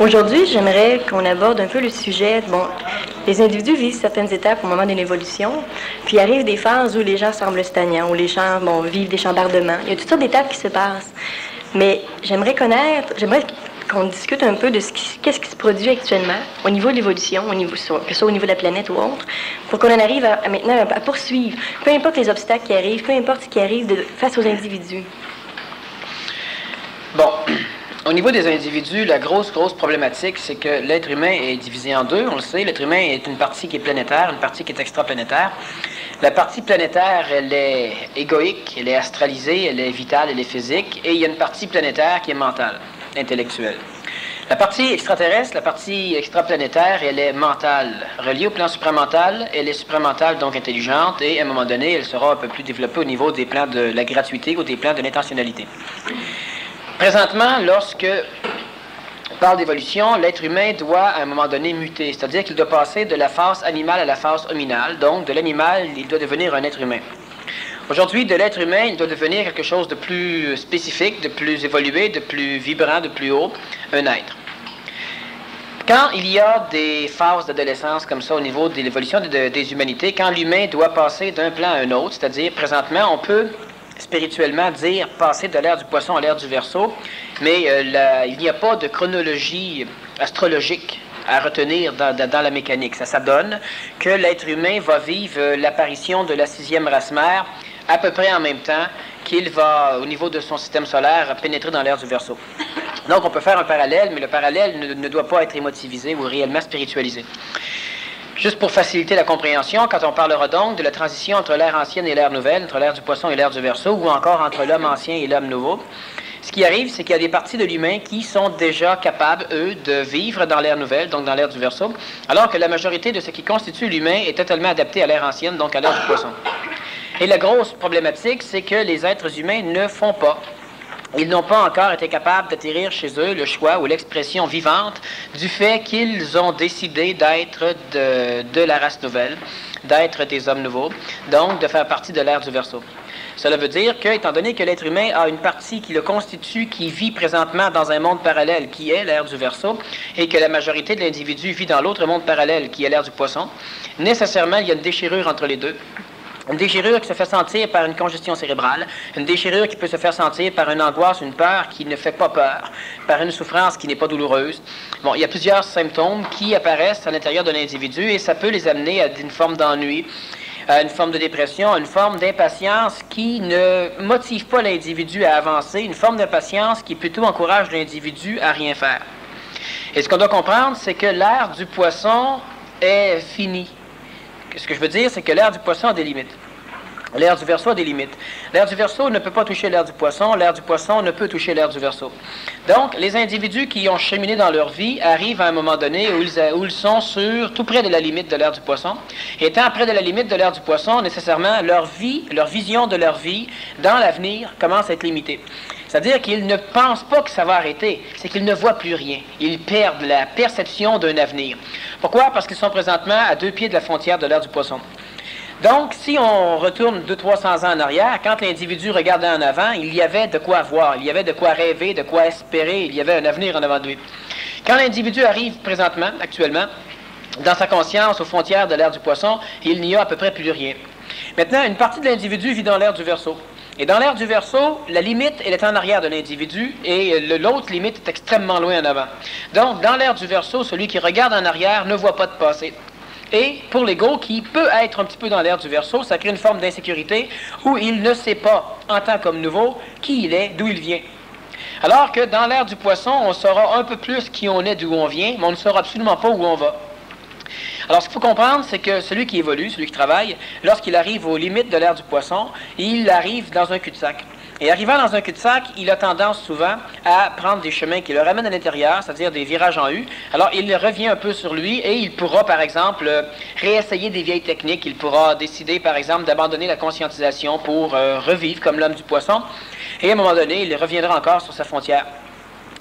Aujourd'hui, j'aimerais qu'on aborde un peu le sujet. Bon, les individus vivent certaines étapes au moment d'une évolution, puis arrivent des phases où les gens semblent stagnants, où les gens vivent des chambardements. Il y a toutes sortes d'étapes qui se passent. Mais j'aimerais qu'on discute un peu de qu'est-ce qui se produit actuellement au niveau de l'évolution, que ce soit au niveau de la planète ou autre, pour qu'on en arrive maintenant à poursuivre, peu importe les obstacles qui arrivent, peu importe ce qui arrive face aux individus. Bon, au niveau des individus, la grosse problématique, c'est que l'être humain est divisé en deux, on le sait. L'être humain est une partie qui est planétaire, une partie qui est extraplanétaire. La partie planétaire, elle est égoïque, elle est astralisée, elle est vitale, elle est physique, et il y a une partie planétaire qui est mentale, intellectuelle. La partie extraterrestre, la partie extraplanétaire, elle est mentale, reliée au plan supramental, elle est supramentale, donc intelligente, et à un moment donné, elle sera un peu plus développée au niveau des plans de la gratuité ou des plans de l'intentionnalité. Présentement, lorsque on parle d'évolution, l'être humain doit à un moment donné muter, c'est-à-dire qu'il doit passer de la phase animale à la phase hominale, donc de l'animal, il doit devenir un être humain. Aujourd'hui, de l'être humain, il doit devenir quelque chose de plus spécifique, de plus évolué, de plus vibrant, de plus haut, un être. Quand il y a des phases d'adolescence comme ça au niveau de l'évolution des humanités, quand l'humain doit passer d'un plan à un autre, c'est-à-dire présentement, on peut spirituellement dire passer de l'ère du poisson à l'ère du Verseau, mais il n'y a pas de chronologie astrologique à retenir dans la mécanique. Ça donne que l'être humain va vivre l'apparition de la 6e race mère à peu près en même temps qu'il va, au niveau de son système solaire, pénétrer dans l'ère du Verseau. Donc on peut faire un parallèle, mais le parallèle ne doit pas être émotivisé ou réellement spiritualisé. Juste pour faciliter la compréhension, quand on parlera donc de la transition entre l'ère ancienne et l'ère nouvelle, entre l'ère du poisson et l'ère du Verseau, ou encore entre l'homme ancien et l'homme nouveau, ce qui arrive, c'est qu'il y a des parties de l'humain qui sont déjà capables, eux, de vivre dans l'ère nouvelle, donc dans l'ère du Verseau, alors que la majorité de ce qui constitue l'humain est totalement adapté à l'ère ancienne, donc à l'ère du poisson. Et la grosse problématique, c'est que les êtres humains ne font pas. Ils n'ont pas encore été capables d'atterrir chez eux le choix ou l'expression vivante du fait qu'ils ont décidé d'être de la race nouvelle, d'être des hommes nouveaux, donc de faire partie de l'ère du Verseau. Cela veut dire que, étant donné que l'être humain a une partie qui le constitue, qui vit présentement dans un monde parallèle, qui est l'ère du Verseau, et que la majorité de l'individu vit dans l'autre monde parallèle, qui est l'ère du Poisson, nécessairement, il y a une déchirure entre les deux. Une déchirure qui se fait sentir par une congestion cérébrale, une déchirure qui peut se faire sentir par une angoisse, une peur qui ne fait pas peur, par une souffrance qui n'est pas douloureuse. Bon, il y a plusieurs symptômes qui apparaissent à l'intérieur de l'individu et ça peut les amener à une forme d'ennui, à une forme de dépression, à une forme d'impatience qui ne motive pas l'individu à avancer, une forme d'impatience qui plutôt encourage l'individu à rien faire. Et ce qu'on doit comprendre, c'est que l'ère du poisson est finie. Ce que je veux dire, c'est que l'ère du poisson a des limites. L'ère du Verseau a des limites. L'ère du Verseau ne peut pas toucher l'ère du poisson ne peut toucher l'ère du Verseau. Donc, les individus qui ont cheminé dans leur vie arrivent à un moment donné où ils sont tout près de la limite de l'ère du poisson. Et étant près de la limite de l'ère du poisson, nécessairement, leur vision de leur vie dans l'avenir commence à être limitée. C'est-à-dire qu'ils ne pensent pas que ça va arrêter, c'est qu'ils ne voient plus rien. Ils perdent la perception d'un avenir. Pourquoi? Parce qu'ils sont présentement à 2 pieds de la frontière de l'ère du poisson. Donc, si on retourne 200-300 ans en arrière, quand l'individu regardait en avant, il y avait de quoi voir, il y avait de quoi rêver, de quoi espérer, il y avait un avenir en avant de lui. Quand l'individu arrive présentement, actuellement, dans sa conscience, aux frontières de l'ère du poisson, il n'y a à peu près plus rien. Maintenant, une partie de l'individu vit dans l'ère du Verseau. Et dans l'ère du Verseau, la limite, elle est en arrière de l'individu et l'autre limite est extrêmement loin en avant. Donc, dans l'ère du Verseau, celui qui regarde en arrière ne voit pas de passé. Et pour l'ego, qui peut être un petit peu dans l'ère du Verseau, ça crée une forme d'insécurité où il ne sait pas, en tant qu'homme nouveau, qui il est, d'où il vient. Alors que dans l'ère du Poisson, on saura un peu plus qui on est, d'où on vient, mais on ne saura absolument pas où on va. Alors, ce qu'il faut comprendre, c'est que celui qui évolue, celui qui travaille, lorsqu'il arrive aux limites de l'ère du Poisson, il arrive dans un cul-de-sac. Et arrivant dans un cul-de-sac, il a tendance souvent à prendre des chemins qui le ramènent à l'intérieur, c'est-à-dire des virages en U. Alors, il revient un peu sur lui et il pourra, par exemple, réessayer des vieilles techniques. Il pourra décider, par exemple, d'abandonner la conscientisation pour revivre comme l'homme du Poisson. Et à un moment donné, il reviendra encore sur sa frontière.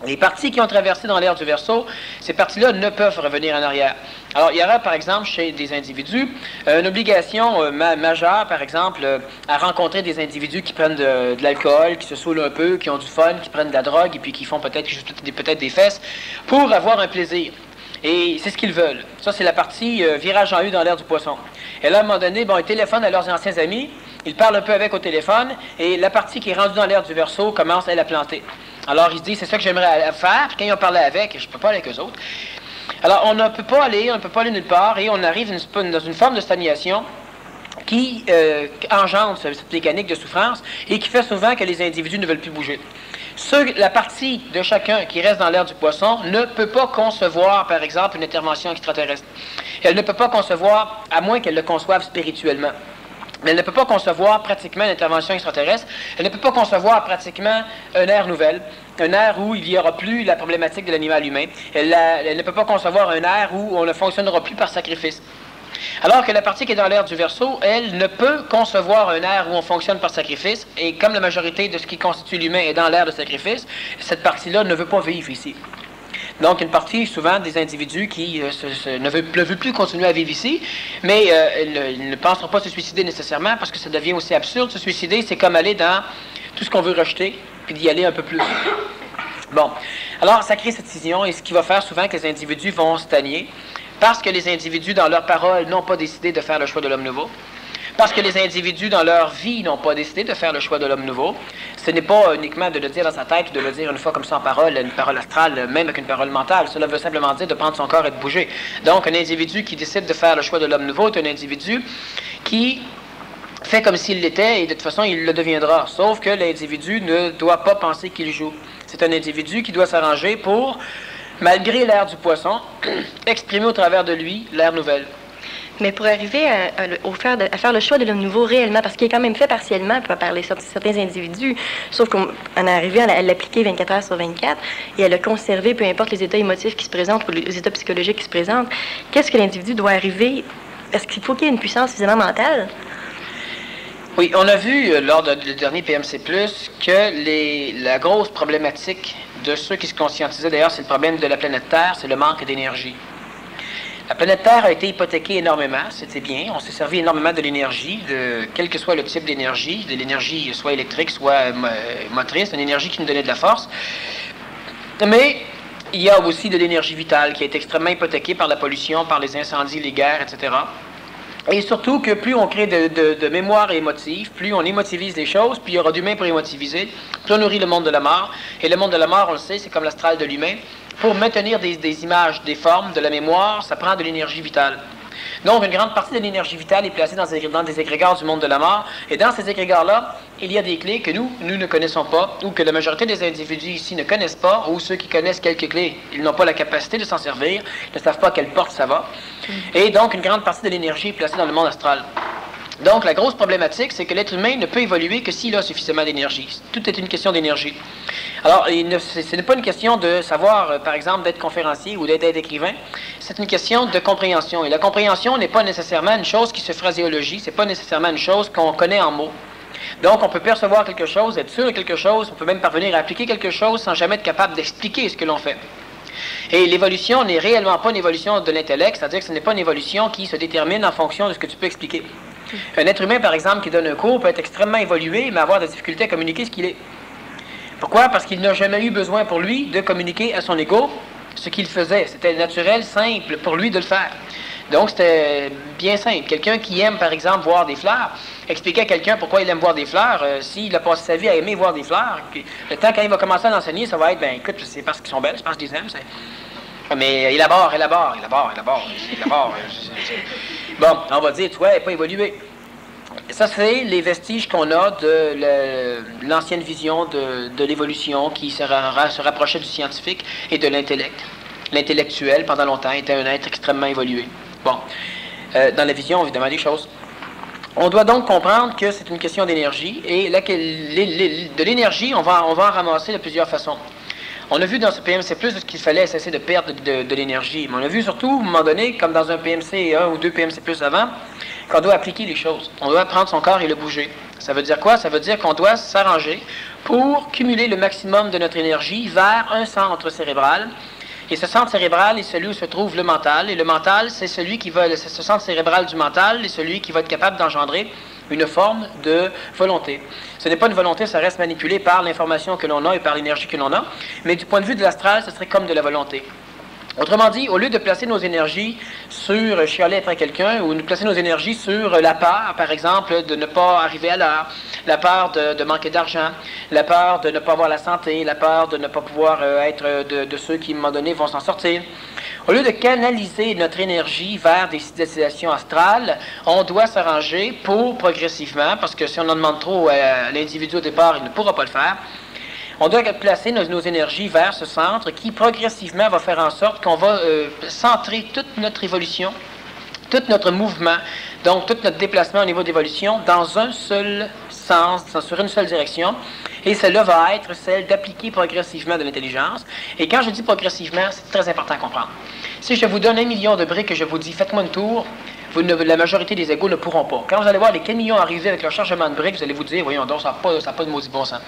Les parties qui ont traversé dans l'ère du Verseau, ces parties-là ne peuvent revenir en arrière. Alors, il y aura, par exemple, chez des individus, une obligation majeure, par exemple, à rencontrer des individus qui prennent de l'alcool, qui se saoulent un peu, qui ont du fun, qui prennent de la drogue, et puis qui font peut-être des fesses, pour avoir un plaisir. Et c'est ce qu'ils veulent. Ça, c'est la partie virage en U dans l'air du poisson. Et là, à un moment donné, bon, ils téléphonent à leurs anciens amis, ils parlent un peu avec au téléphone, et la partie qui est rendue dans l'air du Verseau commence, elle, à planter. Alors, ils se disent, c'est ça que j'aimerais faire. Puis quand ils ont parlé avec, je ne peux pas aller avec eux autres. Alors, on ne peut pas aller nulle part, et on arrive dans une forme de stagnation qui engendre cette mécanique de souffrance et qui fait souvent que les individus ne veulent plus bouger. La partie de chacun qui reste dans l'air du poisson ne peut pas concevoir, par exemple, une intervention extraterrestre. Elle ne peut pas concevoir, à moins qu'elle le conçoive spirituellement. Mais elle ne peut pas concevoir pratiquement une intervention extraterrestre. Elle ne peut pas concevoir pratiquement un ère nouvelle, un ère où il n'y aura plus la problématique de l'animal humain. Elle ne peut pas concevoir un ère où on ne fonctionnera plus par sacrifice. Alors que la partie qui est dans l'air du Verseau, elle ne peut concevoir un ère où on fonctionne par sacrifice, et comme la majorité de ce qui constitue l'humain est dans l'air de sacrifice, cette partie-là ne veut pas vivre ici. Donc, une partie, souvent, des individus qui ne veut plus continuer à vivre ici, mais ils ne penseront pas se suicider nécessairement, parce que ça devient aussi absurde. Se suicider, c'est comme aller dans tout ce qu'on veut rejeter, puis d'y aller un peu plus. Bon. Alors, ça crée cette scission, et ce qui va faire souvent que les individus vont stagner, parce que les individus, dans leurs paroles, n'ont pas décidé de faire le choix de l'homme nouveau. Parce que les individus, dans leur vie, n'ont pas décidé de faire le choix de l'homme nouveau. Ce n'est pas uniquement de le dire dans sa tête ou de le dire une fois comme ça en parole, une parole astrale, même avec une parole mentale. Cela veut simplement dire de prendre son corps et de bouger. Donc, un individu qui décide de faire le choix de l'homme nouveau est un individu qui fait comme s'il l'était, et de toute façon, il le deviendra. Sauf que l'individu ne doit pas penser qu'il joue. C'est un individu qui doit s'arranger pour, malgré l'air du poisson, exprimer au travers de lui l'air nouvelle. Mais pour arriver à faire le choix de l'homme nouveau réellement, parce qu'il est quand même fait partiellement par certains individus, sauf qu'on est arrivé à l'appliquer 24 heures sur 24 et à le conserver, peu importe les états émotifs qui se présentent ou les états psychologiques qui se présentent, qu'est-ce que l'individu doit arriver? Est-ce qu'il faut qu'il y ait une puissance suffisamment mentale? Oui, on a vu lors du dernier PMC+, que la grosse problématique de ceux qui se conscientisaient, d'ailleurs, c'est le problème de la planète Terre, c'est le manque d'énergie. La planète Terre a été hypothéquée énormément, c'était bien. On s'est servi énormément de l'énergie, quel que soit le type d'énergie, de l'énergie soit électrique, soit motrice, une énergie qui nous donnait de la force. Mais il y a aussi de l'énergie vitale qui est extrêmement hypothéquée par la pollution, par les incendies, les guerres, etc. Et surtout que plus on crée de mémoire émotive, plus on émotivise les choses, plus il y aura d'humains pour émotiviser, plus on nourrit le monde de la mort. Et le monde de la mort, on le sait, c'est comme l'astral de l'humain. Pour maintenir des images, des formes, de la mémoire, ça prend de l'énergie vitale. Donc, une grande partie de l'énergie vitale est placée dans des égrégores du monde de la mort. Et dans ces égrégores-là, il y a des clés que nous ne connaissons pas, ou que la majorité des individus ici ne connaissent pas, ou ceux qui connaissent quelques clés, ils n'ont pas la capacité de s'en servir, ils ne savent pas à quelle porte ça va. Et donc, une grande partie de l'énergie est placée dans le monde astral. Donc, la grosse problématique, c'est que l'être humain ne peut évoluer que s'il a suffisamment d'énergie. Tout est une question d'énergie. Alors, ce n'est pas une question de savoir, par exemple, d'être conférencier ou d'être écrivain. C'est une question de compréhension. Et la compréhension n'est pas nécessairement une chose qui se phraséologie. C'est pas nécessairement une chose qu'on connaît en mots. Donc, on peut percevoir quelque chose, être sûr de quelque chose, on peut même parvenir à appliquer quelque chose sans jamais être capable d'expliquer ce que l'on fait. Et l'évolution n'est réellement pas une évolution de l'intellect, c'est-à-dire que ce n'est pas une évolution qui se détermine en fonction de ce que tu peux expliquer. Un être humain, par exemple, qui donne un cours peut être extrêmement évolué, mais avoir des difficultés à communiquer ce qu'il est. Pourquoi? Parce qu'il n'a jamais eu besoin pour lui de communiquer à son ego ce qu'il faisait. C'était naturel, simple pour lui de le faire. Donc, c'était bien simple. Quelqu'un qui aime, par exemple, voir des fleurs, expliquer à quelqu'un pourquoi il aime voir des fleurs, s'il a passé sa vie à aimer voir des fleurs, le temps quand il va commencer à l'enseigner, ça va être, ben écoute, c'est parce qu'ils sont belles, c'est parce que je les aime. Mais élabore. Bon, on va dire, tu vois, elle n'est pas évoluée. Ça, c'est les vestiges qu'on a de l'ancienne vision de l'évolution qui se rapprochait du scientifique et de l'intellect. L'intellectuel, pendant longtemps, était un être extrêmement évolué. Bon, dans la vision, évidemment, des choses. On doit donc comprendre que c'est une question d'énergie, et de l'énergie, on va en ramasser de plusieurs façons. On a vu dans ce PMC+, qu'il fallait cesser de perdre de l'énergie. Mais on a vu surtout, à un moment donné, comme dans un PMC 1 ou 2 PMC+, avant, qu'on doit appliquer les choses. On doit prendre son corps et le bouger. Ça veut dire quoi? Ça veut dire qu'on doit s'arranger pour cumuler le maximum de notre énergie vers un centre cérébral. Et ce centre cérébral est celui où se trouve le mental. Et le mental, c'est celui qui va, c'est ce centre cérébral du mental est celui qui va être capable d'engendrer une forme de volonté. Ce n'est pas une volonté, ça reste manipulé par l'information que l'on a et par l'énergie que l'on a. Mais du point de vue de l'astral, ce serait comme de la volonté. Autrement dit, au lieu de placer nos énergies sur chialer après quelqu'un ou de placer nos énergies sur la peur, par exemple, de ne pas arriver à l'heure, la peur de manquer d'argent, la peur de ne pas avoir la santé, la peur de ne pas pouvoir être de ceux qui, à un moment donné, vont s'en sortir. Au lieu de canaliser notre énergie vers des destinations astrales, on doit s'arranger pour progressivement, parce que si on en demande trop à l'individu au départ, il ne pourra pas le faire. On doit placer nos énergies vers ce centre qui, progressivement, va faire en sorte qu'on va centrer toute notre évolution, tout notre mouvement, donc tout notre déplacement au niveau d'évolution dans un seul sens, sur une seule direction. Et celle-là va être celle d'appliquer progressivement de l'intelligence. Et quand je dis progressivement, c'est très important à comprendre. Si je vous donne 1 million de briques et je vous dis « faites-moi une tour », la majorité des égaux ne pourront pas. Quand vous allez voir les camions arriver avec leur chargement de briques, vous allez vous dire, voyons donc, ça n'a pas de maudit bon sens.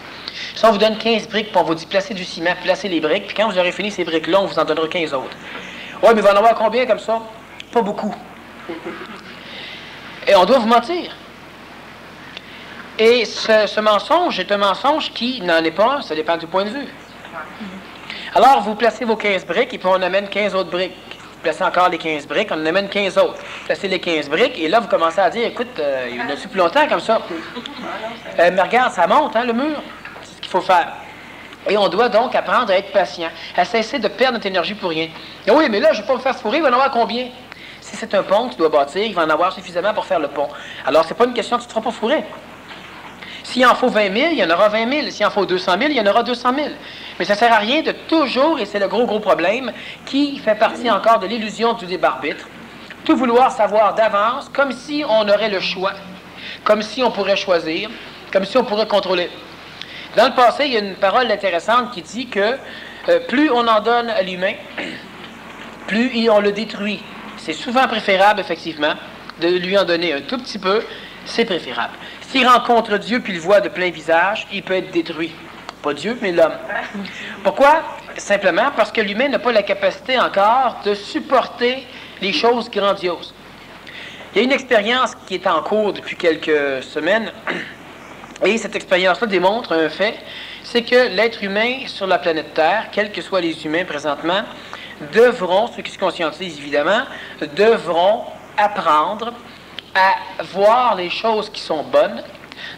Si on vous donne 15 briques, puis on vous dit placez du ciment, placez les briques, puis quand vous aurez fini ces briques-là, on vous en donnera 15 autres. Oui, mais il va en avoir combien comme ça? Pas beaucoup. Et on doit vous mentir. Et ce mensonge est un mensonge qui n'en est pas un, ça dépend du point de vue. Alors, vous placez vos 15 briques, et puis on amène 15 autres briques. Placez encore les 15 briques, on en amène 15 autres. Placez les 15 briques, et là, vous commencez à dire, écoute, il y en a-tu plus longtemps comme ça? Mais regarde, ça monte, hein, le mur. C'est ce qu'il faut faire. Et on doit donc apprendre à être patient, à cesser de perdre notre énergie pour rien. Et oui, mais là, je ne vais pas me faire fourrer, il va en avoir combien? Si c'est un pont que tu dois bâtir, il va en avoir suffisamment pour faire le pont. Alors, c'est pas une question, tu ne te feras pas fourrer. S'il en faut 20 000, il y en aura 20 000. S'il en faut 200 000, il y en aura 200 000. Mais ça ne sert à rien de toujours, et c'est le gros problème, qui fait partie encore de l'illusion du libre arbitre, tout vouloir savoir d'avance, comme si on aurait le choix, comme si on pourrait choisir, comme si on pourrait contrôler. Dans le passé, il y a une parole intéressante qui dit que plus on en donne à l'humain, plus on le détruit. C'est souvent préférable, effectivement, de lui en donner un tout petit peu, c'est préférable. S'il rencontre Dieu puis le voit de plein visage, il peut être détruit. Pas Dieu, mais l'homme. Pourquoi? Simplement parce que l'humain n'a pas la capacité encore de supporter les choses grandioses. Il y a une expérience qui est en cours depuis quelques semaines, et cette expérience-là démontre un fait, c'est que l'être humain sur la planète Terre, quels que soient les humains présentement, devront, ceux qui se conscientisent évidemment, devront apprendre à voir les choses qui sont bonnes,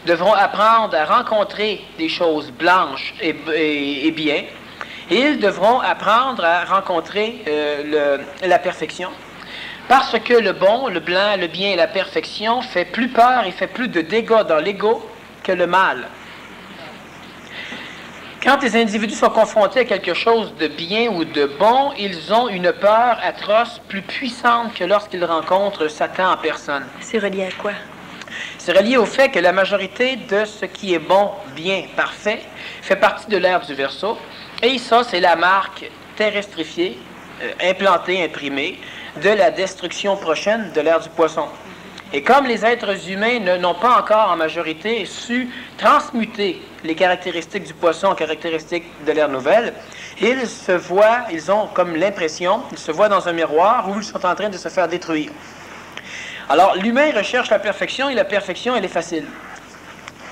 devront apprendre à rencontrer des choses blanches et bien, et ils devront apprendre à rencontrer la perfection. Parce que le bon, le blanc, le bien et la perfection fait plus peur et fait plus de dégâts dans l'ego que le mal. Quand les individus sont confrontés à quelque chose de bien ou de bon, ils ont une peur atroce plus puissante que lorsqu'ils rencontrent Satan en personne. C'est relié à quoi? C'est relié au fait que la majorité de ce qui est bon, bien, parfait, fait partie de l'ère du Verseau. Et ça, c'est la marque terrestrifiée, implantée, imprimée, de la destruction prochaine de l'ère du Poisson. Et comme les êtres humains n'ont pas encore en majorité su transmuter les caractéristiques du Poisson en caractéristiques de l'ère nouvelle, ils se voient, ils ont comme l'impression, ils se voient dans un miroir où ils sont en train de se faire détruire. Alors, l'humain recherche la perfection, et la perfection, elle est facile.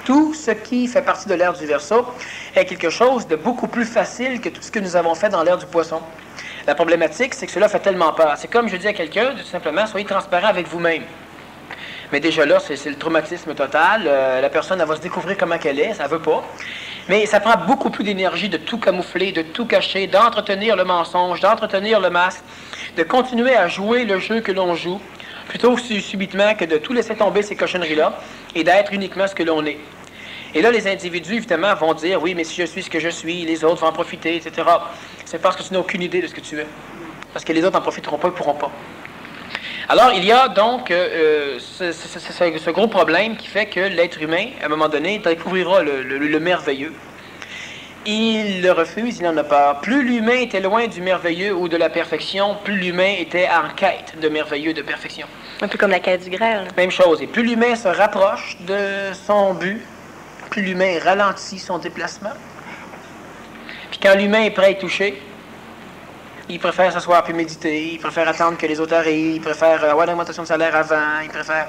Tout ce qui fait partie de l'ère du Verseau est quelque chose de beaucoup plus facile que tout ce que nous avons fait dans l'ère du Poisson. La problématique, c'est que cela fait tellement peur. C'est comme je dis à quelqu'un, tout simplement, soyez transparent avec vous-même. Mais déjà là, c'est le traumatisme total. La personne, elle va se découvrir comment qu'elle est, ça ne veut pas. Mais ça prend beaucoup plus d'énergie de tout camoufler, de tout cacher, d'entretenir le mensonge, d'entretenir le masque, de continuer à jouer le jeu que l'on joue, plutôt subitement que de tout laisser tomber ces cochonneries-là et d'être uniquement ce que l'on est. Et là, les individus, évidemment, vont dire, oui, mais si je suis ce que je suis, les autres vont en profiter, etc. C'est parce que tu n'as aucune idée de ce que tu es. Parce que les autres n'en profiteront pas, ils ne pourront pas. Alors, il y a donc ce gros problème qui fait que l'être humain, à un moment donné, découvrira le merveilleux. Il le refuse, il en a peur. Plus l'humain était loin du merveilleux ou de la perfection, plus l'humain était en quête de merveilleux, de perfection. Un peu comme la quête du Graal. Même chose. Et plus l'humain se rapproche de son but, plus l'humain ralentit son déplacement. Puis quand l'humain est prêt à y toucher, Ils préfèrent s'asseoir puis méditer. Ils préfèrent attendre que les autres arrivent. Ils préfèrent avoir l'augmentation de salaire avant. Ils préfèrent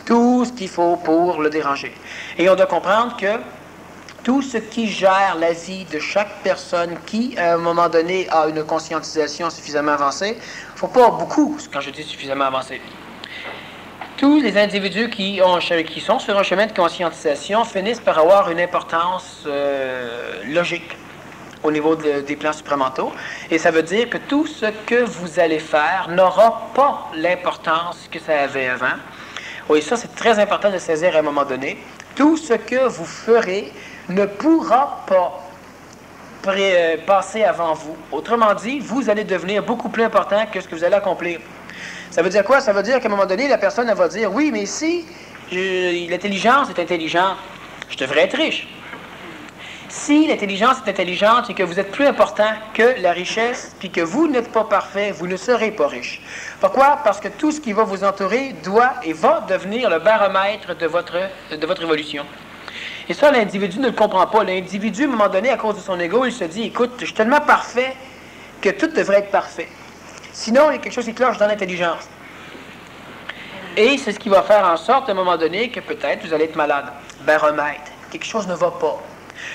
tout ce qu'il faut pour le déranger. Et on doit comprendre que tout ce qui gère la vie de chaque personne qui, à un moment donné, a une conscientisation suffisamment avancée, il ne faut pas beaucoup, quand je dis suffisamment avancée. Tous les individus qui sont sur un chemin de conscientisation finissent par avoir une importance logique au niveau des plans supramentaux. Et ça veut dire que tout ce que vous allez faire n'aura pas l'importance que ça avait avant. Oui, ça, c'est très important de saisir à un moment donné. Tout ce que vous ferez ne pourra pas passer avant vous. Autrement dit, vous allez devenir beaucoup plus important que ce que vous allez accomplir. Ça veut dire quoi? Ça veut dire qu'à un moment donné, la personne elle va dire, oui, mais si l'intelligence est intelligente, je devrais être riche. Si l'intelligence est intelligente et que vous êtes plus important que la richesse, puis que vous n'êtes pas parfait, vous ne serez pas riche. Pourquoi? Parce que tout ce qui va vous entourer doit et va devenir le baromètre de votre évolution. Et ça, l'individu ne le comprend pas. L'individu, à un moment donné, à cause de son ego, il se dit, écoute, je suis tellement parfait que tout devrait être parfait. Sinon, il y a quelque chose qui cloche dans l'intelligence. Et c'est ce qui va faire en sorte, à un moment donné, que peut-être vous allez être malade. Baromètre. Quelque chose ne va pas.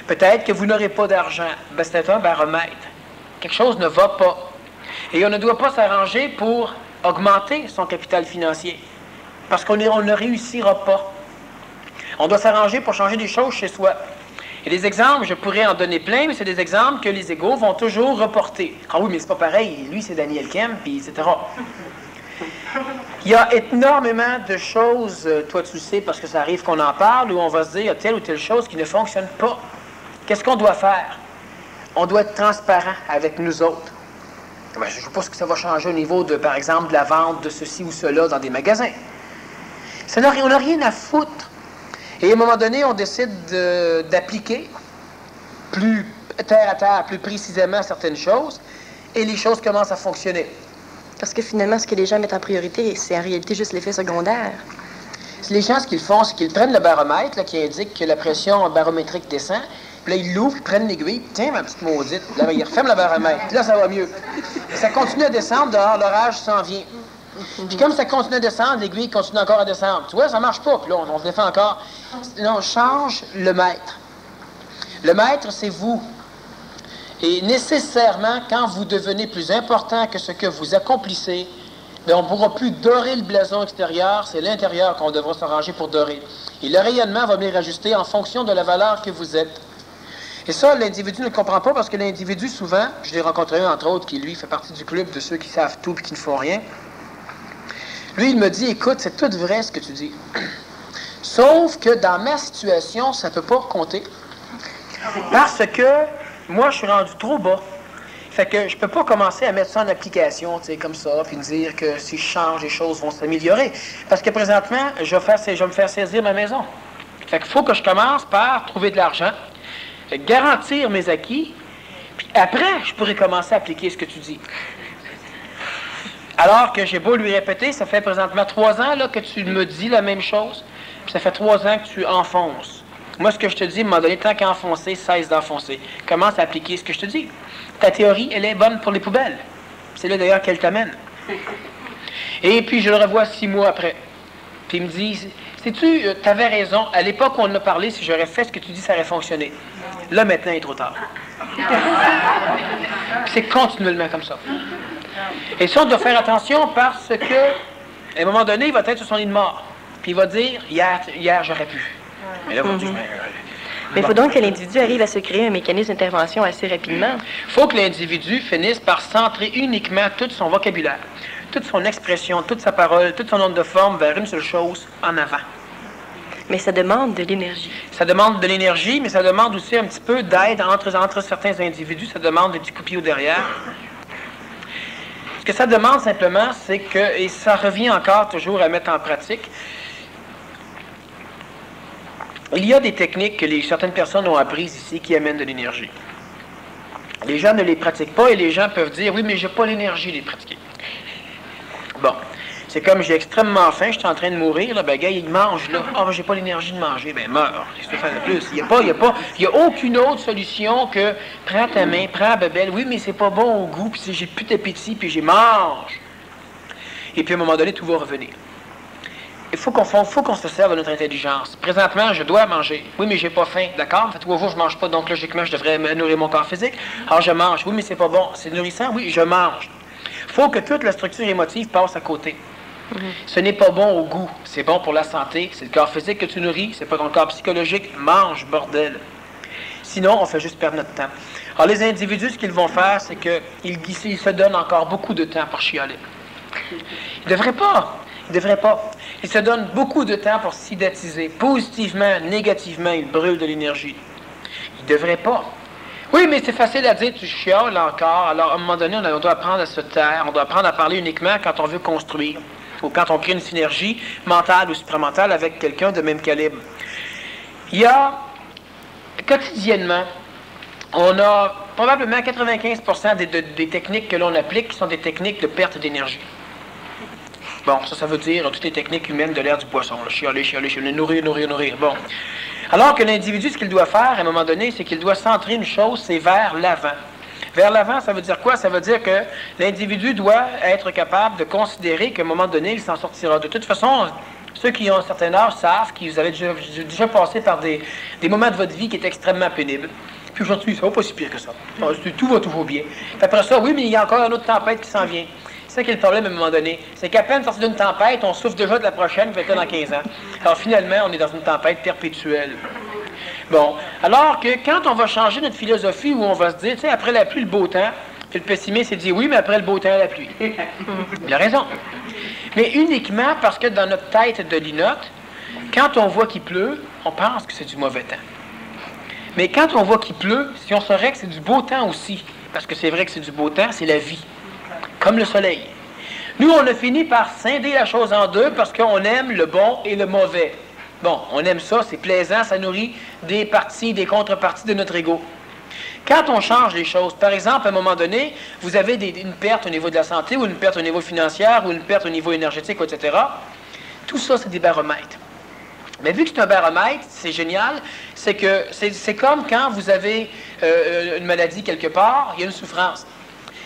Peut-être que vous n'aurez pas d'argent. Ben, c'est un baromètre. Quelque chose ne va pas. Et on ne doit pas s'arranger pour augmenter son capital financier. Parce qu'on ne réussira pas. On doit s'arranger pour changer des choses chez soi. Et des exemples, je pourrais en donner plein, mais c'est des exemples que les égos vont toujours reporter. Ah oui, mais c'est pas pareil. Lui, c'est Daniel Kem, puis etc. Il y a énormément de choses, toi tu le sais, parce que ça arrive qu'on en parle, où on va se dire, il y a telle ou telle chose qui ne fonctionne pas. Qu'est-ce qu'on doit faire? On doit être transparent avec nous autres. Ben, je ne sais pas ce que ça va changer au niveau, par exemple, de la vente de ceci ou cela dans des magasins. On n'a rien à foutre. Et à un moment donné, on décide d'appliquer plus terre à terre, plus précisément certaines choses, et les choses commencent à fonctionner. Parce que finalement, ce que les gens mettent en priorité, c'est en réalité juste l'effet secondaire. Les gens, ce qu'ils font, c'est qu'ils prennent le baromètre là, qui indique que la pression barométrique descend, puis là, ils l'ouvrent, ils prennent l'aiguille, tiens, ma petite maudite, là, ils referment le baromètre, puis là, ça va mieux. Et ça continue à descendre, dehors, l'orage s'en vient. Puis comme ça continue à descendre, l'aiguille continue encore à descendre. Tu vois, ça marche pas. Puis là, on se défend encore. Là, on change le maître. Le maître, c'est vous. Et nécessairement, quand vous devenez plus important que ce que vous accomplissez, bien, on ne pourra plus dorer le blason extérieur. C'est l'intérieur qu'on devra s'arranger pour dorer. Et le rayonnement va venir ajuster en fonction de la valeur que vous êtes. Et ça, l'individu ne le comprend pas parce que l'individu, souvent, je l'ai rencontré un, entre autres, qui, lui, fait partie du club de ceux qui savent tout et qui ne font rien. Lui, il me dit, écoute, c'est tout vrai ce que tu dis. Sauf que dans ma situation, ça ne peut pas compter. Parce que moi, je suis rendu trop bas. Fait que je ne peux pas commencer à mettre ça en application, tu sais, comme ça, puis me dire que si je change, les choses vont s'améliorer. Parce que présentement, je vais me faire saisir ma maison. Fait qu'il faut que je commence par trouver de l'argent, garantir mes acquis, puis après, je pourrais commencer à appliquer ce que tu dis. Alors que j'ai beau lui répéter, ça fait présentement 3 ans là, que tu me dis la même chose, puis ça fait 3 ans que tu enfonces. Moi, ce que je te dis, à un moment donné, tant qu'à enfoncer, cesse d'enfoncer. Commence à appliquer ce que je te dis. Ta théorie, elle est bonne pour les poubelles. C'est là d'ailleurs qu'elle t'amène. Et puis, je le revois 6 mois après. Puis il me dit, sais-tu, tu avais raison. À l'époque où on en a parlé, si j'aurais fait ce que tu dis, ça aurait fonctionné. Là, maintenant, il est trop tard. C'est continuellement comme ça. Et ça, on doit faire attention parce que, à un moment donné, il va être sur son lit de mort. Puis il va dire, hier j'aurais pu. Mais là, mais il faut donc que l'individu arrive à se créer un mécanisme d'intervention assez rapidement. Il faut que l'individu finisse par centrer uniquement tout son vocabulaire, toute son expression, toute sa parole, toute son onde de forme vers une seule chose, en avant. Mais ça demande de l'énergie. Ça demande de l'énergie, mais ça demande aussi un petit peu d'aide entre certains individus. Ça demande des petits coups de pied au derrière. Ce que ça demande simplement, c'est que, et ça revient encore toujours à mettre en pratique, il y a des techniques que certaines personnes ont apprises ici qui amènent de l'énergie. Les gens ne les pratiquent pas et les gens peuvent dire, oui, mais j'ai pas l'énergie de les pratiquer. Bon. C'est comme j'ai extrêmement faim, je suis en train de mourir, là, ben, gars, il mange, là. Ah, ben, j'ai pas l'énergie de manger, ben, meurs. Qu'est-ce que tu fais de plus? Il y a aucune autre solution que prends ta main, prends la bébelle. Oui, mais c'est pas bon au goût, puis j'ai plus d'appétit, puis j'ai mange. Et puis, à un moment donné, tout va revenir. Il faut qu'on se serve de notre intelligence. Présentement, je dois manger. Oui, mais j'ai pas faim. D'accord? Ça fait 3 jours je mange pas, donc logiquement, je devrais nourrir mon corps physique. Alors, je mange. Oui, mais c'est pas bon. C'est nourrissant? Oui, je mange. Il faut que toute la structure émotive passe à côté. Ce n'est pas bon au goût. C'est bon pour la santé. C'est le corps physique que tu nourris. C'est pas ton corps psychologique. Mange, bordel. Sinon, on fait juste perdre notre temps. Alors, les individus, ce qu'ils vont faire, c'est qu'ils se donnent encore beaucoup de temps pour chialer. Ils ne devraient pas. Ils se donnent beaucoup de temps pour s'identiser. Positivement, négativement, ils brûlent de l'énergie. Ils ne devraient pas. Oui, mais c'est facile à dire, tu chiales encore. Alors, à un moment donné, on doit apprendre à se taire. On doit apprendre à parler uniquement quand on veut construire. Ou quand on crée une synergie mentale ou supramentale avec quelqu'un de même calibre. Il y a, quotidiennement, on a probablement 95% des techniques que l'on applique qui sont des techniques de perte d'énergie. Bon, ça veut dire toutes les techniques humaines de l'ère du poisson. Là, chialer, nourrir. Bon. Alors que l'individu, ce qu'il doit faire, à un moment donné, c'est qu'il doit centrer une chose, c'est vers l'avant. Vers l'avant, ça veut dire quoi? Ça veut dire que l'individu doit être capable de considérer qu'à un moment donné, il s'en sortira. De toute façon, ceux qui ont un certain âge savent que vous avez déjà passé par des moments de votre vie qui étaient extrêmement pénibles. Puis aujourd'hui, ça va pas si pire que ça. Tout va toujours bien. Puis après ça, oui, mais il y a encore une autre tempête qui s'en vient. C'est ça qui est le problème à un moment donné. C'est qu'à peine sorti d'une tempête, on souffre déjà de la prochaine, qui va être là dans 15 ans. Alors finalement, on est dans une tempête perpétuelle. Bon, alors que quand on va changer notre philosophie, où on va se dire, tu sais, après la pluie, le beau temps, puis le pessimiste s'est dit, oui, mais après le beau temps, la pluie. Il a raison. Mais uniquement parce que dans notre tête de linotte, quand on voit qu'il pleut, on pense que c'est du mauvais temps. Mais quand on voit qu'il pleut, si on saurait que c'est du beau temps aussi, parce que c'est vrai que c'est du beau temps, c'est la vie. Comme le soleil. Nous, on a fini par scinder la chose en deux parce qu'on aime le bon et le mauvais. Bon, on aime ça, c'est plaisant, ça nourrit des parties, des contreparties de notre ego. Quand on change les choses, par exemple, à un moment donné, vous avez une perte au niveau de la santé, ou une perte au niveau financier, ou une perte au niveau énergétique, etc. Tout ça, c'est des baromètres. Mais vu que c'est un baromètre, c'est génial, c'est que c'est comme quand vous avez une maladie quelque part, il y a une souffrance.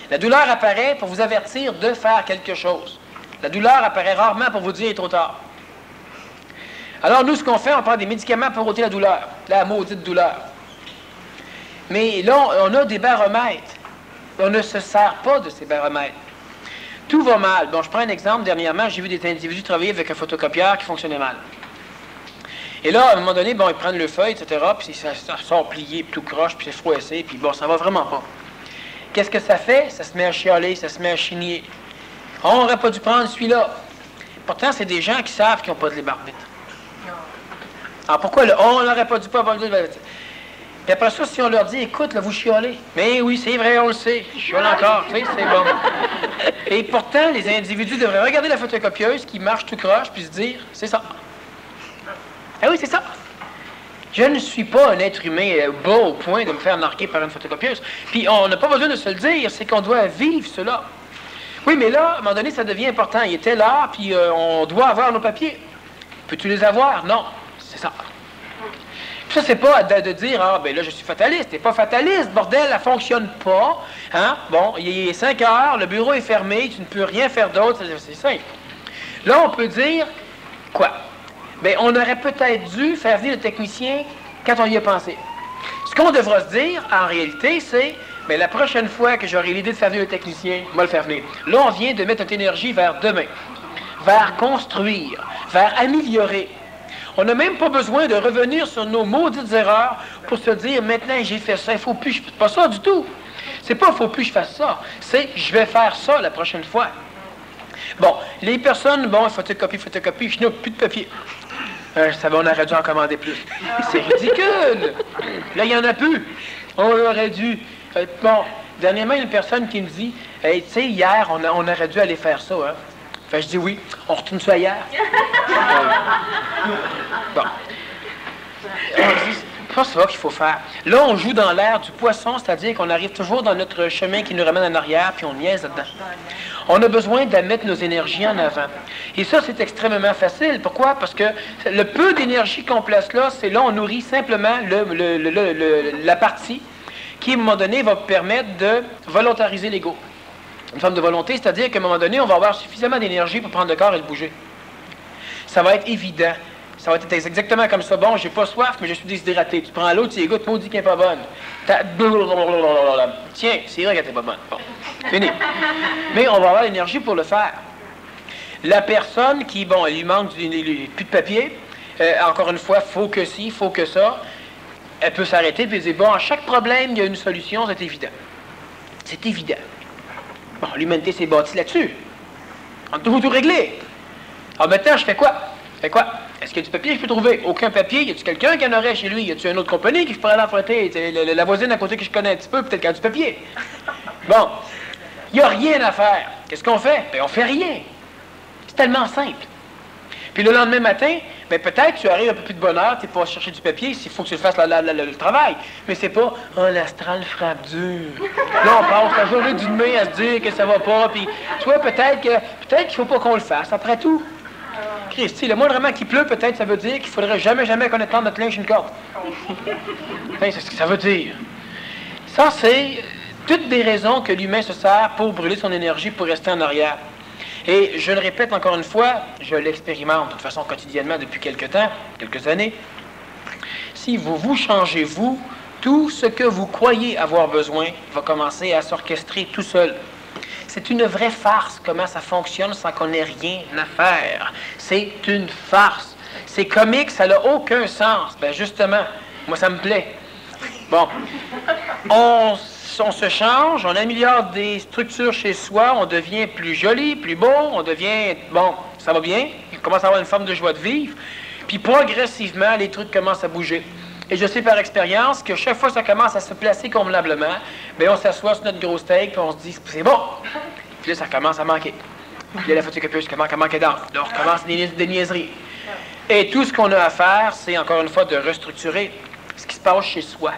La douleur apparaît pour vous avertir de faire quelque chose. La douleur apparaît rarement pour vous dire « il est trop tard ». Alors nous, ce qu'on fait, on prend des médicaments pour ôter la douleur, la maudite douleur. Mais là, on a des baromètres. On ne se sert pas de ces baromètres. Tout va mal. Bon, je prends un exemple. Dernièrement, j'ai vu des individus travailler avec un photocopieur qui fonctionnait mal. Et là, à un moment donné, bon, ils prennent le feuille, etc., puis ça sort plié, puis tout croche, puis c'est froissé, puis bon, ça va vraiment pas. Qu'est-ce que ça fait? Ça se met à chialer, ça se met à chigner. On n'aurait pas dû prendre celui-là. Pourtant, c'est des gens qui savent qu'ils n'ont pas de libre arbitre. Alors pourquoi le « on n'aurait pas dû pas avoir de libre arbitre » ? Puis après ça, si on leur dit « écoute, là, vous chialez. » Mais oui, c'est vrai, on le sait. Je chiale encore, tu sais, c'est bon. Et pourtant, les individus devraient regarder la photocopieuse qui marche tout croche, puis se dire « c'est ça. » Ah oui, c'est ça. Je ne suis pas un être humain bas au point de me faire narquer par une photocopieuse. Puis on n'a pas besoin de se le dire, c'est qu'on doit vivre cela. Oui, mais là, à un moment donné, ça devient important. Il était là, puis on doit avoir nos papiers. Peux-tu les avoir? Non, c'est ça. Puis ça, c'est pas de dire, ah, ben là, je suis fataliste. T'es pas fataliste, bordel, elle fonctionne pas. Hein? Bon, il est 5 heures, le bureau est fermé, tu ne peux rien faire d'autre, c'est simple. Là, on peut dire, quoi? Bien, on aurait peut-être dû faire venir le technicien quand on y a pensé. Ce qu'on devra se dire, en réalité, c'est, bien, la prochaine fois que j'aurai l'idée de faire venir le technicien, on va le faire venir. Là, on vient de mettre notre énergie vers demain, vers construire, vers améliorer. On n'a même pas besoin de revenir sur nos maudites erreurs pour se dire, maintenant, j'ai fait ça, il faut plus, pas ça du tout. C'est pas, il faut plus que je fasse ça. C'est, je vais faire ça la prochaine fois. Bon, les personnes, bon, photocopie, je n'ai plus de papier. Ça va, on aurait dû en commander plus. C'est ridicule! Là, il n'y en a plus. On aurait dû. Bon, dernièrement, il y a une personne qui me dit, hey, tu sais, hier, on aurait dû aller faire ça, hein? Fait, je dis oui, on retourne ça hier. Bon. pas ça qu'il faut faire. Là, on joue dans l'air du poisson, c'est-à-dire qu'on arrive toujours dans notre chemin qui nous ramène en arrière, puis on niaise là-dedans. On a besoin de mettre nos énergies en avant. Et ça, c'est extrêmement facile. Pourquoi? Parce que le peu d'énergie qu'on place là, c'est là, on nourrit simplement la partie qui, à un moment donné, va permettre de volontariser l'ego. Une forme de volonté, c'est-à-dire qu'à un moment donné, on va avoir suffisamment d'énergie pour prendre le corps et le bouger. Ça va être évident. Ça va être exactement comme ça. Bon, j'ai pas soif, mais je suis déshydraté. Tu prends l'eau, tu y goûtes, maudit qu'elle n'est pas bonne. Tiens, c'est vrai qu'elle n'est pas bonne. Bon, fini. Mais on va avoir l'énergie pour le faire. La personne qui, bon, elle lui manque plus de papier, encore une fois, faut que ci, faut que ça, elle peut s'arrêter et dire, bon, à chaque problème, il y a une solution, c'est évident. C'est évident. Bon, l'humanité s'est bâtie là-dessus. On a tout réglé. Alors maintenant, je fais quoi? Est-ce qu'il y a du papier que je peux trouver? Aucun papier. Y a-t-il quelqu'un qui en aurait chez lui? Y a-t-il une autre compagnie qui je pourrais aller emprunter? La voisine à côté que je connais un petit peu, peut-être qu'elle a du papier. Bon. Il n'y a rien à faire. Qu'est-ce qu'on fait? Ben, on fait rien. C'est tellement simple. Puis le lendemain matin, ben, peut-être tu arrives un peu plus de bonne heure, tu n'es pas chercher du papier, s'il faut que tu fasses le travail. Mais c'est pas « Oh, l'astral frappe dur ». Là, on passe la journée du demain à se dire que ça va pas, puis tu vois, peut-être qu'il ne faut pas qu'on le fasse, après tout. Christy, le moindrement qu'il pleut, peut-être ça veut dire qu'il ne faudrait jamais qu'on étende notre linge une corde. C'est ce que ça veut dire. Ça, c'est toutes des raisons que l'humain se sert pour brûler son énergie, pour rester en arrière. Et je le répète encore une fois, je l'expérimente de toute façon quotidiennement depuis quelques temps, quelques années. Si vous changez, vous, tout ce que vous croyez avoir besoin va commencer à s'orchestrer tout seul. C'est une vraie farce, comment ça fonctionne sans qu'on ait rien à faire. C'est une farce. C'est comique, ça n'a aucun sens. Ben justement, moi ça me plaît. Bon, on se change, on améliore des structures chez soi, on devient plus joli, plus beau, on devient, bon, ça va bien, il commence à avoir une forme de joie de vivre, puis progressivement, les trucs commencent à bouger. Et je sais par expérience que chaque fois que ça commence à se placer convenablement, bien, on s'assoit sur notre gros steak, puis on se dit, c'est bon. Puis là, ça commence à manquer. Puis là, la photocopieuse commence à manquer d'encre. Là, on recommence des niaiseries. Et tout ce qu'on a à faire, c'est encore une fois de restructurer ce qui se passe chez soi.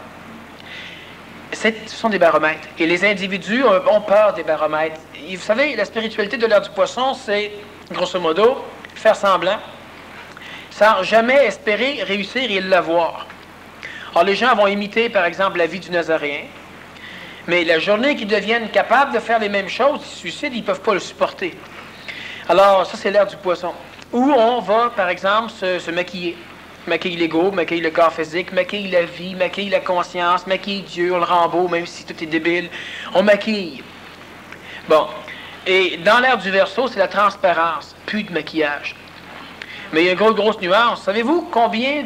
Ce sont des baromètres. Et les individus ont peur des baromètres. Et vous savez, la spiritualité de l'ère du poisson, c'est, grosso modo, faire semblant, sans jamais espérer réussir et l'avoir. Alors, les gens vont imiter, par exemple, la vie du Nazaréen, mais la journée qu'ils deviennent capables de faire les mêmes choses, ils se suicident, ils ne peuvent pas le supporter. Alors, ça, c'est l'ère du poisson. Où on va, par exemple, se maquiller. Maquille l'ego, maquille le corps physique, maquille la vie, maquille la conscience, maquille Dieu, on le rend beau, même si tout est débile. On maquille. Bon. Et dans l'ère du Verseau, c'est la transparence, plus de maquillage. Mais il y a une grosse nuance. Savez-vous combien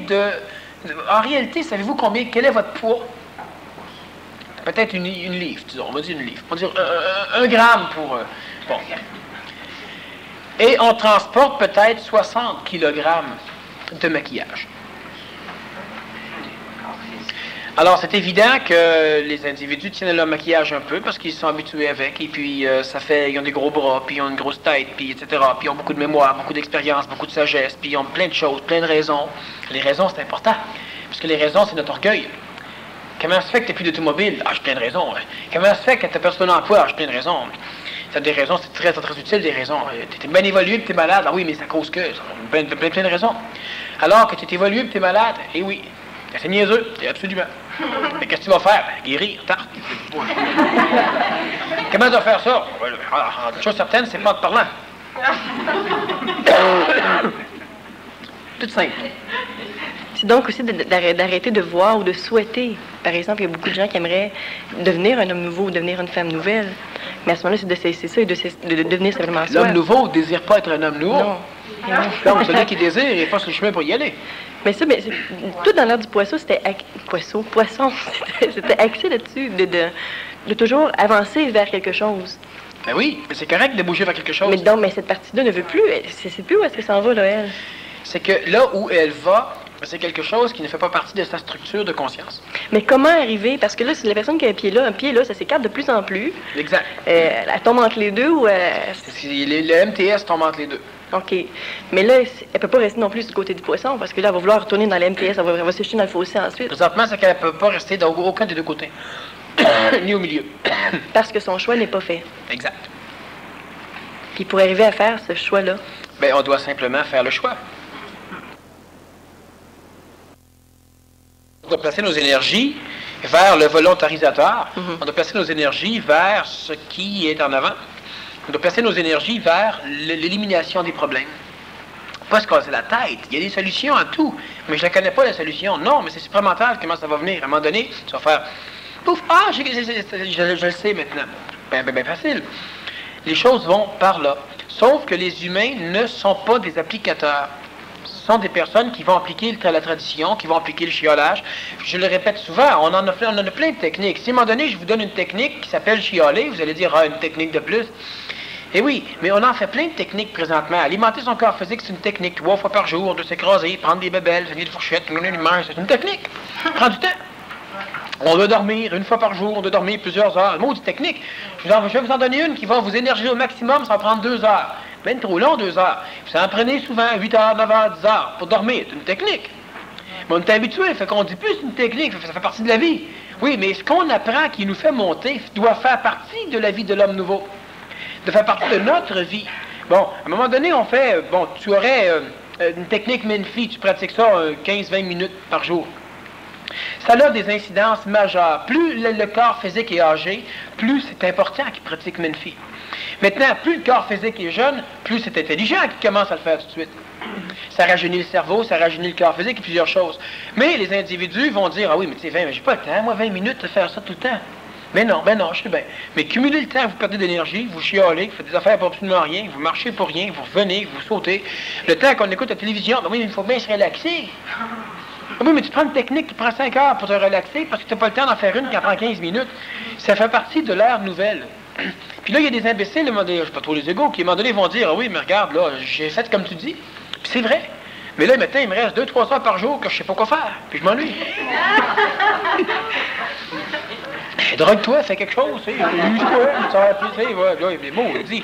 en réalité, savez-vous quel est votre poids? Peut-être une livre, disons, on va dire une livre. On va dire 1 gramme pour... bon. Et on transporte peut-être 60 kilogrammes de maquillage. Alors, c'est évident que les individus tiennent leur maquillage un peu parce qu'ils sont habitués avec, et puis ils ont des gros bras, puis ils ont une grosse tête, puis etc., puis ils ont beaucoup de mémoire, beaucoup d'expérience, beaucoup de sagesse, puis ils ont plein de choses, plein de raisons. Les raisons, c'est important, parce que les raisons, c'est notre orgueil. Comment se fait que tu n'as plus d'automobile? Ah, j'ai plein de raisons. Comment se fait que tu n'as personne en emploi? Ah, j'ai plein de raisons. Ça, des raisons, c'est très, très, très utile, des raisons. Tu es bien évolué, puis tu es malade. Ah oui, mais ça cause que... plein de raisons. Alors que tu es évolué, puis tu es malade, eh oui, c'est niaiseux, absolument. Mais qu'est-ce que tu vas faire? Ben, guérir, tarte. Comment tu vas faire ça? Une chose certaine, c'est pas en te parlant. Tout simple. C'est donc aussi d'arrêter de voir ou de souhaiter. Par exemple, il y a beaucoup de gens qui aimeraient devenir un homme nouveau ou devenir une femme nouvelle. Mais à ce moment-là, c'est de cesser ça et de devenir simplement soi. L'homme nouveau ne désire pas être un homme nouveau. Non. Donc, celui qui désire, il passe le chemin pour y aller. Mais ça, tout dans l'ère du poisson, c'était c'était axé là-dessus, de toujours avancer vers quelque chose. Ben oui, mais c'est correct de bouger vers quelque chose. Mais cette partie-là ne veut plus, elle sait plus où est-ce qu'elle s'en va, là, elle. C'est que là où elle va, c'est quelque chose qui ne fait pas partie de sa structure de conscience. Mais comment arriver? Parce que là, c'est la personne qui a un pied là, ça s'écarte de plus en plus. Exact. Elle tombe entre les deux ou... Le MTS tombe entre les deux. OK. Mais là, elle peut pas rester non plus du côté du poisson, parce que là, elle va vouloir retourner dans l'MTS, elle va se jeter dans le fossé ensuite. Présentement, c'est qu'elle ne peut pas rester dans aucun des deux côtés. Ni au milieu. Parce que son choix n'est pas fait. Exact. Puis pour arriver à faire ce choix-là. Bien, on doit simplement faire le choix. On doit placer nos énergies vers le volontarisateur. On doit placer nos énergies vers ce qui est en avant. On doit placer nos énergies vers l'élimination des problèmes. Pas se casser la tête. Il y a des solutions à tout. Mais je ne connais pas, la solution. Non, mais c'est supplémentaire comment ça va venir. À un moment donné, tu vas faire... Pouf! Ah, je le sais maintenant. Ben facile. Les choses vont par là. Sauf que les humains ne sont pas des applicateurs. Ce sont des personnes qui vont appliquer la tradition, qui vont appliquer le chiolage. Je le répète souvent, on en a plein de techniques. Si à un moment donné, je vous donne une technique qui s'appelle chioler, vous allez dire, ah, une technique de plus. Eh oui, mais on en fait plein de techniques présentement. Alimenter son corps physique, c'est une technique. 3 fois par jour, de s'écraser, prendre des bébelles, finir de fourchette, c'est une technique. Ça prend du temps. On doit dormir 1 fois par jour, on doit dormir plusieurs heures. Maudite technique. Je vais vous en donner une qui va vous énergiser au maximum, ça va prendre 2 heures. Ben trop long, 2 heures. Vous en prenez souvent 8 heures, 9 heures, 10 heures pour dormir. C'est une technique. Mais on est habitué, fait qu'on dit plus c'est une technique, ça fait partie de la vie. Oui, mais ce qu'on apprend qui nous fait monter doit faire partie de la vie de l'homme nouveau. De faire partie de notre vie. Bon, à un moment donné, on fait, tu aurais une technique Menfi, tu pratiques ça 15-20 minutes par jour. Ça a des incidences majeures. Plus le corps physique est âgé, plus c'est important qu'il pratique Menfi. Maintenant, plus le corps physique est jeune, plus c'est intelligent qu'il commence à le faire tout de suite. Ça rajeunit le cerveau, ça rajeunit le corps physique et plusieurs choses. Mais les individus vont dire, ah oui, mais tu sais, j'ai pas le temps, moi 20 minutes de faire ça tout le temps. Ben non, je sais bien. Mais cumulez le temps, vous perdez d'énergie, vous chiolez, vous faites des affaires pour absolument rien, vous marchez pour rien, vous revenez, vous sautez. Le temps qu'on écoute la télévision, ben oui, mais il faut bien se relaxer. Oui, mais tu prends une technique qui prend 5 heures pour te relaxer parce que tu n'as pas le temps d'en faire une qui en prend 15 minutes. Ça fait partie de l'ère nouvelle. Puis là, il y a des imbéciles, je ne sais pas trop les égaux, qui à un moment donné vont dire, ah oui, mais regarde, là, j'ai fait comme tu dis. Puis c'est vrai. Mais là, maintenant, il me reste 2-3 heures par jour que je ne sais pas quoi faire. Puis je m'ennuie. Drogue-toi, fais quelque chose, tu sais. Use-toi, ça va plus, tu sais, ouais, là, les mots, dit.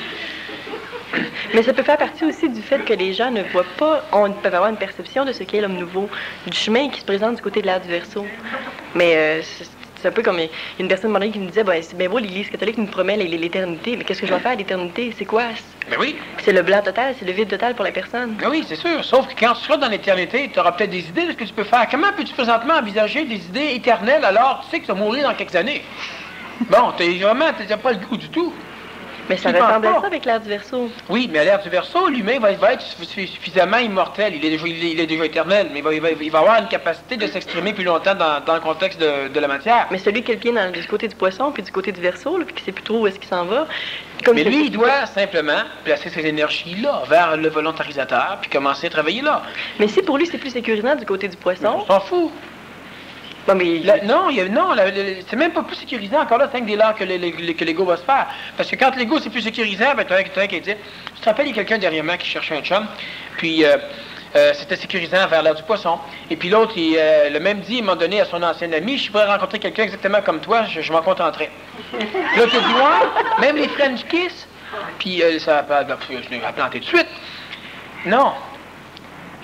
Mais ça peut faire partie aussi du fait que les gens ne voient pas, peuvent avoir une perception de ce qu'est l'homme nouveau, du chemin qui se présente du côté de l'ère du Verseau. Mais c'est un peu comme une personne qui me disait, c'est bien beau, l'Église catholique nous promet l'éternité, mais qu'est-ce que je vais faire à l'éternité? C'est quoi? Ben oui. C'est le blanc total, c'est le vide total pour la personne. Ben oui, c'est sûr. Sauf que quand tu seras dans l'éternité, tu auras peut-être des idées de ce que tu peux faire. Comment peux-tu présentement envisager des idées éternelles alors tu sais que tu vas mourir dans quelques années? Bon, t'as pas le goût du tout. Mais ça ressemble à ça avec l'ère du Verseau. Oui, mais à l'ère du Verseau, l'humain va être suffisamment immortel. Il est déjà éternel, mais il va avoir une capacité de s'exprimer plus longtemps dans le contexte de la matière. Mais celui qui est le pied du côté du poisson, puis du côté du Verseau, puis qui ne sait plus trop où est-ce qu'il s'en va. Mais lui, il doit simplement placer ses énergies là, vers le volontarisateur, puis commencer à travailler là. Mais si pour lui, c'est plus sécurisant du côté du poisson... On s'en fout. Non, mais... c'est même pas plus sécurisant. Encore là, c'est des là que l'ego va se faire. Parce que quand l'ego, c'est plus sécurisant, ben, tu as qui dit... Je te rappelle, il y a quelqu'un derrière moi qui cherchait un chum, puis c'était sécurisant vers l'ère du poisson. Et puis l'autre, le même dit, il m'a donné à son ancien ami, je pourrais rencontrer quelqu'un exactement comme toi, je m'en contenterais. L'autre a dit, ouais, même les French kiss, puis ça a planté tout de suite. Non,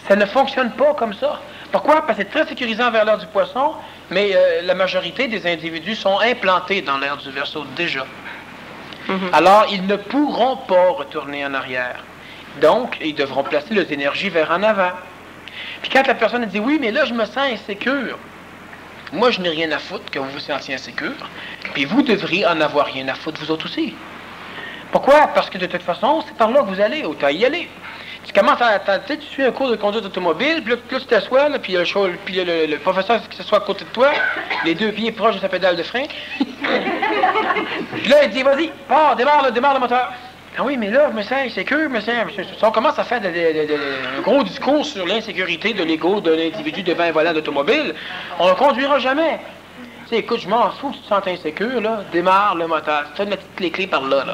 ça ne fonctionne pas comme ça. Pourquoi? Parce que c'est très sécurisant vers l'ère du poisson, mais la majorité des individus sont implantés dans l'ère du Verseau déjà. Alors, ils ne pourront pas retourner en arrière. Donc, ils devront placer leurs énergies vers en avant. Puis quand la personne dit « Oui, mais là, je me sens insécure », moi, je n'ai rien à foutre que vous vous sentiez insécure, puis vous devriez en avoir rien à foutre, vous autres aussi. Pourquoi? Parce que de toute façon, c'est par là que vous allez, autant y aller. Tu commences tu suis un cours de conduite automobile, puis là, tu t'assois, puis le professeur qui s'assoit à côté de toi, les 2 pieds proches de sa pédale de frein. Puis là, il dit, vas-y, démarre le moteur. Ah oui, mais là, je me sens insécure, si on commence à faire un gros discours sur l'insécurité de l'ego d'un individu devant un volant d'automobile, on ne conduira jamais. Tu sais, écoute, je m'en fous, tu te sens insécure, là, démarre le moteur. Tu donnes les clés par là.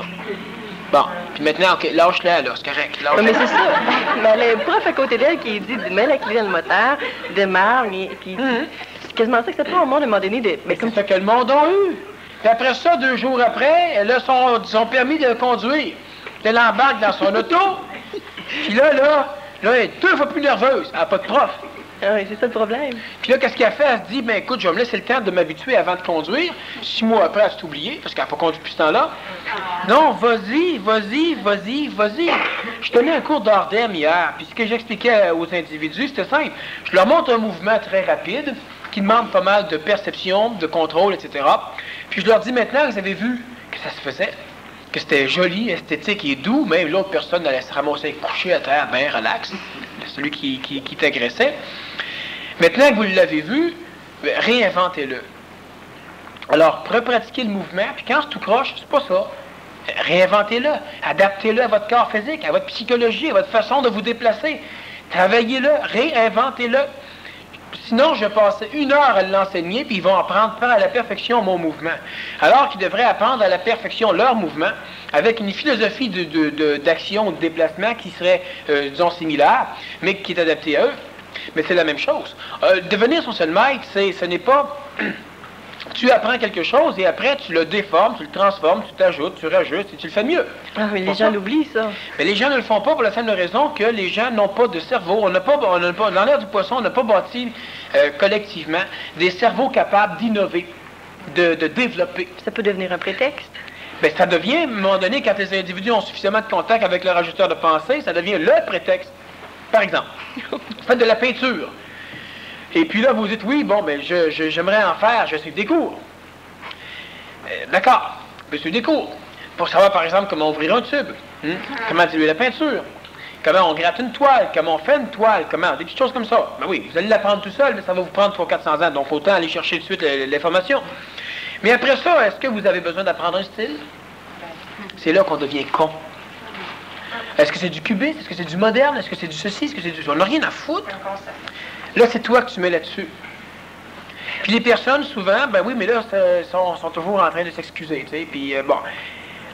Bon, puis maintenant, OK, lâche-la, là, c'est correct. Non, mais c'est ça. Mais le prof à côté d'elle qui dit, mets la clé dans le moteur, démarre, puis c'est quasiment ça que c'est pas au monde à un moment donné de... Mais comme ça que le monde a eu. Puis après ça, 2 jours après, elle a son permis de conduire. Elle embarque dans son auto, Puis là, elle est 2 fois plus nerveuse. Elle n'a pas de prof. Ah oui, c'est ça le problème. Puis là, qu'est-ce qu'elle fait? Elle se dit, ben écoute, je vais me laisser le temps de m'habituer avant de conduire. 6 mois après, elle s'est oubliée, parce qu'elle n'a pas conduit depuis ce temps-là. Non, vas-y. Je donnais un cours d'art d'EM hier, puis ce que j'expliquais aux individus, c'était simple. Je leur montre un mouvement très rapide, qui demande pas mal de perception, de contrôle, etc. Puis je leur dis, maintenant, vous avez vu que ça se faisait, que c'était joli, esthétique et doux, même l'autre personne allait se ramasser couché à terre, bien relax, celui qui t'agressait. Maintenant que vous l'avez vu, réinventez-le. Alors, pratiquer le mouvement, puis quand c'est tout croche, c'est pas ça. Réinventez-le, adaptez-le à votre corps physique, à votre psychologie, à votre façon de vous déplacer. Travaillez-le, réinventez-le. Sinon, je passais 1 heure à l'enseigner, puis ils vont apprendre à la perfection mon mouvement. Alors qu'ils devraient apprendre à la perfection leur mouvement, avec une philosophie d'action ou de déplacement qui serait, disons, similaire, mais qui est adaptée à eux. Mais c'est la même chose. Devenir son seul maître, ce n'est pas... Tu apprends quelque chose et après tu le déformes, tu le transformes, tu t'ajoutes, tu rajustes et tu le fais mieux. Ah, mais les gens l'oublient, ça. Mais les gens ne le font pas pour la simple raison que les gens n'ont pas de cerveau. Dans l'ère du poisson, on n'a pas bâti collectivement des cerveaux capables d'innover, de développer. Ça peut devenir un prétexte. Bien, ça devient, à un moment donné, quand les individus ont suffisamment de contact avec leur ajusteur de pensée, ça devient le prétexte. Par exemple, vous faites de la peinture. Et puis là, vous dites, oui, bon, ben, j'aimerais en faire, je suis des cours. D'accord, je suis des cours. Pour savoir, par exemple, comment ouvrir un tube, comment diluer la peinture, comment on gratte une toile, comment on fait une toile, des petites choses comme ça. Ben oui, vous allez l'apprendre tout seul, mais ça va vous prendre 300-400 ans, donc autant aller chercher tout de suite l'information. Mais après ça, est-ce que vous avez besoin d'apprendre un style? C'est là qu'on devient con. Est-ce que c'est du cubisme? Est-ce que c'est du moderne? Est-ce que c'est du ceci? Est-ce que c'est du... On n'a rien à foutre. Là, c'est toi que tu mets là-dessus. Puis les personnes, souvent, ben oui, mais là, sont toujours en train de s'excuser, tu sais. Puis, bon,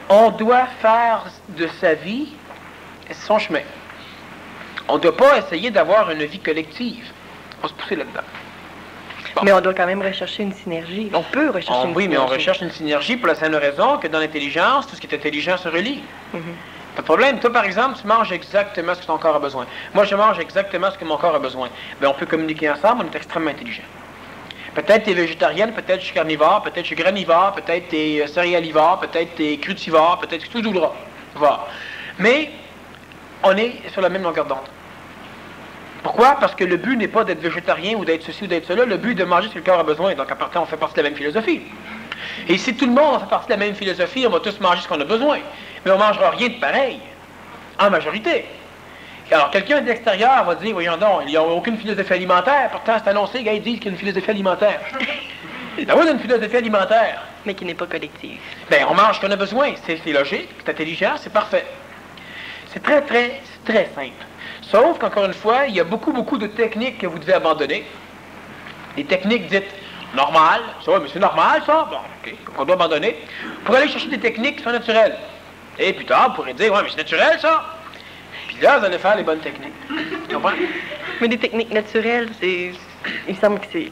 on doit faire de sa vie son chemin. On ne doit pas essayer d'avoir une vie collective. On va se pousser là-dedans. Bon. Mais on doit quand même rechercher une synergie. On peut rechercher une synergie. Oui, mais on recherche une synergie pour la simple raison que dans l'intelligence, tout ce qui est intelligent se relie. Pas de problème. Toi, par exemple, tu manges exactement ce que ton corps a besoin. Moi, je mange exactement ce que mon corps a besoin. Bien, on peut communiquer ensemble, on est extrêmement intelligent. Peut-être tu es végétarienne, peut-être je suis carnivore, peut-être je suis granivore, peut-être tu es céréalivore, peut-être tu es crucivore, peut-être que tu es tout droit. Mais on est sur la même longueur d'onde. Pourquoi? Parce que le but n'est pas d'être végétarien ou d'être ceci ou d'être cela. Le but est de manger ce que le corps a besoin. Donc, à partir, on fait partie de la même philosophie. Et si tout le monde fait partie de la même philosophie, on va tous manger ce qu'on a besoin. Mais on ne mangera rien de pareil, en majorité. Alors, quelqu'un de l'extérieur va dire, voyons donc, il n'y a aucune philosophie alimentaire. Pourtant, c'est annoncé, gars, ils disent qu'il y a une philosophie alimentaire. Ben oui, il y a une philosophie alimentaire. Mais qui n'est pas collective. Ben, on mange ce qu'on a besoin. C'est logique, c'est intelligent, c'est parfait. C'est très simple. Sauf qu'encore une fois, il y a beaucoup de techniques que vous devez abandonner. Des techniques dites normales. Ça, mais c'est normal, ça? Bon, OK, qu'on doit abandonner. Pour aller chercher des techniques qui sont naturelles. Et plus tard, vous pourrez dire, ouais, mais c'est naturel, ça? Puis là, vous allez faire les bonnes techniques. Tu comprends? Mais des techniques naturelles, il me semble que c'est...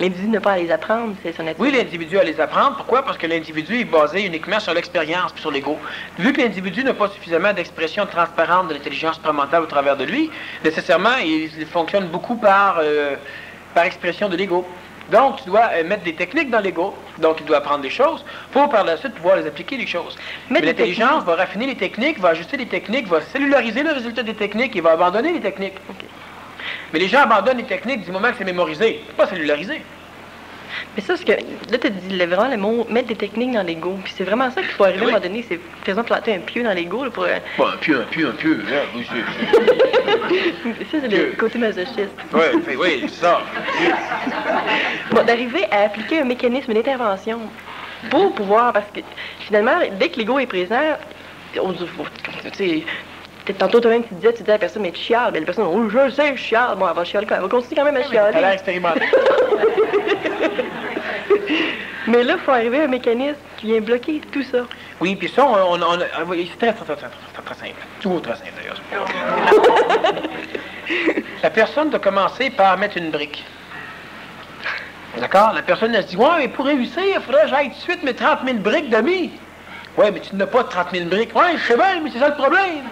L'individu n'a pas à les apprendre, c'est son naturel. Oui, l'individu a à les apprendre. Pourquoi? Parce que l'individu est basé uniquement sur l'expérience et sur l'ego. Vu que l'individu n'a pas suffisamment d'expression transparente de l'intelligence prémentale au travers de lui, nécessairement, il fonctionne beaucoup par expression de l'ego. Donc, tu dois mettre des techniques dans l'ego, donc il doit apprendre des choses, pour par la suite pouvoir les appliquer, les choses. Mais l'intelligence va raffiner les techniques, va ajuster les techniques, va cellulariser le résultat des techniques et va abandonner les techniques. Okay. Mais les gens abandonnent les techniques du moment que c'est mémorisé, pas cellularisé. Mais ça, ce que là, tu as dit vraiment le mot mettre des techniques dans l'ego. Puis c'est vraiment ça qu'il faut arriver à un moment donné, c'est par exemple planter un pieu dans l'ego. Pour... Bon, un pieu. Oui, ça, c'est le côté masochiste. Oui, c'est ça. Bon, d'arriver à appliquer un mécanisme d'intervention pour pouvoir, parce que finalement, dès que l'ego est présent, tantôt toi-même tu disais à la personne, mais tu chiales. Mais la personne, oh, je sais, je chiale. Bon, elle va chialer quand même. Elle va continuer quand même à chialer. Ça a l'air expérimenté. Mais là, il faut arriver à un mécanisme qui vient bloquer tout ça. Oui, puis ça, c'est très simple. Tout très simple, d'ailleurs. La personne doit commencer par mettre une brique. D'accord? La personne, elle se dit, ouais, mais pour réussir, il faudrait que j'aille tout de suite mettre 30 000 briques de mis. Ouais, mais tu n'as pas 30 000 briques. Ouais, je sais bien, mais c'est ça le problème.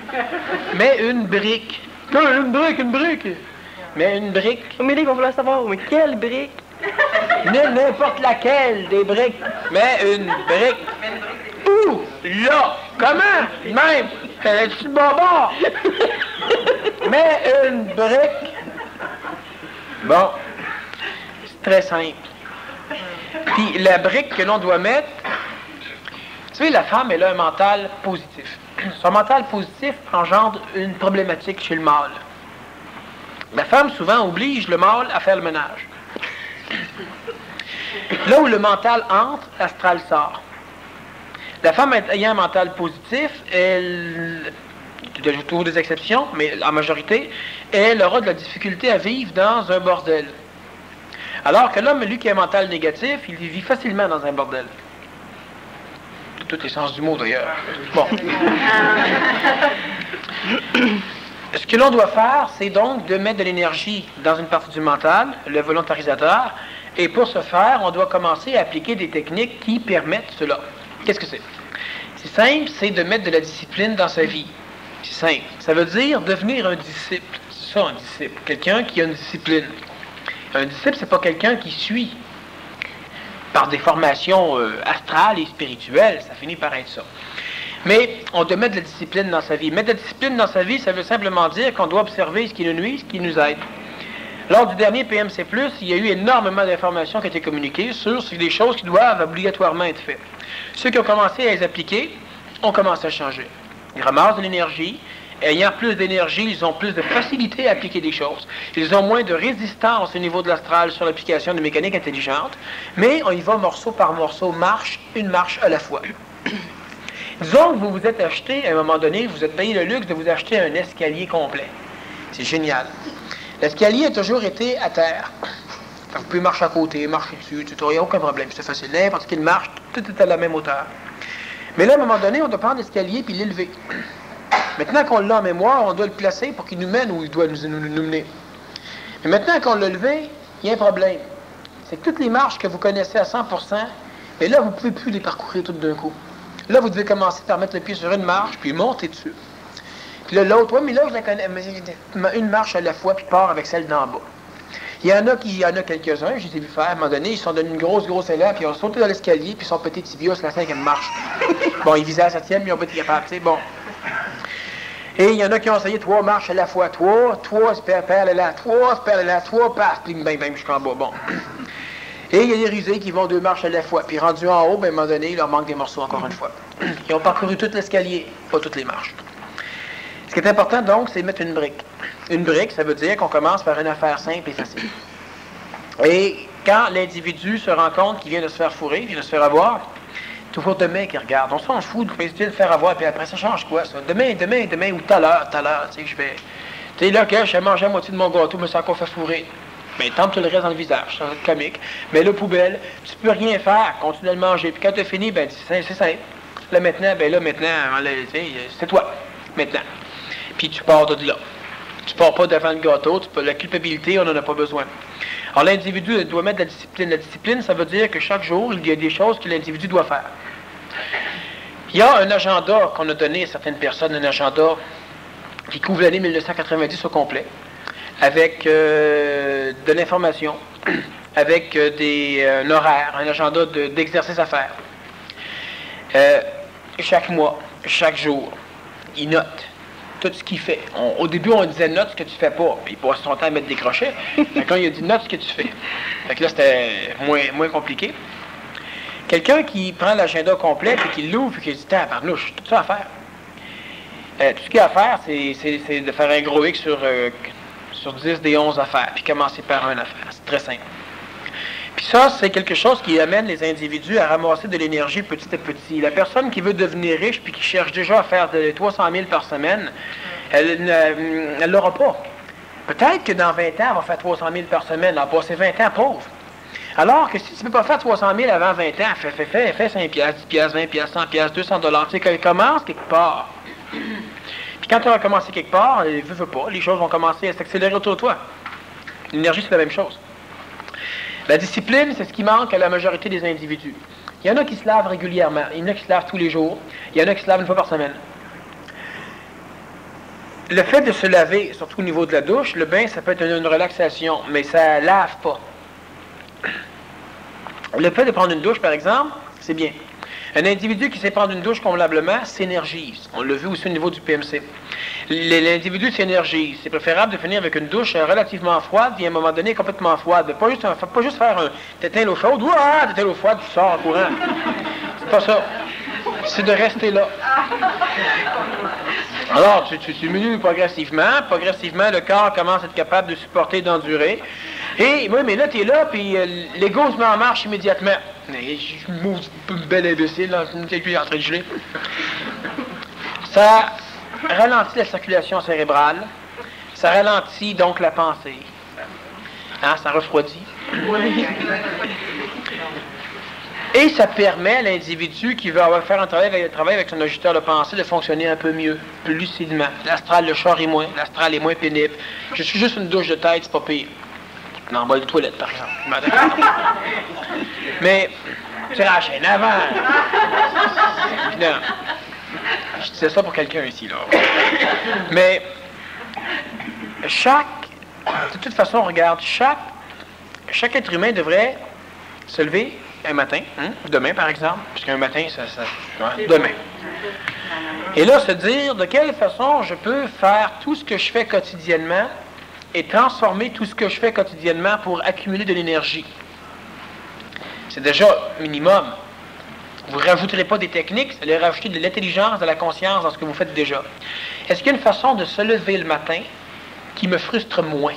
Mais une brique. Une brique. Mais une brique. Mais là, il va falloir savoir, mais quelle brique? N'importe laquelle des briques. Mais une brique. Où? Là. Comment? Même. Tu le bord. Mais une brique. Bon. C'est très simple. Puis la brique que l'on doit mettre, tu sais, la femme, elle a un mental positif. Son mental positif engendre une problématique chez le mâle. La femme, souvent, oblige le mâle à faire le ménage. Là où le mental entre, l'astral sort. La femme ayant un mental positif, elle, il y a toujours des exceptions, mais en majorité, elle aura de la difficulté à vivre dans un bordel. Alors que l'homme, lui qui a un mental négatif, il vit facilement dans un bordel. De tous les sens du mot, d'ailleurs. Bon. Ce que l'on doit faire, c'est donc de mettre de l'énergie dans une partie du mental, le volontarisateur, et pour ce faire, on doit commencer à appliquer des techniques qui permettent cela. Qu'est-ce que c'est? C'est simple, c'est de mettre de la discipline dans sa vie. C'est simple. Ça veut dire devenir un disciple. C'est ça, un disciple. Quelqu'un qui a une discipline. Un disciple, c'est pas quelqu'un qui suit par des formations astrales et spirituelles. Ça finit par être ça. Mais on doit mettre de la discipline dans sa vie. Mettre de la discipline dans sa vie, ça veut simplement dire qu'on doit observer ce qui nous nuit, ce qui nous aide. Lors du dernier PMC+, il y a eu énormément d'informations qui ont été communiquées sur des choses qui doivent obligatoirement être faites. Ceux qui ont commencé à les appliquer ont commencé à changer. Ils ramassent de l'énergie. Ayant plus d'énergie, ils ont plus de facilité à appliquer des choses. Ils ont moins de résistance au niveau de l'astral sur l'application de mécanique intelligente. Mais on y va morceau par morceau, une marche à la fois. Disons que vous vous êtes acheté, à un moment donné, vous êtes payé le luxe de vous acheter un escalier complet. C'est génial. L'escalier a toujours été à terre. Vous pouvez marcher à côté, marcher dessus, il n'y a aucun problème. C'est facile. N'importe quelle marche, tout est à la même hauteur. Mais là, à un moment donné, on doit prendre l'escalier puis l'élever. Maintenant qu'on l'a en mémoire, on doit le placer pour qu'il nous mène où il doit nous mener. Mais maintenant qu'on l'a levé, il y a un problème. C'est que toutes les marches que vous connaissez à 100%, mais là, vous ne pouvez plus les parcourir toutes d'un coup. Là, vous devez commencer par mettre le pied sur une marche, puis monter dessus. Puis là, l'autre, oui, mais là, je la connais, une marche à la fois, puis part avec celle d'en bas. Il y en a quelques-uns, je les ai vus faire, à un moment donné, ils se sont donné une grosse élan, puis ils ont sauté dans l'escalier, puis ils sont pétés tibia sur la 5e marche. Bon, ils visaient la 7e, ils ont pas été capables, tu sais, bon. Et il y en a qui ont essayé 3 marches à la fois, 3 perles là, 3 perles là, 3 passes, puis bang, jusqu'en bas, bon. Et il y a des rusés qui vont 2 marches à la fois, puis rendus en haut, ben, à un moment donné, il leur manque des morceaux encore une fois. Ils ont parcouru tout l'escalier, pas toutes les marches. Ce qui est important, donc, c'est de mettre une brique. Une brique, ça veut dire qu'on commence par une affaire simple et facile. Et quand l'individu se rend compte qu'il vient de se faire fourrer, qu'il vient de se faire avoir, toujours demain qu'il regarde. On s'en fout de essayer de faire avoir, puis après, ça change quoi, ça? Demain, ou tout à l'heure, tu sais, je vais... Tu sais, là, que j'ai mangé la moitié de mon gâteau, me sens encore fait fourrer. Mais tente tout le reste dans le visage, ça va être comique. Mais là, poubelle, tu peux rien faire, continue à le manger. Puis quand tu as fini, ben, c'est simple. Là, maintenant, c'est toi, maintenant. Puis tu pars de là. Tu pars pas devant le gâteau, la culpabilité, on n'en a pas besoin. Alors, l'individu doit mettre de la discipline. La discipline, ça veut dire que chaque jour, il y a des choses que l'individu doit faire. Il y a un agenda qu'on a donné à certaines personnes, un agenda qui couvre l'année 1990 au complet, avec de l'information, avec un horaire, un agenda d'exercice à faire. Chaque mois, chaque jour, il note tout ce qu'il fait. Au début, on disait note ce que tu fais pas, puis il passe son temps à mettre des crochets. Quand il a dit note ce que tu fais. Fait que là, c'était moins compliqué. Quelqu'un qui prend l'agenda complet, puis qui l'ouvre, puis qui dit tabarnouche, tout ça à faire. Tout ce qu'il y a à faire, c'est de faire un gros X sur 10 des 11 affaires, puis commencer par une affaire. C'est très simple. Puis ça, c'est quelque chose qui amène les individus à ramasser de l'énergie petit à petit. La personne qui veut devenir riche, puis qui cherche déjà à faire de 300 000 par semaine, elle ne l'aura pas. Peut-être que dans 20 ans, elle va faire 300 000 par semaine, elle va passer 20 ans pauvre. Alors que si tu ne peux pas faire 300 000 avant 20 ans, fais 5 piastres, 10 piastres, 20 piastres, 100 piastres, 200 $. Tu sais, qu'elle commence quelque part. Puis quand tu vas commencer quelque part, veux pas, les choses vont commencer à s'accélérer autour de toi. L'énergie, c'est la même chose. La discipline, c'est ce qui manque à la majorité des individus. Il y en a qui se lavent régulièrement, il y en a qui se lavent tous les jours, il y en a qui se lavent une fois par semaine. Le fait de se laver, surtout au niveau de la douche, le bain, ça peut être une relaxation, mais ça lave pas. Le fait de prendre une douche, par exemple, c'est bien. Un individu qui sait prendre une douche convenablement s'énergise. On l'a vu aussi au niveau du PMC. L'individu s'énergise. C'est préférable de finir avec une douche relativement froide, puis à un moment donné complètement froide. Pas juste faire un t'éteins l'eau chaude, ouah, t'éteins l'eau froide, tu sors en courant. C'est pas ça. C'est de rester là. Alors, tu diminues progressivement. Progressivement, le corps commence à être capable de supporter, d'endurer. Et, oui, mais là, tu es là, puis l'ego se met en marche immédiatement. Je m'ouvre une belle imbécile, là, je suis en train de geler. Ça ralentit la circulation cérébrale. Ça ralentit donc la pensée. Hein, ça refroidit. Et ça permet à l'individu qui veut faire un travail avec son ajusteur de pensée de fonctionner un peu mieux, plus lucidement. L'astral le charrie moins, l'astral est moins pénible. Je suis juste une douche de tête, c'est pas pire. Dans le bol de toilette, par exemple. Mais, tu la chaîne avant. Non. Je disais ça pour quelqu'un ici, là. Mais, de toute façon, regarde, chaque être humain devrait se lever un matin, demain par exemple, puisqu'un matin, demain. Et là, se dire de quelle façon je peux faire tout ce que je fais quotidiennement et transformer tout ce que je fais quotidiennement pour accumuler de l'énergie. C'est déjà minimum. Vous ne rajouterez pas des techniques, vous allez rajouter de l'intelligence, de la conscience dans ce que vous faites déjà. Est-ce qu'il y a une façon de se lever le matin qui me frustre moins?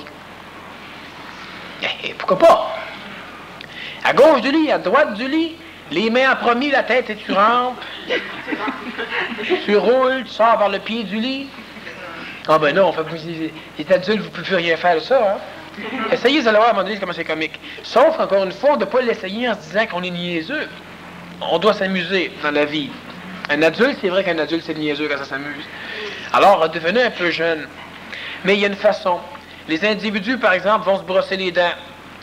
Et pourquoi pas? À gauche du lit, à droite du lit, les mains en premier, la tête et tu rampes. Tu roules, tu sors par le pied du lit. Ah ben non, les adultes, vous ne pouvez plus rien faire de ça, hein? Essayez, vous allez voir à un moment donné comment c'est comique. Sauf, encore une fois, de ne pas l'essayer en se disant qu'on est niaiseux. On doit s'amuser dans la vie. Un adulte, c'est vrai qu'un adulte, c'est niaiseux quand ça s'amuse. Alors, devenez un peu jeune. Mais il y a une façon. Les individus, par exemple, vont se brosser les dents.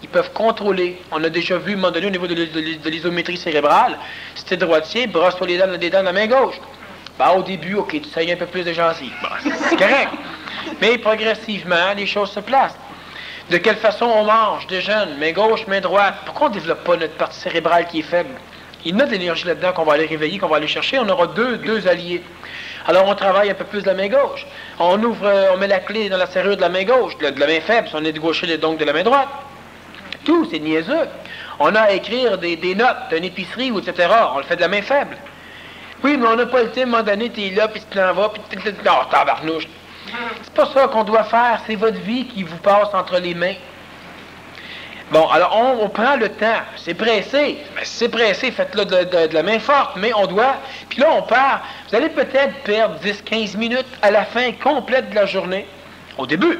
Ils peuvent contrôler. On a déjà vu, à un moment donné, au niveau de l'isométrie cérébrale, si tu es droitier, brosse-toi les dents de la main gauche. Ben, au début, OK, tu saignes un peu plus de gencives. Bon, c'est correct. Mais progressivement, les choses se placent. De quelle façon on mange, déjeune, main gauche, main droite? Pourquoi on ne développe pas notre partie cérébrale qui est faible? Il y a de l'énergie là-dedans qu'on va aller réveiller, qu'on va aller chercher. On aura deux alliés. Alors, on travaille un peu plus de la main gauche. On met la clé dans la serrure de la main gauche, de la main faible, si on est de gaucher, donc de la main droite. Tout, c'est niaiseux. On a à écrire des notes d'une épicerie, ou etc. On le fait de la main faible. Oui, mais on n'a pas le temps, à un moment donné, t'es là, puis tu t'en vas, puis non, tabarnouche. C'est pas ça qu'on doit faire, c'est votre vie qui vous passe entre les mains. Bon, alors on prend le temps, c'est pressé. Mais si c'est pressé, faites-le de la main forte, mais on doit... Puis là, on part. Vous allez peut-être perdre 10-15 minutes à la fin complète de la journée, au début.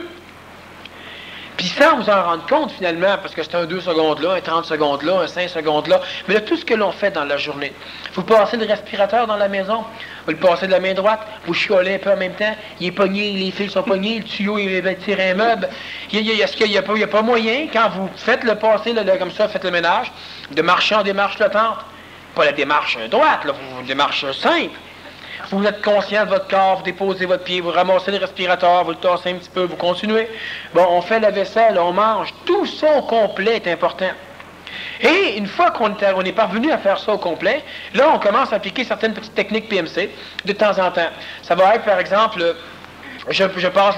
Puis sans vous en rendre compte, finalement, parce que c'est un 2 secondes là, un 30 secondes là, un 5 secondes là, mais là, tout ce que l'on fait dans la journée. Vous passez le respirateur dans la maison, vous le passez de la main droite, vous chiolez un peu en même temps, il est pogné, les fils sont pognés, le tuyau, il va tirer un meuble. Est-ce qu'il n'y a pas moyen, quand vous faites le passer, là, comme ça, faites le ménage, de marcher en démarche flottante? Pas la démarche droite, là, une démarche simple. Vous êtes conscient de votre corps, vous déposez votre pied, vous ramassez le respirateur, vous le tassez un petit peu, vous continuez. Bon, on fait la vaisselle, on mange. Tout ça au complet est important. Et une fois qu'on est parvenu à faire ça au complet, là, on commence à appliquer certaines petites techniques PMC de temps en temps. Ça va être, par exemple, je passe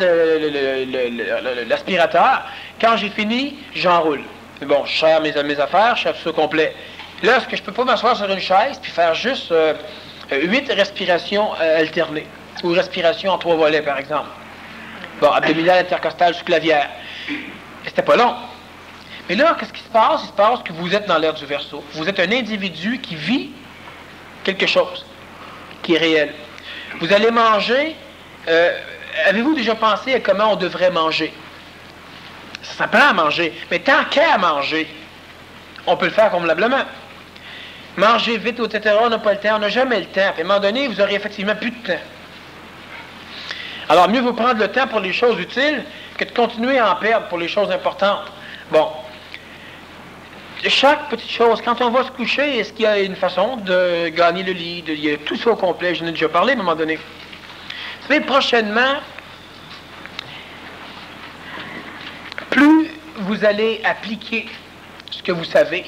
l'aspirateur. Quand j'ai fini, j'enroule. Bon, je serre mes affaires, je serre tout ça au complet. Là, est-ce que je peux pas m'asseoir sur une chaise puis faire juste 8 respirations alternées, ou respirations en 3 volets, par exemple. Bon, abdominale, intercostale, sous-clavière. C'était pas long. Mais là, qu'est-ce qui se passe? Il se passe que vous êtes dans l'ère du Verseau. Vous êtes un individu qui vit quelque chose qui est réel. Vous allez manger. Avez-vous déjà pensé à comment on devrait manger? Ça s'apprend à manger. Mais tant qu'à manger, on peut le faire convenablement. Manger vite, etc., on n'a pas le temps, on n'a jamais le temps. Puis à un moment donné, vous aurez effectivement plus de temps. Alors, mieux vous prendre le temps pour les choses utiles que de continuer à en perdre pour les choses importantes. Bon. chaque petite chose, quand on va se coucher, est-ce qu'il y a une façon de gagner le lit, il y a tout ça au complet, j'en ai déjà parlé à un moment donné. Vous savez, prochainement, plus vous allez appliquer ce que vous savez,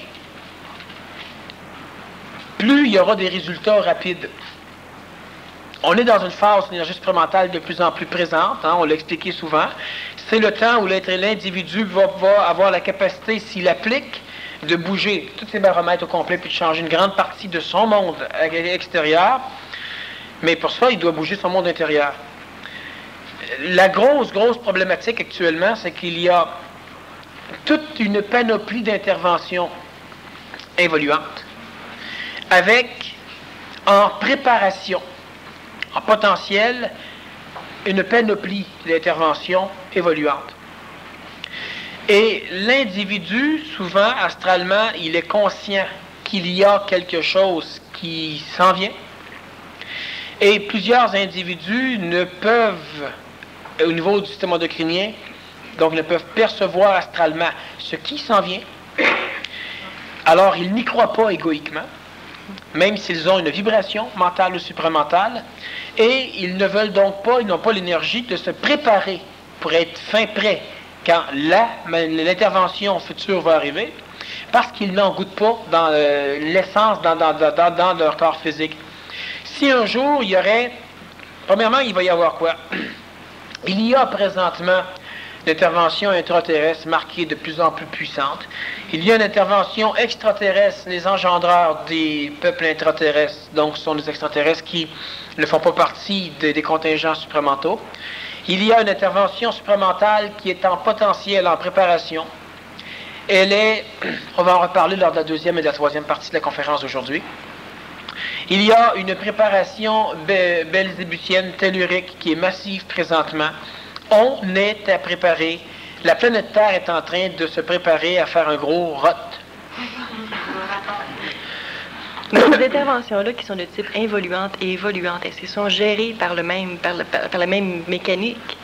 plus il y aura des résultats rapides. On est dans une phase d'énergie supplémentale de plus en plus présente, hein, on l'a expliqué souvent. C'est le temps où l'individu va avoir la capacité, s'il applique, de bouger tous ses baromètres au complet, puis de changer une grande partie de son monde extérieur. Mais pour ça, il doit bouger son monde intérieur. La grosse problématique actuellement, c'est qu'il y a toute une panoplie d'interventions évoluantes, avec, en préparation, en potentiel, une panoplie d'interventions évoluantes. Et l'individu, souvent, astralement, il est conscient qu'il y a quelque chose qui s'en vient. Et plusieurs individus ne peuvent, au niveau du système endocrinien, donc ne peuvent percevoir astralement ce qui s'en vient. Alors, ils n'y croient pas égoïquement, même s'ils ont une vibration mentale ou supramentale, et ils ne veulent donc pas, ils n'ont pas l'énergie de se préparer pour être fin prêt quand l'intervention future va arriver, parce qu'ils n'en goûtent pas dans l'essence, dans leur corps physique. Si un jour, il y aurait... Premièrement, il va y avoir quoi? Il y a présentement l'intervention intraterrestre marquée de plus en plus puissante. Il y a une intervention extraterrestre, les engendreurs des peuples intraterrestres, donc ce sont des extraterrestres qui ne font pas partie des contingents supramentaux. Il y a une intervention supramentale qui est en potentiel, en préparation. Elle est, on va en reparler lors de la deuxième et de la troisième partie de la conférence d'aujourd'hui. Il y a une préparation belzébusienne tellurique qui est massive présentement. On est à préparer. La planète Terre est en train de se préparer à faire un gros rot. Ces interventions-là qui sont de type involuante et évoluante, est-ce qu'elles sont gérées par la même mécanique?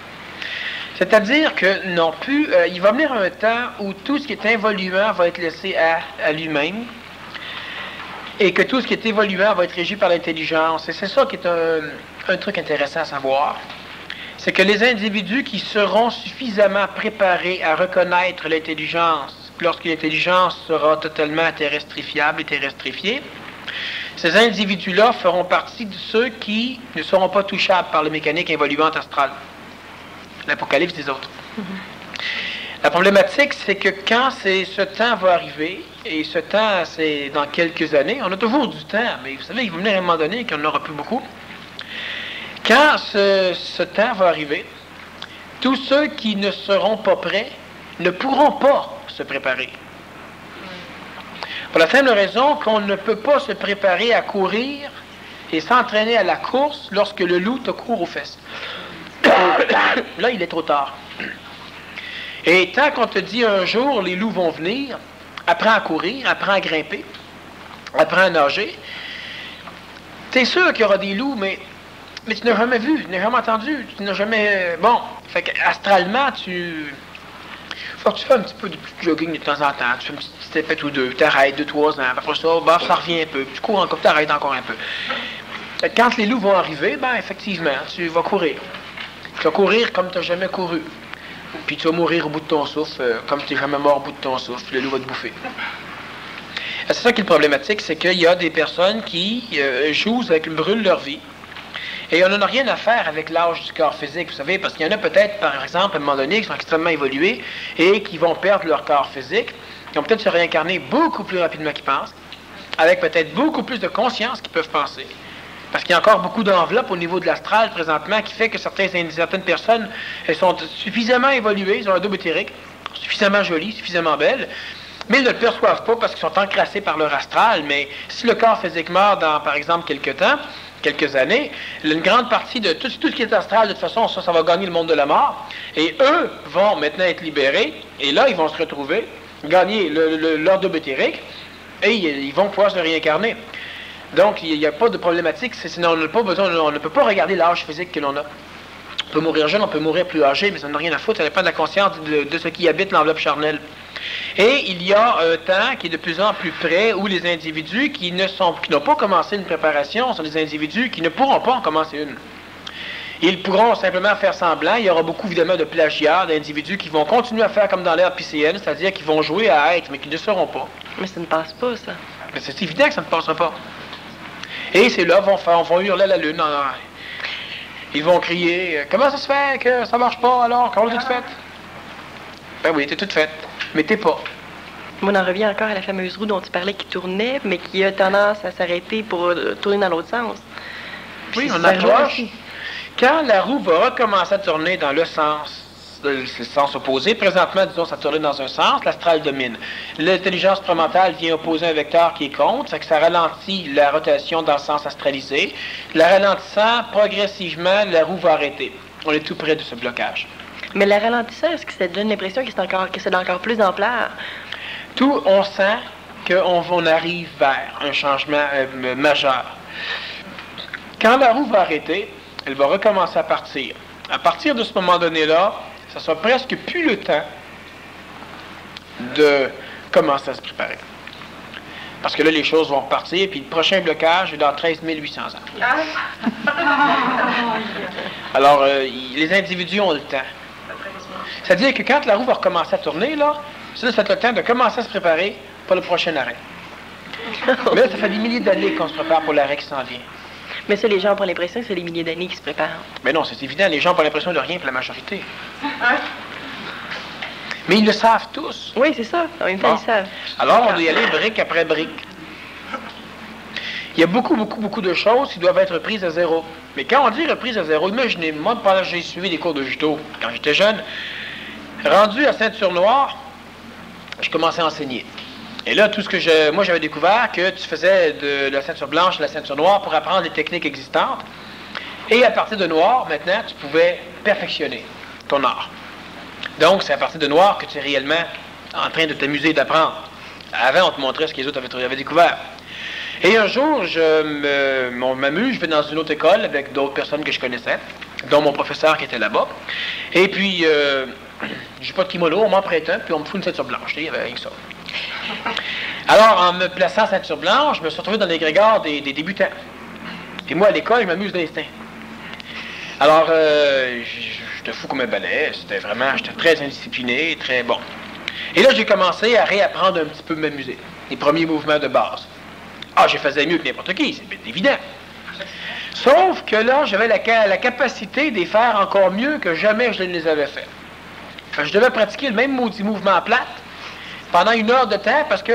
C'est-à-dire que non plus, il va venir un temps où tout ce qui est involuant va être laissé à lui-même et que tout ce qui est évoluant va être régi par l'intelligence. Et c'est ça qui est un truc intéressant à savoir. C'est que les individus qui seront suffisamment préparés à reconnaître l'intelligence, lorsque l'intelligence sera totalement terrestrifiable et terrestrifiée, ces individus-là feront partie de ceux qui ne seront pas touchables par la mécanique involuante astrale. L'Apocalypse des autres. La problématique, c'est que quand ce temps va arriver, et ce temps, c'est dans quelques années, on a toujours du temps, mais vous savez, il va venir un moment donné qu'on n'en aura plus beaucoup. Quand ce temps va arriver, tous ceux qui ne seront pas prêts ne pourront pas se préparer. Pour la simple raison qu'on ne peut pas se préparer à courir et s'entraîner à la course lorsque le loup te court aux fesses. Là, il est trop tard. Et tant qu'on te dit un jour, les loups vont venir, apprends à courir, apprends à grimper, apprends à nager, t'es sûr qu'il y aura des loups, mais tu n'as jamais vu, tu n'as jamais entendu, tu n'as jamais... Bon, fait qu'astralement, faut que tu fais un petit peu de jogging de temps en temps, tu fais une petite stepette ou deux, tu arrêtes 2-3 ans, après ça, ça revient un peu, puis tu cours encore, tu arrêtes encore un peu. Quand les loups vont arriver, effectivement, tu vas courir. Tu vas courir comme tu n'as jamais couru. Puis tu vas mourir au bout de ton souffle, comme tu n'es jamais mort au bout de ton souffle, le loup va te bouffer. C'est ça qui est problématique, c'est qu'il y a des personnes qui jouent brûlent leur vie. Et on n'en a rien à faire avec l'âge du corps physique, vous savez, parce qu'il y en a peut-être, par exemple, à un moment donné, qui sont extrêmement évolués et qui vont perdre leur corps physique, qui vont peut-être se réincarner beaucoup plus rapidement qu'ils pensent, avec peut-être beaucoup plus de conscience qu'ils peuvent penser. Parce qu'il y a encore beaucoup d'enveloppes au niveau de l'astral présentement qui fait que certaines personnes elles sont suffisamment évoluées, ils ont un double éthérique, suffisamment jolies, suffisamment belles, mais ils ne le perçoivent pas parce qu'ils sont encrassés par leur astral. Mais si le corps physique meurt dans, par exemple, quelques années, une grande partie de tout ce qui est astral, de toute façon, ça va gagner le monde de la mort. Et eux vont maintenant être libérés, et là, ils vont se retrouver, gagner leur double éthérique, et ils vont pouvoir se réincarner. Donc, il n'y a pas de problématique, sinon on ne peut pas regarder l'âge physique que l'on a. On peut mourir jeune, on peut mourir plus âgé, mais ça n'a rien à foutre, ça dépend de la conscience de ce qui habite l'enveloppe charnelle. Et il y a un temps qui est de plus en plus près où les individus qui n'ont pas commencé une préparation sont des individus qui ne pourront pas en commencer une. Ils pourront simplement faire semblant. Il y aura beaucoup, évidemment, de plagiats, d'individus qui vont continuer à faire comme dans l'ère PCN, c'est-à-dire qu'ils vont jouer à être, mais qui ne seront pas. Mais ça ne passe pas, ça. Mais c'est évident que ça ne passera pas. Et ces là vont hurler à la lune. Ils vont crier « Comment ça se fait que ça marche pas alors? Comment t'es faite? » Ben oui, t'es toute faite, mais t'es pas. On en revient encore à la fameuse roue dont tu parlais qui tournait, mais qui a tendance à s'arrêter pour tourner dans l'autre sens. Puis Oui, on approche. Quand la roue va recommencer à tourner dans le sens opposé, présentement, disons, ça tourne dans un sens, l'astral domine. L'intelligence prémentale vient opposer un vecteur qui est contre, ça fait que ça ralentit la rotation dans le sens astralisé. La ralentissant, progressivement, la roue va arrêter. On est tout près de ce blocage. Mais la ralentissant, est-ce que ça te donne l'impression que c'est d'encore plus d'ampleur? Tout, on sent qu'on arrive vers un changement majeur. Quand la roue va arrêter, elle va recommencer à partir. À partir de ce moment donné-là, ça sera presque plus le temps de commencer à se préparer. Parce que là, les choses vont repartir, puis le prochain blocage est dans 13 800 ans. Alors, les individus ont le temps. C'est-à-dire que quand la roue va recommencer à tourner, là, ça va être le temps de commencer à se préparer pour le prochain arrêt. Mais là, ça fait des milliers d'années qu'on se prépare pour l'arrêt qui s'en vient. Mais ça, les gens ont l'impression que c'est des milliers d'années qui se préparent. Mais non, c'est évident. Les gens n'ont l'impression de rien pour la majorité. Mais ils le savent tous. Oui, c'est ça. En même temps, ils savent. Alors, on doit y aller brique après brique. Il y a beaucoup de choses qui doivent être reprises à zéro. Mais quand on dit reprises à zéro, imaginez, moi, pendant que j'ai suivi des cours de judo, quand j'étais jeune, rendu à ceinture noire, je commençais à enseigner. Et là, moi, j'avais découvert que tu faisais de la ceinture blanche à la ceinture noire pour apprendre les techniques existantes. Et à partir de noir, maintenant, tu pouvais perfectionner ton art. Donc, c'est à partir de noir que tu es réellement en train de t'amuser et d'apprendre. Avant, on te montrait ce que les autres avaient découvert. Et un jour, on m'amuse, je vais dans une autre école avec d'autres personnes que je connaissais, dont mon professeur qui était là-bas. Et puis, j'ai pas de kimono, on m'en prête un, puis on me fout une ceinture blanche. Il y avait rien que ça. Alors, en me plaçant ceinture blanche, je me suis retrouvé dans l'égrégore des débutants. Et moi, à l'école, je m'amuse d'instinct. Alors, j'étais fou comme un balai. J'étais très indiscipliné, très bon. Et là, j'ai commencé à réapprendre un petit peu m'amuser. Les premiers mouvements de base. Ah, je faisais mieux que n'importe qui, c'est bien évident. Sauf que là, j'avais la capacité de les faire encore mieux que jamais je ne les avais fait. Je devais pratiquer le même maudit mouvement plate pendant 1 heure de temps parce que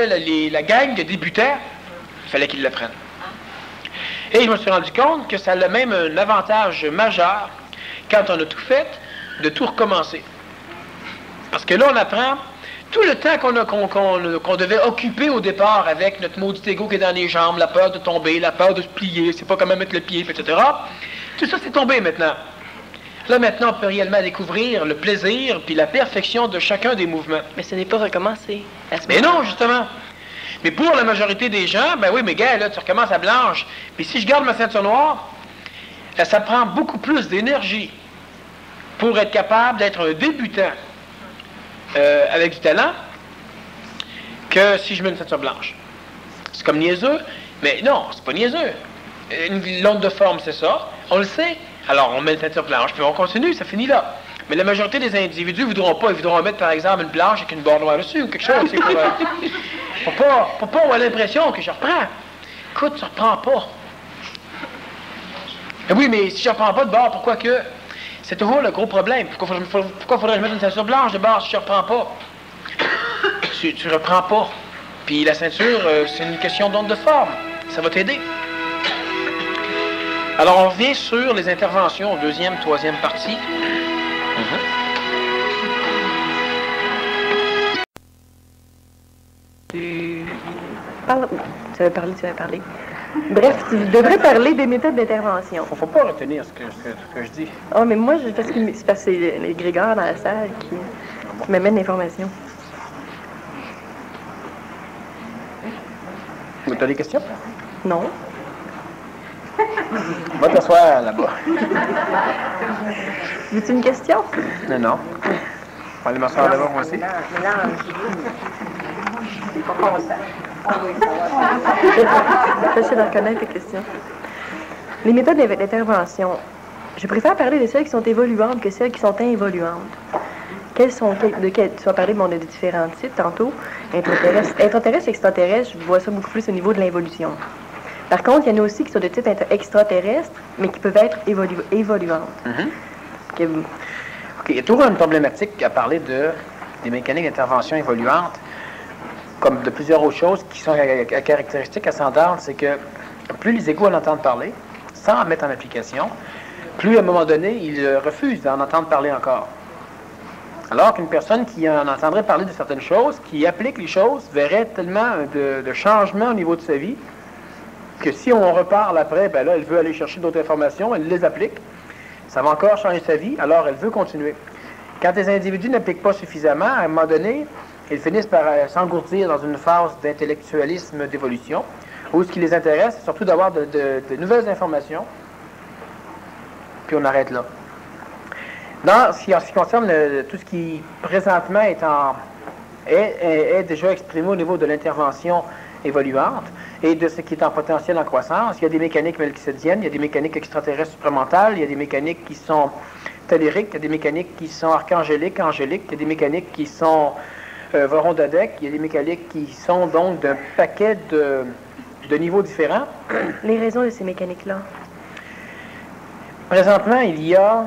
la gang de débutants, il fallait qu'ils l'apprennent. Et je me suis rendu compte que ça a même un avantage majeur, quand on a tout fait, de tout recommencer. Parce que là, on apprend tout le temps qu'on devait occuper au départ avec notre maudit ego qui est dans les jambes, la peur de tomber, la peur de se plier, c'est pas comment mettre le pied, etc. Tout ça, c'est tombé maintenant. Là, maintenant, on peut réellement découvrir le plaisir puis la perfection de chacun des mouvements. Mais ce n'est pas recommencé. Mais non, justement. Mais pour la majorité des gens, ben oui, mais gars, là, tu recommences à blanche. Puis si je garde ma ceinture noire, ça prend beaucoup plus d'énergie pour être capable d'être un débutant avec du talent que si je mets une ceinture blanche. C'est comme niaiseux, mais non, c'est pas niaiseux. Une l'onde de forme, c'est ça. On le sait. Alors, on met une ceinture blanche, puis on continue, ça finit là. Mais la majorité des individus ne voudront pas. Ils voudront mettre, par exemple, une blanche avec une barre noire dessus ou quelque chose. Pour pas avoir l'impression que je reprends. Écoute, tu ne reprends pas. Oui, mais si je ne reprends pas de barre, pourquoi que... C'est toujours le gros problème. Pourquoi faudrait-je mettre une ceinture blanche de barre si je ne reprends pas? Tu ne reprends pas. Puis la ceinture, c'est une question d'onde de forme. Ça va t'aider. Alors, on revient sur les interventions, deuxième, troisième partie. Tu avais parlé. Bref, tu devrais parler des méthodes d'intervention. Il ne faut pas retenir ce que je dis. Ah, mais moi, c'est parce que c'est les grégores dans la salle qui m'amènent l'information. Tu as des questions? Non. Va t'asseoir là-bas. Veux-tu une question? Non. va aller m'asseoir devant moi aussi. Facile à reconnaître les questions. Les méthodes d'intervention. Je préfère parler de celles qui sont évoluantes que celles qui sont involuantes. Tu as parlé de différents types tantôt. Intraterrestre, extraterrestre, je vois ça beaucoup plus au niveau de l'involution. Par contre, il y en a aussi qui sont de type extraterrestre, mais qui peuvent être évoluantes. OK, il y a toujours une problématique à parler des mécaniques d'intervention évoluantes, comme de plusieurs autres choses qui sont à caractéristiques ascendantes, c'est que plus les égos en entendent parler, sans en mettre en application, plus à un moment donné, ils refusent d'en entendre parler encore. Alors qu'une personne qui en entendrait parler de certaines choses, qui applique les choses, verrait tellement de changements au niveau de sa vie, que si on reparle après, ben là, elle veut aller chercher d'autres informations, elle les applique, ça va encore changer sa vie, alors elle veut continuer. Quand les individus n'appliquent pas suffisamment, à un moment donné, ils finissent par s'engourdir dans une phase d'intellectualisme d'évolution, où ce qui les intéresse, c'est surtout d'avoir de nouvelles informations, puis on arrête là. En ce qui concerne tout ce qui présentement est déjà exprimé au niveau de l'intervention évoluante et de ce qui est en potentiel en croissance, il y a des mécaniques melchisédiennes, il y a des mécaniques extraterrestres supramentales, il y a des mécaniques qui sont telluriques, il y a des mécaniques qui sont archangéliques, angéliques, il y a des mécaniques qui sont vorondadèques, il y a des mécaniques qui sont donc d'un paquet de niveaux différents. Les raisons de ces mécaniques-là? Présentement, il y a...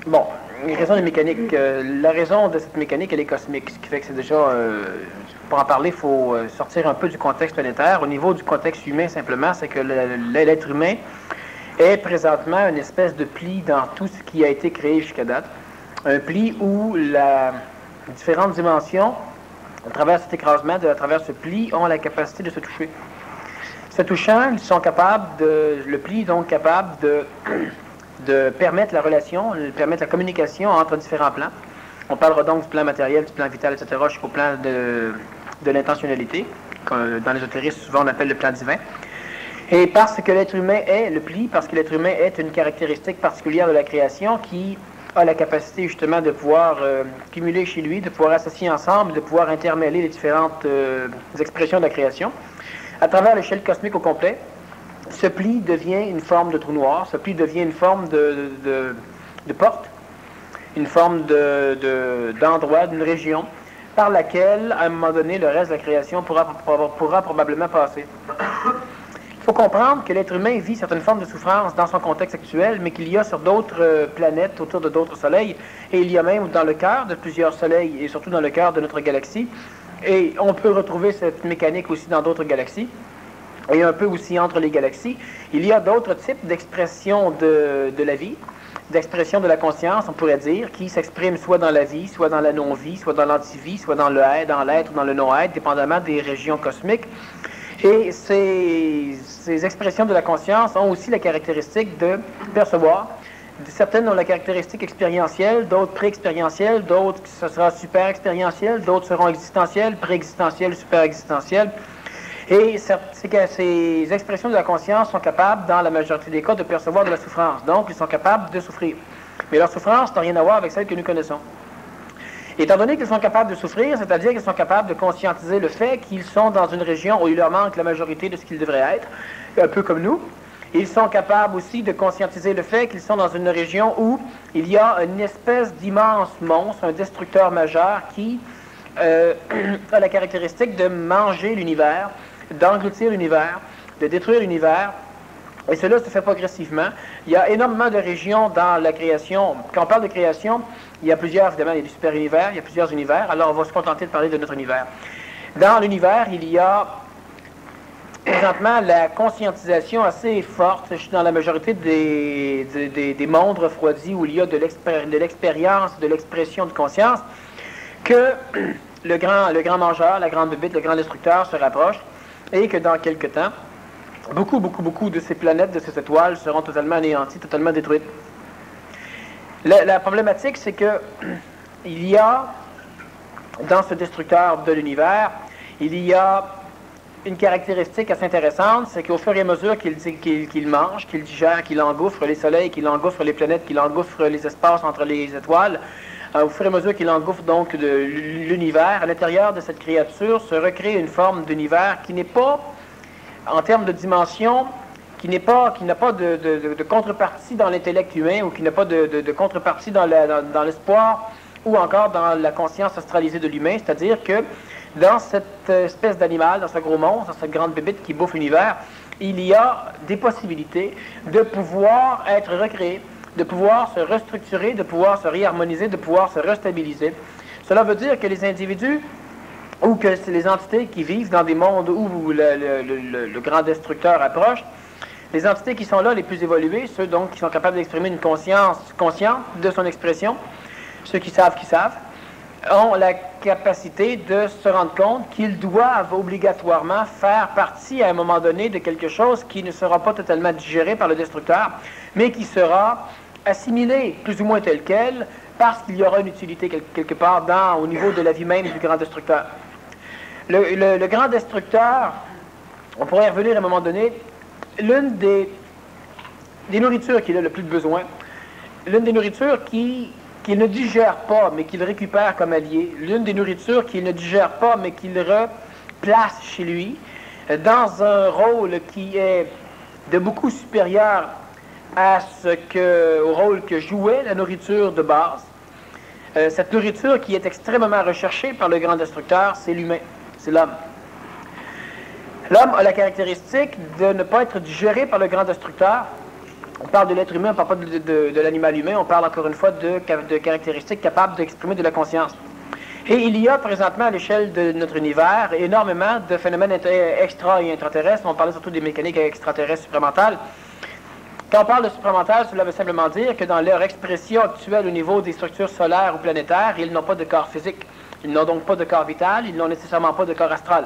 Bon, les raisons des mécaniques. La raison de cette mécanique, elle est cosmique, ce qui fait que c'est déjà... pour en parler, il faut sortir un peu du contexte planétaire. Au niveau du contexte humain, simplement, c'est que l'être humain est présentement une espèce de pli dans tout ce qui a été créé jusqu'à date. Un pli où les différentes dimensions, à travers cet écrasement, à travers ce pli, ont la capacité de se toucher. Se touchant, ils sont capables le pli est donc capable de permettre la relation, de permettre la communication entre différents plans. On parlera donc du plan matériel, du plan vital, etc., jusqu'au plan de l'intentionnalité, que dans l'ésotérisme, souvent on appelle le plan divin. Et parce que l'être humain est le pli, parce que l'être humain est une caractéristique particulière de la création qui a la capacité justement de pouvoir cumuler chez lui, de pouvoir associer ensemble, de pouvoir intermêler les différentes expressions de la création. À travers l'échelle cosmique au complet, ce pli devient une forme de trou noir, ce pli devient une forme de porte, une forme d'endroit, d'une région, par laquelle, à un moment donné, le reste de la création pourra probablement passer. Il faut comprendre que l'être humain vit certaines formes de souffrance dans son contexte actuel, mais qu'il y a sur d'autres planètes, autour de d'autres soleils, et il y a même dans le cœur de plusieurs soleils, et surtout dans le cœur de notre galaxie, et on peut retrouver cette mécanique aussi dans d'autres galaxies, et un peu aussi entre les galaxies. Il y a d'autres types d'expression de la vie, d'expression de la conscience, on pourrait dire, qui s'expriment soit dans la vie, soit dans la non-vie, soit dans l'antivie, soit dans le être, dans l'être ou dans le non-être, dépendamment des régions cosmiques. Et ces expressions de la conscience ont aussi la caractéristique de percevoir. Certaines ont la caractéristique expérientielle, d'autres pré-expérientielles, d'autres ce sera super-expérientiel, d'autres seront existentielles, pré-existentielles, super-existentielles. Et ces expressions de la conscience sont capables, dans la majorité des cas, de percevoir de la souffrance. Donc, ils sont capables de souffrir. Mais leur souffrance n'a rien à voir avec celle que nous connaissons. Étant donné qu'ils sont capables de souffrir, c'est-à-dire qu'ils sont capables de conscientiser le fait qu'ils sont dans une région où il leur manque la majorité de ce qu'ils devraient être, un peu comme nous. Ils sont capables aussi de conscientiser le fait qu'ils sont dans une région où il y a une espèce d'immense monstre, un destructeur majeur qui a la caractéristique de manger l'univers, d'engloutir l'univers, de détruire l'univers. Et cela se fait progressivement. Il y a énormément de régions dans la création. Quand on parle de création, il y a plusieurs, évidemment, il y a du super-univers, il y a plusieurs univers. Alors, on va se contenter de parler de notre univers. Dans l'univers, il y a présentement la conscientisation assez forte dans la majorité des mondes refroidis où il y a de l'expérience, de l'expression de conscience, que le grand mangeur, la grande bébite, le grand destructeur se rapproche et que dans quelque temps, beaucoup de ces planètes, de ces étoiles seront totalement anéanties, totalement détruites. La problématique, c'est que il y a, dans ce destructeur de l'univers, il y a une caractéristique assez intéressante, c'est qu'au fur et à mesure qu'il mange, qu'il digère, qu'il engouffre les soleils, qu'il engouffre les planètes, qu'il engouffre les espaces entre les étoiles, au fur et à mesure qu'il engouffre donc de l'univers, à l'intérieur de cette créature se recrée une forme d'univers qui n'est pas, en termes de dimension, qui n'a pas de contrepartie dans l'intellect humain ou qui n'a pas de contrepartie dans l'espoir ou encore dans la conscience astralisée de l'humain, c'est-à-dire que dans cette espèce d'animal, dans ce gros monstre, dans cette grande bébite qui bouffe l'univers, il y a des possibilités de pouvoir être recréé, de pouvoir se restructurer, de pouvoir se réharmoniser, de pouvoir se restabiliser. Cela veut dire que les individus ou que les entités qui vivent dans des mondes où le grand destructeur approche, les entités qui sont là, les plus évoluées, ceux donc qui sont capables d'exprimer une conscience consciente de son expression, ceux qui savent, ont la capacité de se rendre compte qu'ils doivent obligatoirement faire partie à un moment donné de quelque chose qui ne sera pas totalement digéré par le destructeur, mais qui sera assimilé plus ou moins tel quel, parce qu'il y aura une utilité quelque part au niveau de la vie même du grand destructeur. Le grand destructeur, on pourrait y revenir à un moment donné, l'une des nourritures qu'il a le plus besoin, l'une des nourritures qu'il ne digère pas, mais qu'il récupère comme allié, l'une des nourritures qu'il ne digère pas, mais qu'il replace chez lui, dans un rôle qui est de beaucoup supérieur au rôle que jouait la nourriture de base. Cette nourriture qui est extrêmement recherchée par le grand destructeur, c'est l'humain, c'est l'homme. L'homme a la caractéristique de ne pas être digéré par le grand destructeur. On parle de l'être humain, on ne parle pas de l'animal humain, on parle encore une fois de caractéristiques capables d'exprimer de la conscience. Et il y a présentement à l'échelle de notre univers énormément de phénomènes extra- et intraterrestres. On parlait surtout des mécaniques extraterrestres supramentales. Quand on parle de supramentales, cela veut simplement dire que dans leur expression actuelle au niveau des structures solaires ou planétaires, ils n'ont pas de corps physique. Ils n'ont donc pas de corps vital, ils n'ont nécessairement pas de corps astral.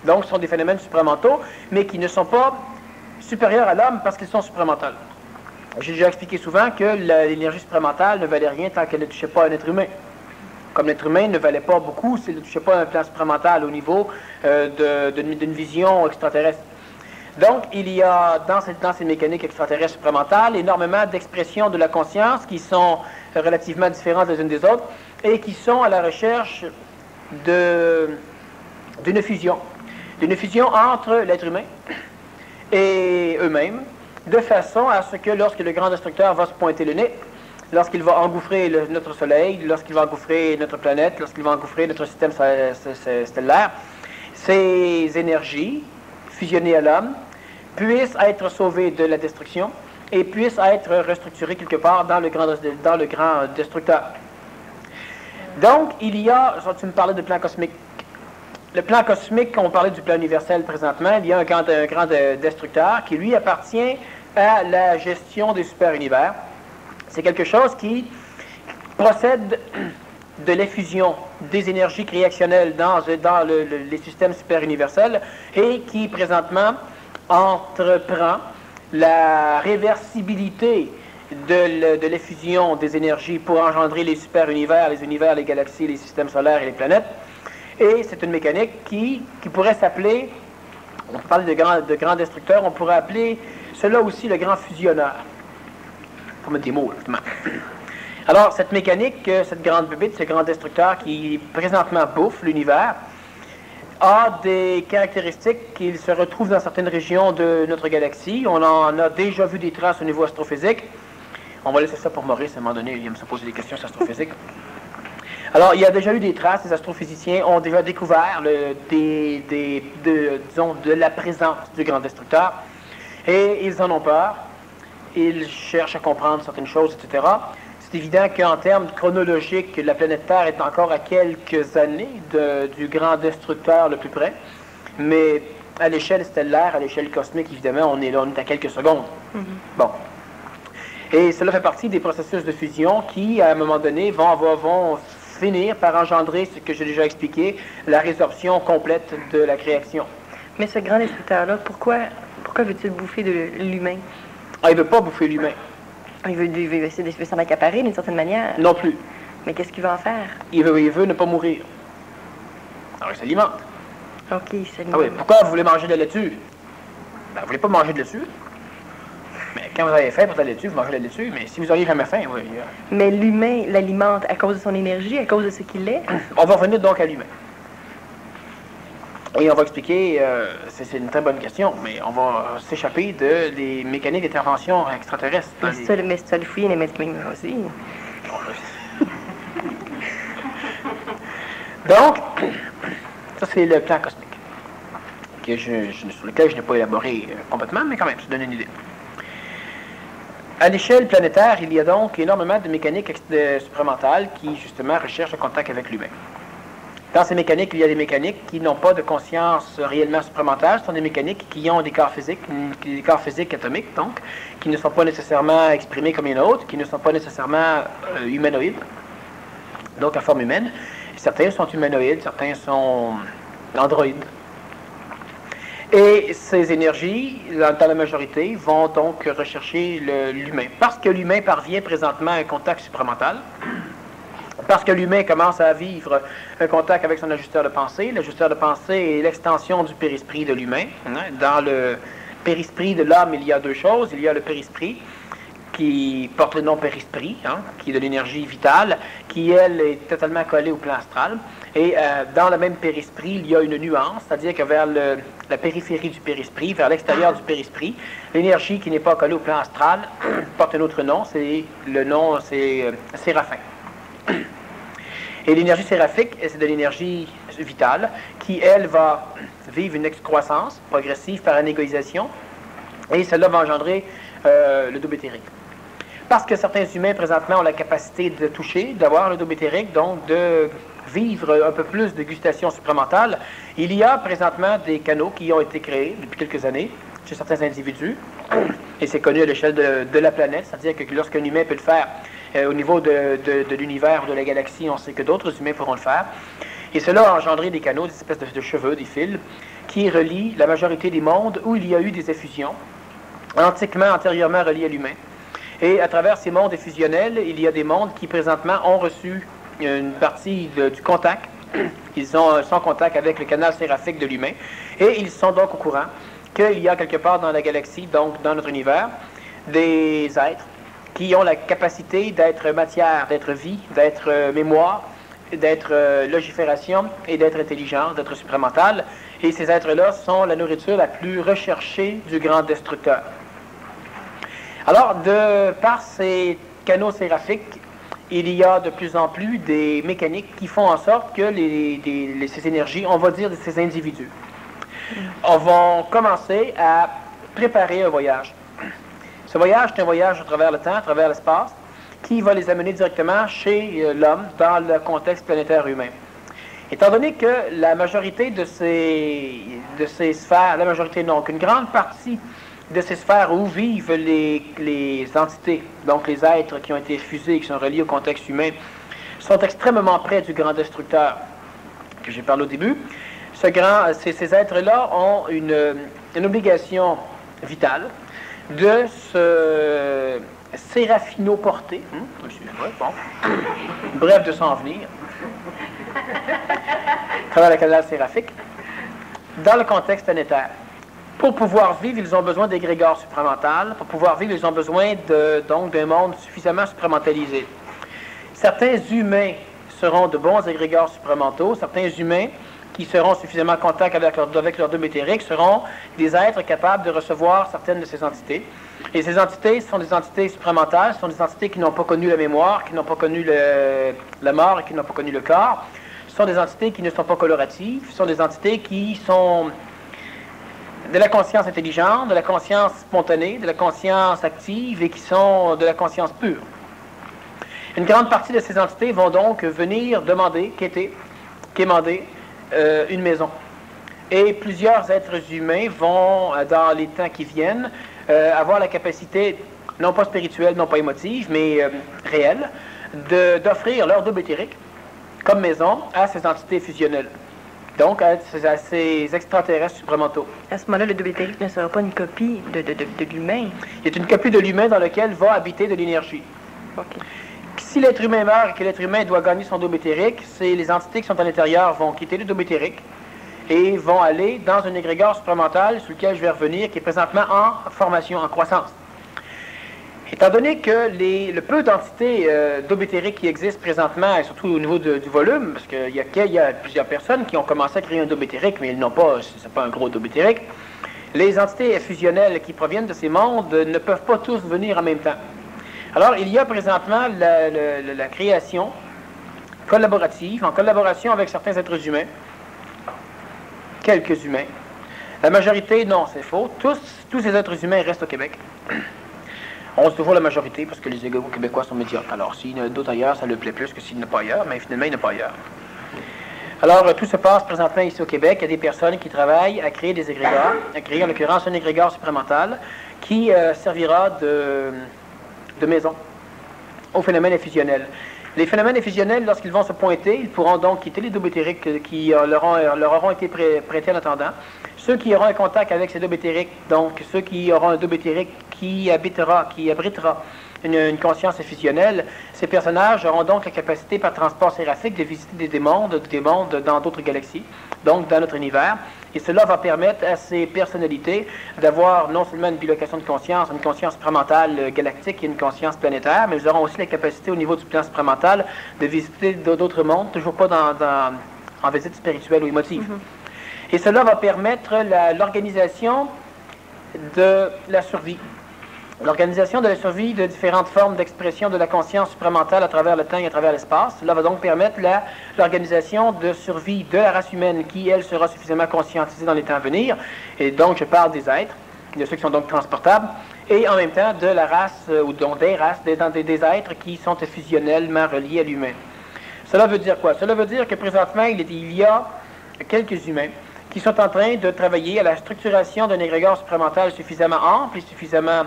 Donc, ce sont des phénomènes supramentaux, mais qui ne sont pas supérieurs à l'homme parce qu'ils sont supramentaux. J'ai déjà expliqué souvent que l'énergie supramentale ne valait rien tant qu'elle ne touchait pas un être humain. Comme l'être humain ne valait pas beaucoup s'il ne touchait pas un plan supramental au niveau d'une vision extraterrestre. Donc, il y a dans ces mécaniques extraterrestres supramentales énormément d'expressions de la conscience qui sont relativement différentes les unes des autres et qui sont à la recherche d'une fusion entre l'être humain et eux-mêmes, de façon à ce que lorsque le grand destructeur va se pointer le nez, lorsqu'il va engouffrer notre Soleil, lorsqu'il va engouffrer notre planète, lorsqu'il va engouffrer notre système stellaire, ces énergies fusionnées à l'homme puissent être sauvées de la destruction et puissent être restructurées quelque part dans le grand destructeur. Donc, il y a, tu me parlais de plan cosmique. Le plan cosmique, on parlait du plan universel présentement, il y a un grand destructeur qui, lui, appartient à la gestion des super-univers. C'est quelque chose qui procède de l'effusion des énergies créationnelles dans les systèmes super-universels et qui, présentement, entreprend la réversibilité de l'effusion des énergies pour engendrer les super-univers, les univers, les galaxies, les systèmes solaires et les planètes. Et c'est une mécanique qui pourrait s'appeler, on parle de grand destructeur, on pourrait appeler cela aussi le grand fusionneur. Il faut mettre des mots, justement. Alors, cette mécanique, cette grande bébite, ce grand destructeur qui présentement bouffe l'univers, a des caractéristiques qu'il se retrouve dans certaines régions de notre galaxie. On en a déjà vu des traces au niveau astrophysique. On va laisser ça pour Maurice, à un moment donné, il aime se poser des questions sur l'astrophysique. Alors, il y a déjà eu des traces, les astrophysiciens ont déjà découvert de la présence du grand destructeur, et ils en ont peur, ils cherchent à comprendre certaines choses, etc. C'est évident qu'en termes chronologiques, la planète Terre est encore à quelques années du grand destructeur le plus près, mais à l'échelle stellaire, à l'échelle cosmique, évidemment, on est à quelques secondes. Mm-hmm. Bon. Et cela fait partie des processus de fusion qui, à un moment donné, vont finir par engendrer ce que j'ai déjà expliqué, la résorption complète de la création. Mais ce grand destructeur-là, pourquoi veut-il bouffer de l'humain? Ah, il ne veut pas bouffer l'humain. Il veut s'en accaparer d'une certaine manière? Non plus. Mais qu'est-ce qu'il va en faire? Il veut ne pas mourir. Alors, il s'alimente. OK, il s'alimente. Ah oui, pourquoi vous voulez manger de la laitue? Ben, vous ne voulez pas manger de laitue? Mais quand vous avez faim pour de la laitue, vous mangez de la laitue, mais si vous n'auriez jamais faim, oui. Mais l'humain l'alimente à cause de son énergie, à cause de ce qu'il est? On va revenir donc à l'humain. Et on va expliquer, c'est une très bonne question, mais on va s'échapper des mécaniques d'intervention extraterrestre. Mais ça le fouille les médecins aussi. Donc, ça c'est le plan cosmique, sur lequel je n'ai pas élaboré complètement, mais quand même, ça donne une idée. À l'échelle planétaire, il y a donc énormément de mécaniques supramentales qui, justement, recherchent le contact avec l'humain. Dans ces mécaniques, il y a des mécaniques qui n'ont pas de conscience réellement supramentale. Ce sont des mécaniques qui ont des corps physiques atomiques, donc, qui ne sont pas nécessairement exprimés comme une autre, qui ne sont pas nécessairement humanoïdes, donc en forme humaine. Certains sont humanoïdes, certains sont androïdes. Et ces énergies, dans la majorité, vont donc rechercher l'humain. Parce que l'humain parvient présentement à un contact supramental, parce que l'humain commence à vivre un contact avec son ajusteur de pensée. L'ajusteur de pensée est l'extension du périsprit de l'humain. Dans le périsprit de l'homme, il y a deux choses. Il y a le périsprit, qui porte le nom périsprit, qui est de l'énergie vitale, qui, elle, est totalement collée au plan astral. Et dans le même périsprit, il y a une nuance, c'est-à-dire que vers la périphérie du périsprit, vers l'extérieur du périsprit, l'énergie qui n'est pas collée au plan astral porte un autre nom, le nom c'est séraphin. Et l'énergie séraphique, c'est de l'énergie vitale qui, elle, va vivre une excroissance progressive par anégoïsation, et cela va engendrer le double éthérique. Parce que certains humains, présentement, ont la capacité de toucher, d'avoir le double éthérique, donc de vivre un peu plus de gustation supramentale, il y a présentement des canaux qui ont été créés depuis quelques années chez certains individus, et c'est connu à l'échelle de la planète, c'est-à-dire que lorsqu'un humain peut le faire au niveau de l'univers ou de la galaxie, on sait que d'autres humains pourront le faire. Et cela a engendré des canaux, des espèces de cheveux, des fils, qui relient la majorité des mondes où il y a eu des effusions, antérieurement reliés à l'humain. Et à travers ces mondes effusionnels, il y a des mondes qui présentement ont reçu une partie du contact. Ils sont en contact avec le canal séraphique de l'humain. Et ils sont donc au courant qu'il y a quelque part dans la galaxie, donc dans notre univers, des êtres qui ont la capacité d'être matière, d'être vie, d'être mémoire, d'être logifération et d'être intelligence, d'être supramentale. Et ces êtres-là sont la nourriture la plus recherchée du grand destructeur. Alors, par ces canaux séraphiques, il y a de plus en plus des mécaniques qui font en sorte que ces énergies, on va dire de ces individus, vont commencer à préparer un voyage. Ce voyage, c'est un voyage à travers le temps, à travers l'espace, qui va les amener directement chez l'homme dans le contexte planétaire humain. Étant donné que la majorité de ces sphères, la majorité non, qu'une grande partie de ces sphères où vivent les entités, donc les êtres qui ont été fusés, qui sont reliés au contexte humain, sont extrêmement près du grand destructeur que j'ai parlé au début. Ces êtres-là ont une obligation vitale de se séraphino-porter, bref, de s'en venir, à travers le canal séraphique, dans le contexte planétaire. Pour pouvoir vivre, ils ont besoin d'égrégores supramentales. Pour pouvoir vivre, ils ont besoin donc d'un monde suffisamment supramentalisé. Certains humains seront de bons égrégores supramentaux. Certains humains qui seront suffisamment en contact avec leur double éthérique seront des êtres capables de recevoir certaines de ces entités. Et ces entités sont des entités supramentales, ce sont des entités qui n'ont pas connu la mémoire, qui n'ont pas connu la mort et qui n'ont pas connu le corps. Ce sont des entités qui ne sont pas coloratives, ce sont des entités qui sont de la conscience intelligente, de la conscience spontanée, de la conscience active et qui sont de la conscience pure. Une grande partie de ces entités vont donc venir demander, quémander une maison. Et plusieurs êtres humains vont, dans les temps qui viennent, avoir la capacité, non pas spirituelle, non pas émotive, mais réelle, d'offrir leur double éthérique comme maison à ces entités fusionnelles. Donc, à ces extraterrestres supramentaux. À ce moment-là, le double éthérique ne sera pas une copie de l'humain. Il est une copie de l'humain dans laquelle va habiter de l'énergie. Okay. Si l'être humain meurt et que l'être humain doit gagner son double éthérique, les entités qui sont à l'intérieur vont quitter le double éthérique et vont aller dans un égrégore supramental sur lequel je vais revenir, qui est présentement en formation, en croissance. Étant donné que le peu d'entités d'aube éthérique qui existent présentement, et surtout au niveau du volume, parce qu'il y a plusieurs personnes qui ont commencé à créer un daube éthérique, mais ils n'ont pas, c'est pas un gros daube éthérique, les entités fusionnelles qui proviennent de ces mondes ne peuvent pas tous venir en même temps. Alors, il y a présentement la création collaborative, en collaboration avec certains êtres humains, quelques humains. La majorité, non, c'est faux. Tous ces êtres humains restent au Québec. On se toujours la majorité parce que les égaux québécois sont médiocres. Alors, s'il y en a d'autres ailleurs, ça lui plaît plus que s'il n'y en a pas ailleurs, mais finalement, il n'y en a pas ailleurs. Alors, tout se passe présentement ici au Québec. Il y a des personnes qui travaillent à créer des égrégores, à créer en l'occurrence un égrégore supramental qui servira de maison aux phénomènes fusionnels. Les phénomènes fusionnels, lorsqu'ils vont se pointer, ils pourront donc quitter les daubes éthériques qui leur auront été prêtés en attendant. Ceux qui auront un contact avec ces daubes éthériques, donc ceux qui auront un daube éthérique qui abritera une conscience fusionnelle, ces personnages auront donc la capacité par transport séraphique de visiter des mondes dans d'autres galaxies, donc dans notre univers. Et cela va permettre à ces personnalités d'avoir non seulement une bilocation de conscience, une conscience supramentale galactique et une conscience planétaire, mais ils auront aussi la capacité au niveau du plan supramental de visiter d'autres mondes, toujours pas en visite spirituelle ou émotive. Et cela va permettre l'organisation de la survie. L'organisation de la survie de différentes formes d'expression de la conscience supramentale à travers le temps et à travers l'espace. Cela va donc permettre l'organisation de survie de la race humaine qui, elle, sera suffisamment conscientisée dans les temps à venir. Et donc, je parle des êtres, de ceux qui sont donc transportables, et en même temps de la race, ou donc des races, des êtres qui sont fusionnellement reliés à l'humain. Cela veut dire quoi? Cela veut dire que présentement, il y a quelques humains qui sont en train de travailler à la structuration d'un égrégore supramental suffisamment ample et suffisamment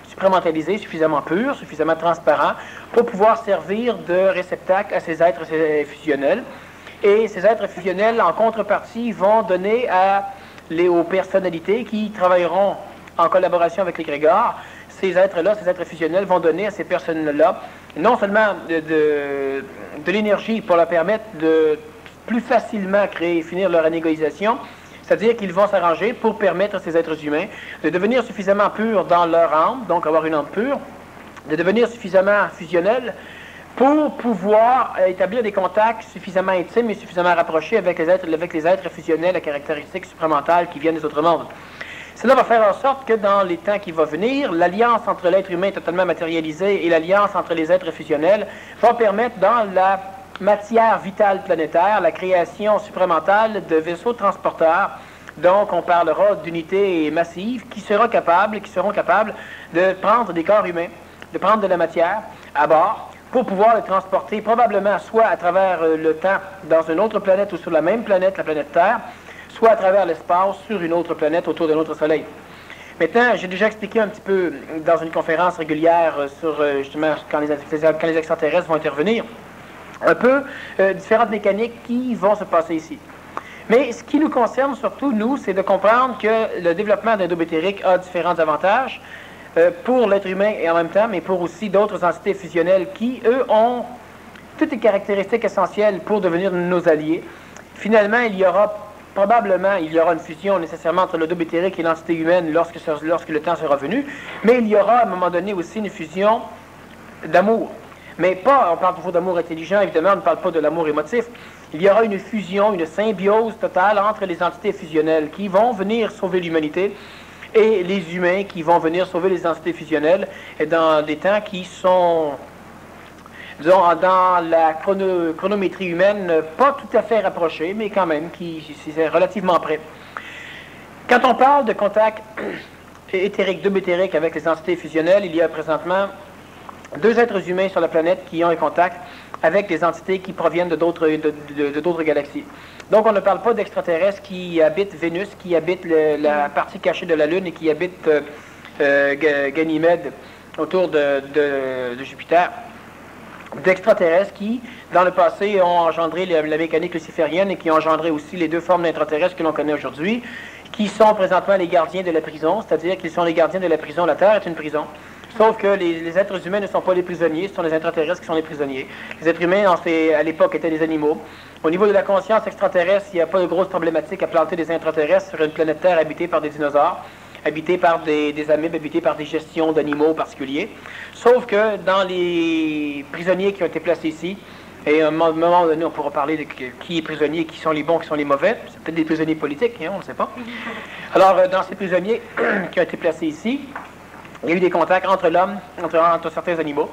supramentalisé, suffisamment pur, suffisamment transparent pour pouvoir servir de réceptacle à ces êtres fusionnels. Et ces êtres fusionnels, en contrepartie, vont donner aux personnalités qui travailleront en collaboration avec l'égrégore. Ces êtres-là, ces êtres fusionnels vont donner à ces personnes-là non seulement de l'énergie pour leur permettre de plus facilement créer et finir leur anégoïsation, c'est-à-dire qu'ils vont s'arranger pour permettre à ces êtres humains de devenir suffisamment purs dans leur âme, donc avoir une âme pure, de devenir suffisamment fusionnels pour pouvoir établir des contacts suffisamment intimes et suffisamment rapprochés avec les êtres fusionnels à caractéristiques supramentales qui viennent des autres mondes. Cela va faire en sorte que dans les temps qui vont venir, l'alliance entre l'être humain totalement matérialisé et l'alliance entre les êtres fusionnels va permettre dans la matière vitale planétaire, la création supramentale de vaisseaux transporteurs. Donc, on parlera d'unités massives qui seront capables de prendre des corps humains, de prendre de la matière à bord pour pouvoir le transporter probablement soit à travers le temps dans une autre planète ou sur la même planète, la planète Terre, soit à travers l'espace sur une autre planète autour d'un autre soleil. Maintenant, j'ai déjà expliqué un petit peu dans une conférence régulière sur justement quand les extraterrestres vont intervenir, un peu différentes mécaniques qui vont se passer ici. Mais ce qui nous concerne surtout, nous, c'est de comprendre que le développement d'un daube éthérique a différents avantages pour l'être humain et en même temps, mais pour aussi d'autres entités fusionnelles qui, eux, ont toutes les caractéristiques essentielles pour devenir nos alliés. Finalement, il y aura une fusion nécessairement entre le daube éthérique et l'entité humaine lorsque le temps sera venu, mais il y aura à un moment donné aussi une fusion d'amour. Mais pas, on parle toujours d'amour intelligent, évidemment, on ne parle pas de l'amour émotif. Il y aura une fusion, une symbiose totale entre les entités fusionnelles qui vont venir sauver l'humanité et les humains qui vont venir sauver les entités fusionnelles et dans des temps qui sont, disons, dans la chronométrie humaine, pas tout à fait rapprochés, mais quand même, qui c'est relativement près. Quand on parle de contact éthérique, double éthérique avec les entités fusionnelles, il y a présentement 2 êtres humains sur la planète qui ont un contact avec des entités qui proviennent de d'autres galaxies. Donc, on ne parle pas d'extraterrestres qui habitent Vénus, qui habitent la partie cachée de la Lune et qui habitent Ganymède autour de Jupiter. D'extraterrestres qui, dans le passé, ont engendré la mécanique luciférienne et qui ont engendré aussi les 2 formes d'intraterrestres que l'on connaît aujourd'hui, qui sont présentement les gardiens de la prison, c'est-à-dire qu'ils sont les gardiens de la prison. La Terre est une prison. Sauf que les êtres humains ne sont pas les prisonniers, ce sont les intraterrestres qui sont les prisonniers. Les êtres humains, à l'époque, étaient des animaux. Au niveau de la conscience extraterrestre, il n'y a pas de grosse problématique à planter des intraterrestres sur une planète Terre habitée par des dinosaures. habité par des amibes, habité par des gestions d'animaux particuliers. Sauf que dans les prisonniers qui ont été placés ici, et à un moment donné, on pourra parler de qui est prisonnier, qui sont les bons, qui sont les mauvais. C'est peut-être des prisonniers politiques, hein, on ne sait pas. Alors, dans ces prisonniers qui ont été placés ici, il y a eu des contacts entre l'homme, entre certains animaux.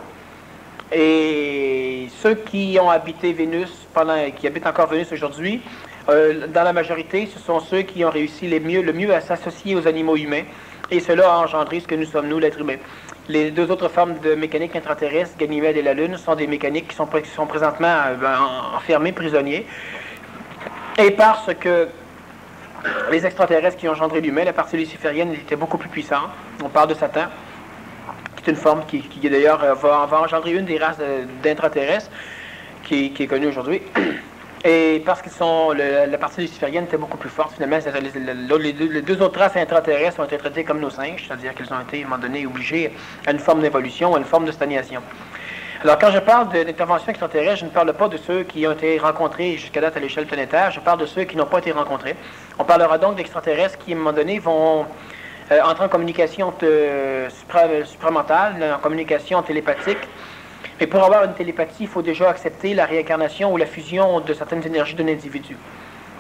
Et ceux qui ont habité Vénus, qui habitent encore Vénus aujourd'hui, dans la majorité, ce sont ceux qui ont réussi le mieux à s'associer aux animaux humains. Et cela a engendré ce que nous sommes, nous, l'être humain. Les deux autres formes de mécanique intraterrestre, Ganymède et la Lune, sont des mécaniques qui sont présentement enfermés, prisonniers. Et parce que les extraterrestres qui ont engendré l'humain, la partie luciférienne était beaucoup plus puissante. On parle de Satan, qui est une forme qui d'ailleurs va engendrer une des races d'intraterrestres qui est connue aujourd'hui. Et parce que la partie luciférienne était beaucoup plus forte, finalement, les deux autres races intraterrestres ont été traitées comme nos singes, c'est-à-dire qu'elles ont été, à un moment donné, obligées à une forme d'évolution, à une forme de stagnation. Alors, quand je parle d'intervention extraterrestre, je ne parle pas de ceux qui ont été rencontrés jusqu'à date à l'échelle planétaire, je parle de ceux qui n'ont pas été rencontrés. On parlera donc d'extraterrestres qui, à un moment donné, vont entrer en communication supramentale, en communication télépathique. Mais pour avoir une télépathie, il faut déjà accepter la réincarnation ou la fusion de certaines énergies d'un individu.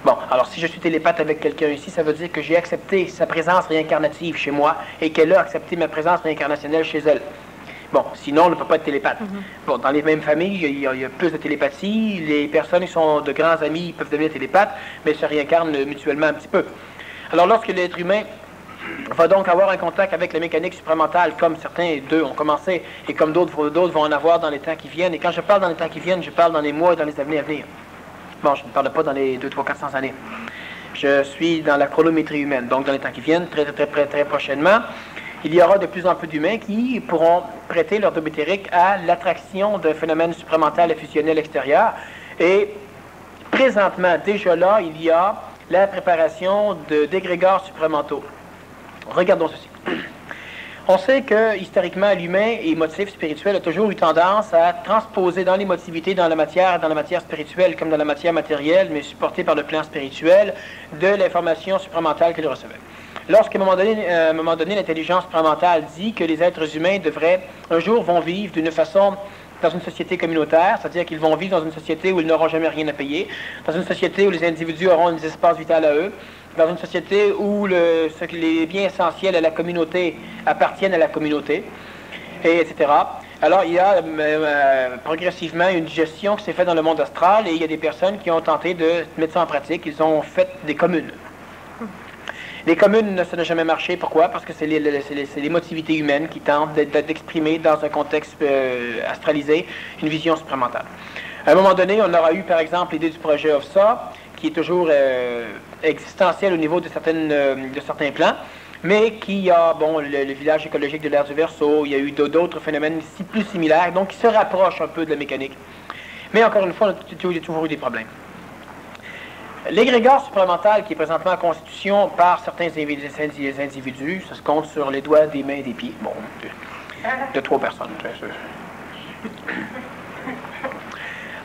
Bon, alors si je suis télépathe avec quelqu'un ici, ça veut dire que j'ai accepté sa présence réincarnative chez moi et qu'elle a accepté ma présence réincarnationnelle chez elle. Bon, sinon, on ne peut pas être télépathe. Bon, dans les mêmes familles, il y a plus de télépathie. Les personnes qui sont de grands amis peuvent devenir télépathes, mais se réincarnent mutuellement un petit peu. Alors, lorsque l'être humain va donc avoir un contact avec la mécanique supramentale, comme certains d'eux ont commencé, et comme d'autres vont en avoir dans les temps qui viennent. Et quand je parle dans les temps qui viennent, je parle dans les mois et dans les années à venir. Bon, je ne parle pas dans les 200, 300, 400 années. Je suis dans la chronométrie humaine, donc dans les temps qui viennent, très prochainement. Il y aura de plus en plus d'humains qui pourront prêter leur dôme éthérique à l'attraction d'un phénomène supramental et fusionnel extérieur. Et présentement, déjà là, il y a la préparation d'égrégores supramentaux. Regardons ceci. On sait que, historiquement, l'humain et motif spirituel a toujours eu tendance à transposer dans l'émotivité, dans la matière spirituelle comme dans la matière matérielle, mais supportée par le plan spirituel, de l'information supramentale qu'il recevait. Lorsqu'à un moment donné, l'intelligence supramentale dit que les êtres humains un jour vont vivre d'une façon dans une société communautaire, c'est-à-dire qu'ils vont vivre dans une société où ils n'auront jamais rien à payer, dans une société où les individus auront des espaces vitaux à eux, dans une société où les biens essentiels à la communauté appartiennent à la communauté, etc. Alors, il y a progressivement une gestion qui s'est faite dans le monde astral et il y a des personnes qui ont tenté de mettre ça en pratique. Ils ont fait des communes. Les communes, ça n'a jamais marché. Pourquoi? Parce que c'est l'émotivité humaine qui tente d'exprimer dans un contexte astralisé une vision supramentale. À un moment donné, on aura eu, par exemple, l'idée du projet OFSA, qui est toujours existentiel au niveau de certains plans, mais qui a, le village écologique de l'ère du Verseau, il y a eu d'autres phénomènes plus similaires, donc qui se rapprochent un peu de la mécanique. Mais encore une fois, il y a toujours eu des problèmes. L'égrégore supramental qui est présentement en constitution par certains individus, ça se compte sur les doigts des mains et des pieds, de 3 personnes.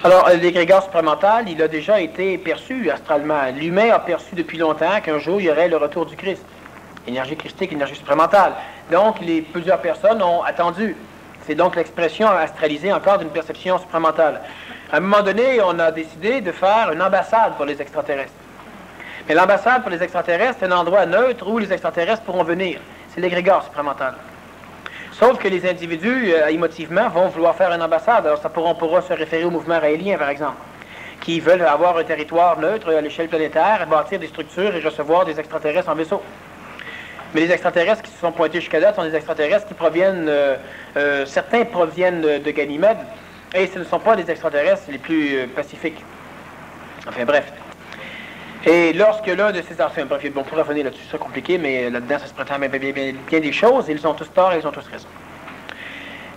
Alors, l'égrégore supramental, il a déjà été perçu astralement. L'humain a perçu depuis longtemps qu'un jour, il y aurait le retour du Christ. Énergie christique, énergie supramentale. Donc, plusieurs personnes ont attendu. C'est donc l'expression astralisée encore d'une perception supramentale. À un moment donné, on a décidé de faire une ambassade pour les extraterrestres. Mais l'ambassade pour les extraterrestres, c'est un endroit neutre où les extraterrestres pourront venir. C'est l'égrégore supramental. Sauf que les individus, émotivement, vont vouloir faire une ambassade. Alors, on pourra se référer au mouvement raélien, par exemple, qui veulent avoir un territoire neutre à l'échelle planétaire, bâtir des structures et recevoir des extraterrestres en vaisseau. Mais les extraterrestres qui se sont pointés jusqu'à date sont des extraterrestres qui proviennent, certains proviennent de Ganymède, et ce ne sont pas des extraterrestres les plus pacifiques. Enfin, bref. Et lorsque l'un de ces enfants, bref, on pourrait revenir là-dessus, c'est compliqué, mais là-dedans, ça se prétend bien des choses, et ils ont tous tort et ils ont tous raison.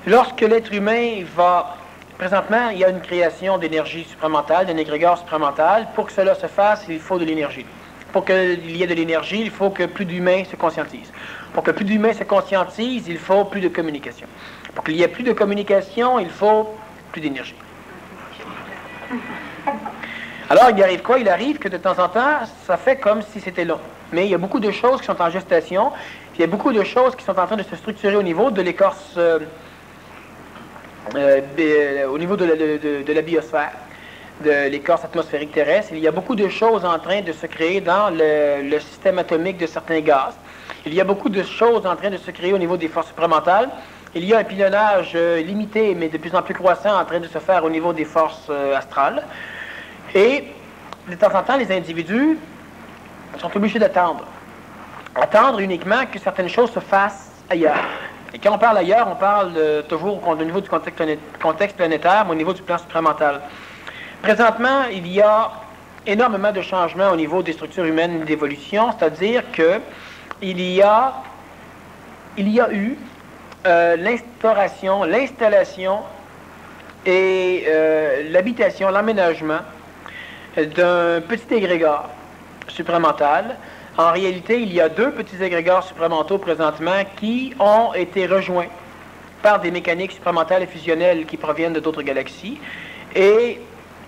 Lorsque l'être humain va... Présentement, il y a une création d'énergie supramentale, d'un égrégore supramental. Pour que cela se fasse, il faut de l'énergie. Pour qu'il y ait de l'énergie, il faut que plus d'humains se conscientisent. Pour que plus d'humains se conscientisent, il faut plus de communication. Pour qu'il y ait plus de communication, il faut plus d'énergie. Alors, il arrive quoi? Il arrive que de temps en temps, ça fait comme si c'était long. Mais il y a beaucoup de choses qui sont en gestation Puis il y a beaucoup de choses qui sont en train de se structurer au niveau de l'écorce, au niveau de la biosphère, de l'écorce atmosphérique terrestre. Il y a beaucoup de choses en train de se créer dans le système atomique de certains gaz. Il y a beaucoup de choses en train de se créer au niveau des forces supramentales. Il y a un pilonnage limité, mais de plus en plus croissant, en train de se faire au niveau des forces astrales. Et de temps en temps, les individus sont obligés d'attendre. Attendre uniquement que certaines choses se fassent ailleurs. Et quand on parle ailleurs, on parle toujours au niveau du contexte planétaire, mais au niveau du plan supramental. Présentement, il y a énormément de changements au niveau des structures humaines d'évolution, c'est-à-dire que il y a eu l'installation et l'habitation, l'aménagement d'un petit égrégore supramental. En réalité, il y a 2 petits égrégores supramentaux présentement qui ont été rejoints par des mécaniques supramentales et fusionnelles qui proviennent d'autres galaxies. Et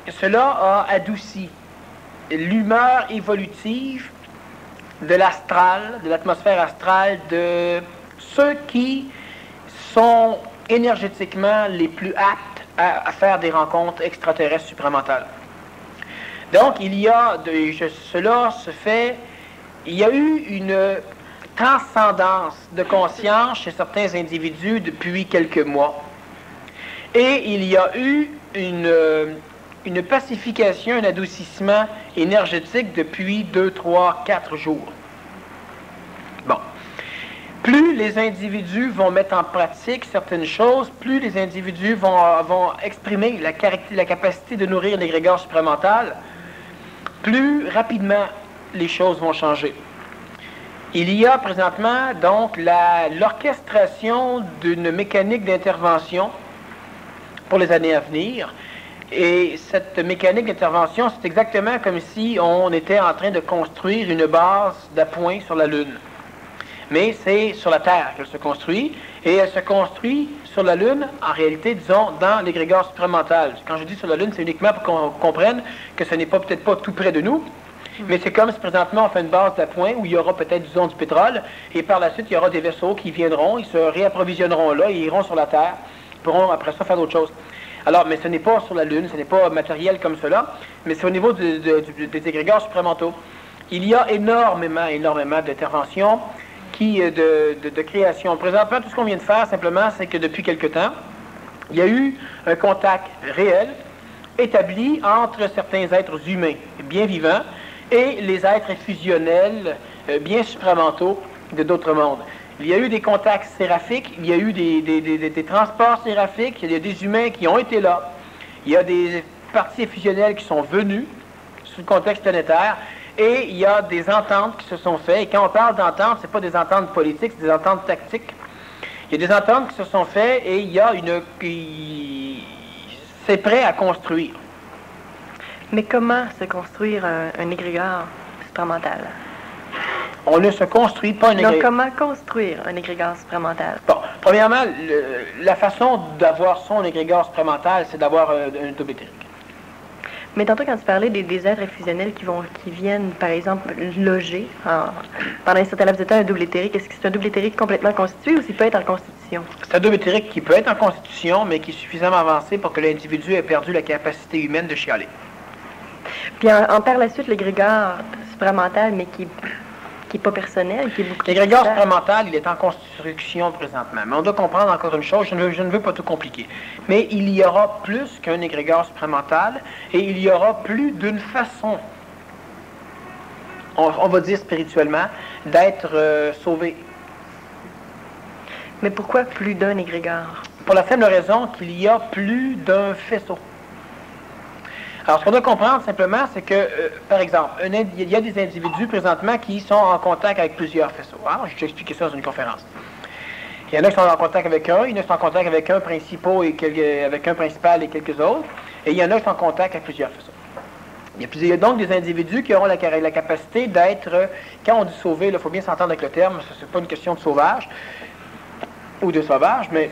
cela a adouci l'humeur évolutive de l'astral, de l'atmosphère astrale, de ceux qui sont énergétiquement les plus aptes à faire des rencontres extraterrestres supramentales. Donc, il y a eu une transcendance de conscience chez certains individus depuis quelques mois. Et il y a eu une pacification, un adoucissement énergétique depuis 2, 3, 4 jours. Bon. Plus les individus vont mettre en pratique certaines choses, plus les individus vont exprimer la capacité de nourrir l'égrégore supramental, plus rapidement les choses vont changer. Il y a présentement donc l'orchestration d'une mécanique d'intervention pour les années à venir. Et cette mécanique d'intervention, c'est exactement comme si on était en train de construire une base d'appoint sur la Lune. Mais c'est sur la Terre qu'elle se construit, et elle se construit sur la Lune, en réalité, disons, dans l'égrégore supramental. Quand je dis sur la Lune, c'est uniquement pour qu'on comprenne que ce n'est peut-être pas tout près de nous, mais c'est comme si présentement on fait une base d'appoint où il y aura peut-être, disons, du pétrole, et par la suite, il y aura des vaisseaux qui viendront, ils se réapprovisionneront là, et iront sur la Terre, pourront après ça faire d'autres choses. Alors, mais ce n'est pas sur la Lune, ce n'est pas matériel comme cela, mais c'est au niveau des égrégores supramentaux. Il y a énormément d'interventions de création. Présentement, tout ce qu'on vient de faire, simplement, c'est que depuis quelque temps, il y a eu un contact réel établi entre certains êtres humains bien vivants et les êtres fusionnels bien supramentaux de d'autres mondes. Il y a eu des contacts séraphiques, il y a eu des transports séraphiques, il y a des humains qui ont été là, il y a des parties fusionnelles qui sont venues sous le contexte planétaire, et il y a des ententes qui se sont faites. Et quand on parle d'ententes, ce n'est pas des ententes politiques, c'est des ententes tactiques. Il y a des ententes qui se sont faites et il y a c'est prêt à construire. Mais comment se construire un égrégore supramental? On ne se construit pas un égrégore. Donc, comment construire un égrégore supramental? Bon, premièrement, la façon d'avoir son égrégore supramental, c'est d'avoir un double éthérique. Mais tantôt, quand tu parlais des êtres fusionnels qui viennent, par exemple, loger pendant un certain laps de temps un double éthérique, est-ce que c'est un double éthérique complètement constitué ou s'il peut être en constitution? C'est un double éthérique qui peut être en constitution, mais qui est suffisamment avancé pour que l'individu ait perdu la capacité humaine de chialer. Puis par la suite, l'égrégore supramental, mais qui n'est pas personnel, qui est beaucoup... L'égrégore supramental, il est en construction présentement. Mais on doit comprendre encore une chose, je ne veux pas tout compliquer. Mais il y aura plus qu'un égrégore supramental et il y aura plus d'une façon, on va dire spirituellement, d'être sauvé. Mais pourquoi plus d'un égrégore? Pour la simple raison qu'il y a plus d'un faisceau. Alors, ce qu'on doit comprendre simplement, c'est que, par exemple, il y a des individus présentement qui sont en contact avec plusieurs faisceaux. Alors, je t'ai expliqué ça dans une conférence. Il y en a qui sont en contact avec un, il y en a qui sont en contact avec un avec un principal et quelques autres, et il y en a qui sont en contact avec plusieurs faisceaux. Il y a donc des individus qui auront la capacité d'être, quand on dit sauver, il faut bien s'entendre avec le terme, ce n'est pas une question de sauvage, ou de sauvage, mais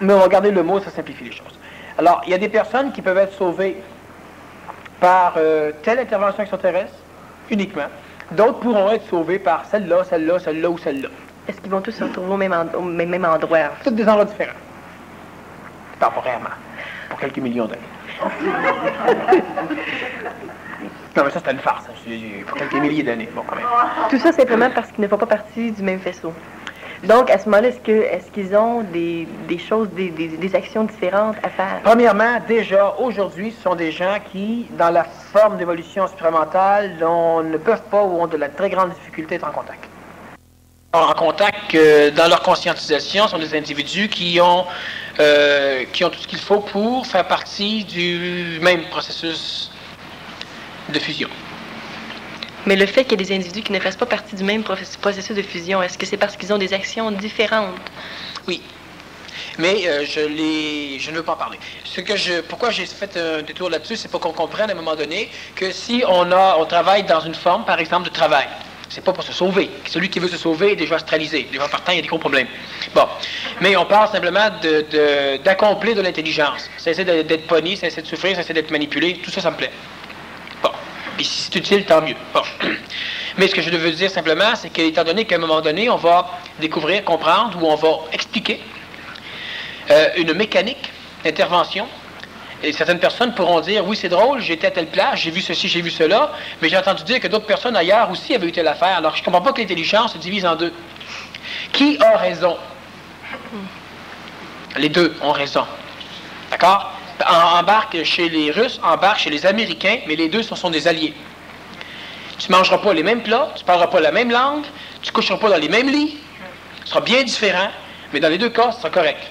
on va garder le mot, ça simplifie les choses. Alors, il y a des personnes qui peuvent être sauvées par telle intervention extraterrestre, uniquement, D'autres pourront être sauvés par celle-là, celle-là, celle-là ou celle-là. Est-ce qu'ils vont tous se retrouver au même endroit? Tous des endroits différents. Temporairement. Pour quelques millions d'années. Non, mais ça, c'est une farce. Pour quelques milliers d'années. Bon, quand même. Tout ça simplement parce qu'ils ne font pas partie du même faisceau. Donc, à ce moment-là, est-ce qu'ils ont des choses, des actions différentes à faire? Premièrement, déjà, aujourd'hui, ce sont des gens qui, dans la forme d'évolution expérimentale, ne peuvent pas ou ont de la très grande difficulté à être en contact. En contact, dans leur conscientisation, sont des individus qui ont tout ce qu'il faut pour faire partie du même processus de fusion. Mais le fait qu'il y ait des individus qui ne fassent pas partie du même processus de fusion, est-ce que c'est parce qu'ils ont des actions différentes? Oui. Mais je ne veux pas en parler. Pourquoi j'ai fait un détour là-dessus, c'est pour qu'on comprenne à un moment donné que si on travaille dans une forme, par exemple, de travail, c'est pas pour se sauver. Celui qui veut se sauver est déjà astralisé. Déjà partant, il y a des gros problèmes. Bon. Mais on parle simplement d'accomplir de l'intelligence. Cesser d'être pogné, cesser de souffrir, cesser d'être manipulé. Tout ça, ça me plaît. Bon. Puis si c'est utile, tant mieux. Bon. Mais ce que je veux dire simplement, c'est qu'étant donné qu'à un moment donné, on va découvrir, comprendre, ou on va expliquer une mécanique d'intervention. Et certaines personnes pourront dire, oui, c'est drôle, j'étais à telle place, j'ai vu ceci, j'ai vu cela, mais j'ai entendu dire que d'autres personnes ailleurs aussi avaient eu telle affaire. Alors, je ne comprends pas que l'intelligence se divise en deux. Qui a raison? Les deux ont raison. D'accord? Embarque chez les Russes, embarque chez les Américains, mais les deux sont des alliés. Tu ne mangeras pas les mêmes plats, tu ne parleras pas la même langue, tu ne coucheras pas dans les mêmes lits, ce sera bien différent, mais dans les deux cas, ce sera correct.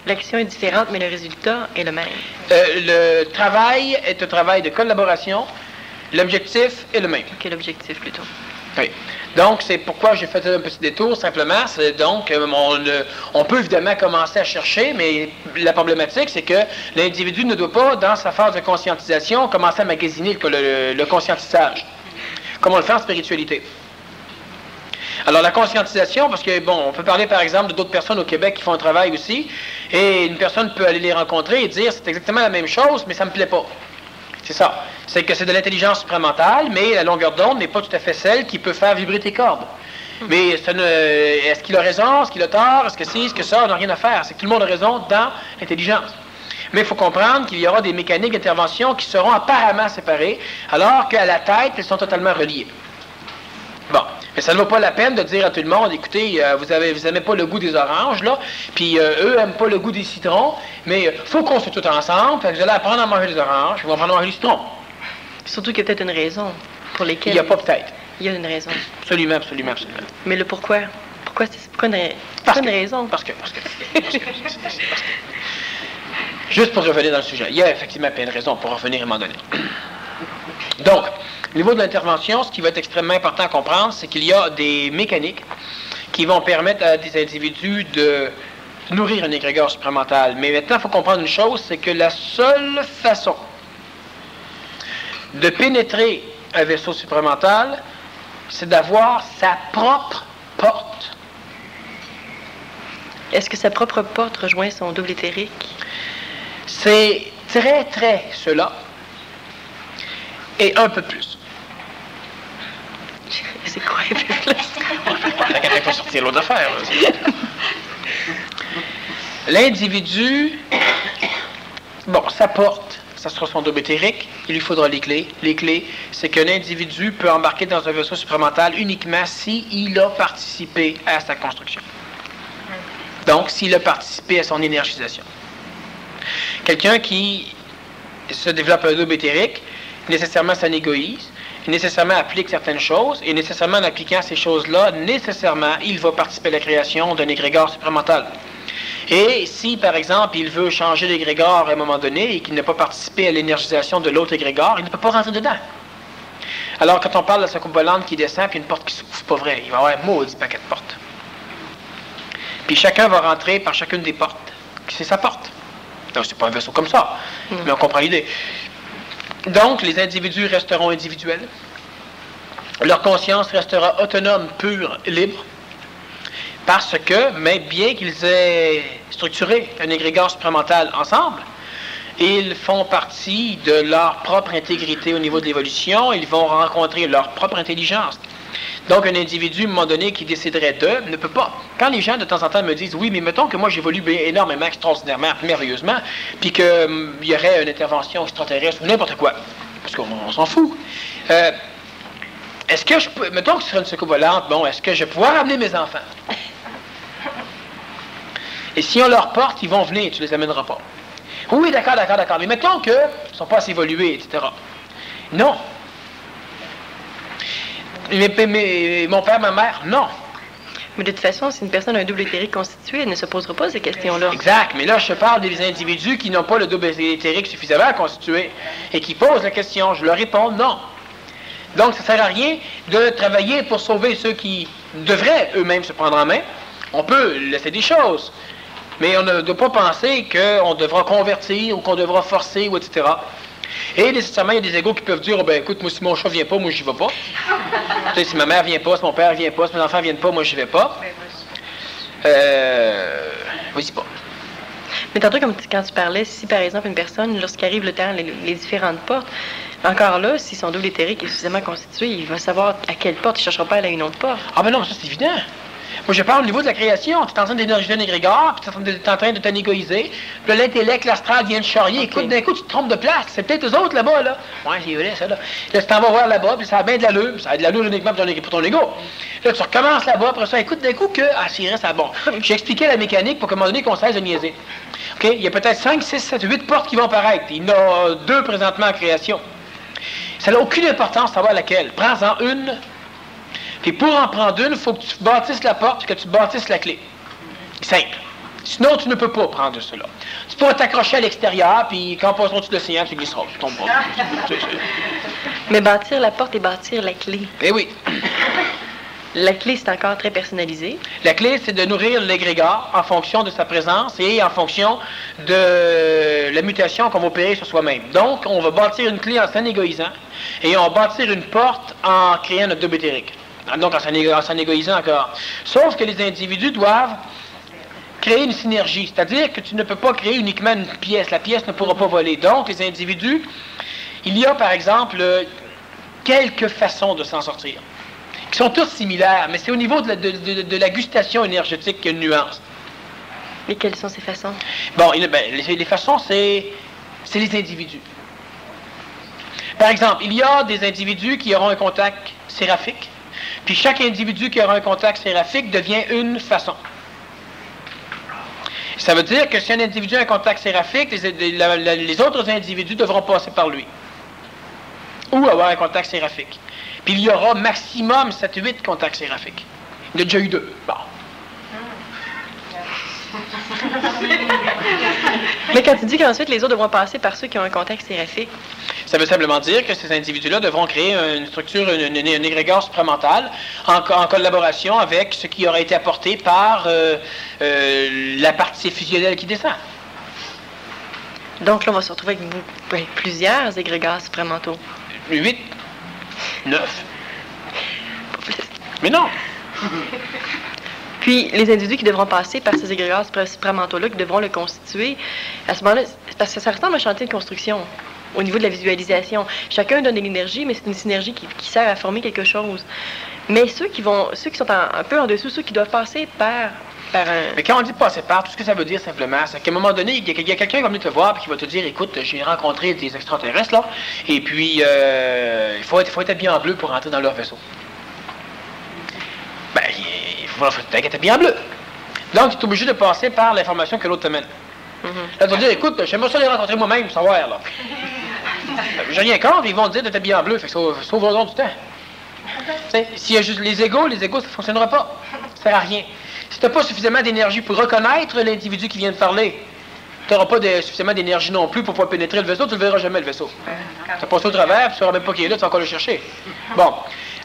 L'action est différente, mais le résultat est le même. Le travail est un travail de collaboration. L'objectif est le même. Quel objectif, plutôt? Oui. Donc, c'est pourquoi j'ai fait un petit détour, simplement. Donc, on peut évidemment commencer à chercher, mais la problématique, c'est que l'individu ne doit pas, dans sa phase de conscientisation, commencer à magasiner le conscientisage, comme on le fait en spiritualité. Alors, la conscientisation, parce que, bon, on peut parler, par exemple, d'autres personnes au Québec qui font un travail aussi, et une personne peut aller les rencontrer et dire, c'est exactement la même chose, mais ça ne me plaît pas. C'est ça. C'est que c'est de l'intelligence supramentale, mais la longueur d'onde n'est pas tout à fait celle qui peut faire vibrer tes cordes. Mais est-ce qu'il a raison, est-ce qu'il a tort, est-ce que c'est, est-ce que ça, on n'a rien à faire. C'est que tout le monde a raison dans l'intelligence. Mais il faut comprendre qu'il y aura des mécaniques d'intervention qui seront apparemment séparées, alors qu'à la tête, elles sont totalement reliées. Bon. Mais ça ne vaut pas la peine de dire à tout le monde, écoutez, vous n'aimez pas le goût des oranges, là, puis eux n'aiment pas le goût des citrons, mais il faut qu'on soit tous ensemble, fait que vous allez apprendre à manger des oranges, vous allez apprendre à manger des citrons. Surtout qu'il y a peut-être une raison pour lesquelles... Il n'y a pas peut-être. Il y a une raison. Absolument, absolument, absolument. Mais le pourquoi? Pourquoi une raison? Parce que. Juste pour revenir dans le sujet, il y a effectivement plein de raisons pour revenir à un moment donné. Donc, au niveau de l'intervention, ce qui va être extrêmement important à comprendre, c'est qu'il y a des mécaniques qui vont permettre à des individus de nourrir un égrégore supramental. Mais maintenant, il faut comprendre une chose, c'est que la seule façon de pénétrer un vaisseau supramental, c'est d'avoir sa propre porte. Est-ce que sa propre porte rejoint son double éthérique? C'est très cela, et un peu plus. C'est quoi un peu plus? T'inquiète pas sortir l'autre affaire. L'individu, bon, sa porte, ça sera son double éthérique, il lui faudra les clés. Les clés, c'est qu'un individu peut embarquer dans un vaisseau supramental uniquement s'il a participé à sa construction. Donc, s'il a participé à son énergisation. Quelqu'un qui se développe un double éthérique, nécessairement s'en égoïse, nécessairement applique certaines choses, et nécessairement en appliquant ces choses-là, nécessairement, il va participer à la création d'un égrégore supramental. Et si, par exemple, il veut changer d'égrégore à un moment donné et qu'il n'a pas participé à l'énergisation de l'autre égrégore, il ne peut pas rentrer dedans. Alors, quand on parle de la soucoupe volante qui descend puis une porte qui s'ouvre, c'est pas vrai. Il va y avoir un maudit paquet de portes. Puis chacun va rentrer par chacune des portes. C'est sa porte. Donc, c'est pas un vaisseau comme ça, mais on comprend l'idée. Donc, les individus resteront individuels. Leur conscience restera autonome, pure, libre. Parce que, mais bien qu'ils aient structuré un égrégore supramental ensemble, ils font partie de leur propre intégrité au niveau de l'évolution, ils vont rencontrer leur propre intelligence. Donc, un individu, à un moment donné, qui déciderait de, ne peut pas. Quand les gens, de temps en temps, me disent, oui, mais mettons que moi, j'évolue énormément, extraordinairement, merveilleusement, puis qu'il y aurait une intervention extraterrestre ou n'importe quoi, parce qu'on s'en fout. Est-ce que je peux, mettons que ce serait une soucoupe volante, bon, est-ce que je vais pouvoir amener mes enfants? Et si on leur porte, ils vont venir, tu les amèneras pas. Oui, d'accord, mais mettons qu'ils ne sont pas assez évolués, etc. Non. Mon père, ma mère, non. Mais de toute façon, si une personne a un double éthérique constitué, elle ne se posera pas ces questions-là. Exact, mais là, je parle des individus qui n'ont pas le double éthérique suffisamment constitué et qui posent la question. Je leur réponds non. Donc, ça ne sert à rien de travailler pour sauver ceux qui devraient eux-mêmes se prendre en main. On peut laisser des choses, mais on ne doit pas penser qu'on devra convertir ou qu'on devra forcer, ou etc. Et nécessairement, il y a des égos qui peuvent dire, oh, ben écoute, moi, si mon chat vient pas, moi, j'y vais pas. Tu sais, si ma mère vient pas, si mon père vient pas, si mes enfants viennent pas, moi, j'y vais pas. Vas-y pas. Mais tantôt, comme quand tu parlais, si par exemple une personne, lorsqu'arrive le temps, les différentes portes, encore là, si son double éthérique est suffisamment constitué, il va savoir à quelle porte, il ne cherchera pas à aller à une autre porte. Ah ben non, ça c'est évident. Moi, je parle au niveau de la création. Tu es en train d'énergiser un égrégore, puis tu es en train de t'égoïser. Puis l'intellect, l'astral vient de charrier. Okay. Écoute, d'un coup, tu te trompes de place. C'est peut-être eux autres là-bas, là. Ouais, c'est vrai, ça, là. Là, tu t'en vas voir là-bas, puis ça a bien de l'allure. Ça a de l'allure uniquement pour ton ego. Là, tu recommences là-bas, après ça, écoute, d'un coup, c'est vrai, ça bon. J'ai expliqué la mécanique pour qu'à un moment donné, qu'on cesse de niaiser. OK? Il y a peut-être 5, 6, 7, 8 portes qui vont apparaître. Il y en a 2 présentement en création. Ça n'a aucune importance de savoir laquelle. Prends-en une. Puis pour en prendre une, il faut que tu bâtisses la porte, que tu bâtisses la clé. Simple. Sinon, tu ne peux pas prendre cela. Tu pourras t'accrocher à l'extérieur, puis quand on passera au-dessus de l'océan, tu glisseras. Tu tomberas. Mais bâtir la porte et bâtir la clé. Eh oui. La clé, c'est encore très personnalisé. La clé, c'est de nourrir l'égrégore en fonction de sa présence et en fonction de la mutation qu'on va opérer sur soi-même. Donc, on va bâtir une clé en s'égoïsant et on va bâtir une porte en créant notre double éthérique. Donc, en s'égoïsant encore. Sauf que les individus doivent créer une synergie. C'est-à-dire que tu ne peux pas créer uniquement une pièce. La pièce ne pourra pas voler. Donc, les individus, il y a, par exemple, quelques façons de s'en sortir, qui sont tous similaires, mais c'est au niveau de la gustation énergétique qu'il y a une nuance. Et quelles sont ces façons? Bon, les façons, c'est les individus. Par exemple, il y a des individus qui auront un contact séraphique, puis chaque individu qui aura un contact séraphique devient une façon. Ça veut dire que si un individu a un contact séraphique, les autres individus devront passer par lui, ou avoir un contact séraphique. Puis il y aura maximum 7-8 contacts séraphiques. Il y en a déjà eu 2. Bon. Mais quand tu dis qu'ensuite les autres devront passer par ceux qui ont un contact séraphique, ça veut simplement dire que ces individus-là devront créer une structure, une égrégore supramentale en collaboration avec ce qui aura été apporté par la partie fusionnelle qui descend. Donc là, on va se retrouver avec plusieurs égrégores supramentaux. 8, 9. Mais non! Puis, les individus qui devront passer par ces égrégores supramentaux-là, qui devront le constituer, à ce moment-là, parce que ça ressemble à un chantier de construction, au niveau de la visualisation. Chacun donne de l'énergie, mais c'est une synergie qui sert à former quelque chose. Mais ceux qui sont un peu en dessous, ceux qui doivent passer par un... Mais quand on dit passer par, tout ce que ça veut dire simplement, c'est qu'à un moment donné, il y a quelqu'un qui va venir te voir et qui va te dire, écoute, j'ai rencontré des extraterrestres, là, et puis il faut être habillé en bleu pour rentrer dans leur vaisseau. Ben, il faut être habillé en bleu. Donc, tu es obligé de passer par l'information que l'autre te mène. Là, tu vas dire, écoute, j'aimerais ça les rencontrer moi-même pour savoir, là. J'ai rien contre, ils vont te dire de t'habiller en bleu, fait que ça ouvre du temps. S'il y a juste les égos, ça ne fonctionnera pas. Ça sert à rien. Si tu n'as pas suffisamment d'énergie pour reconnaître l'individu qui vient de parler, tu n'auras pas suffisamment d'énergie non plus pour pouvoir pénétrer le vaisseau, tu ne le verras jamais, le vaisseau. Ça passe au travers, puis tu ne sauras même pas qui est là, tu vas encore le chercher. Bon.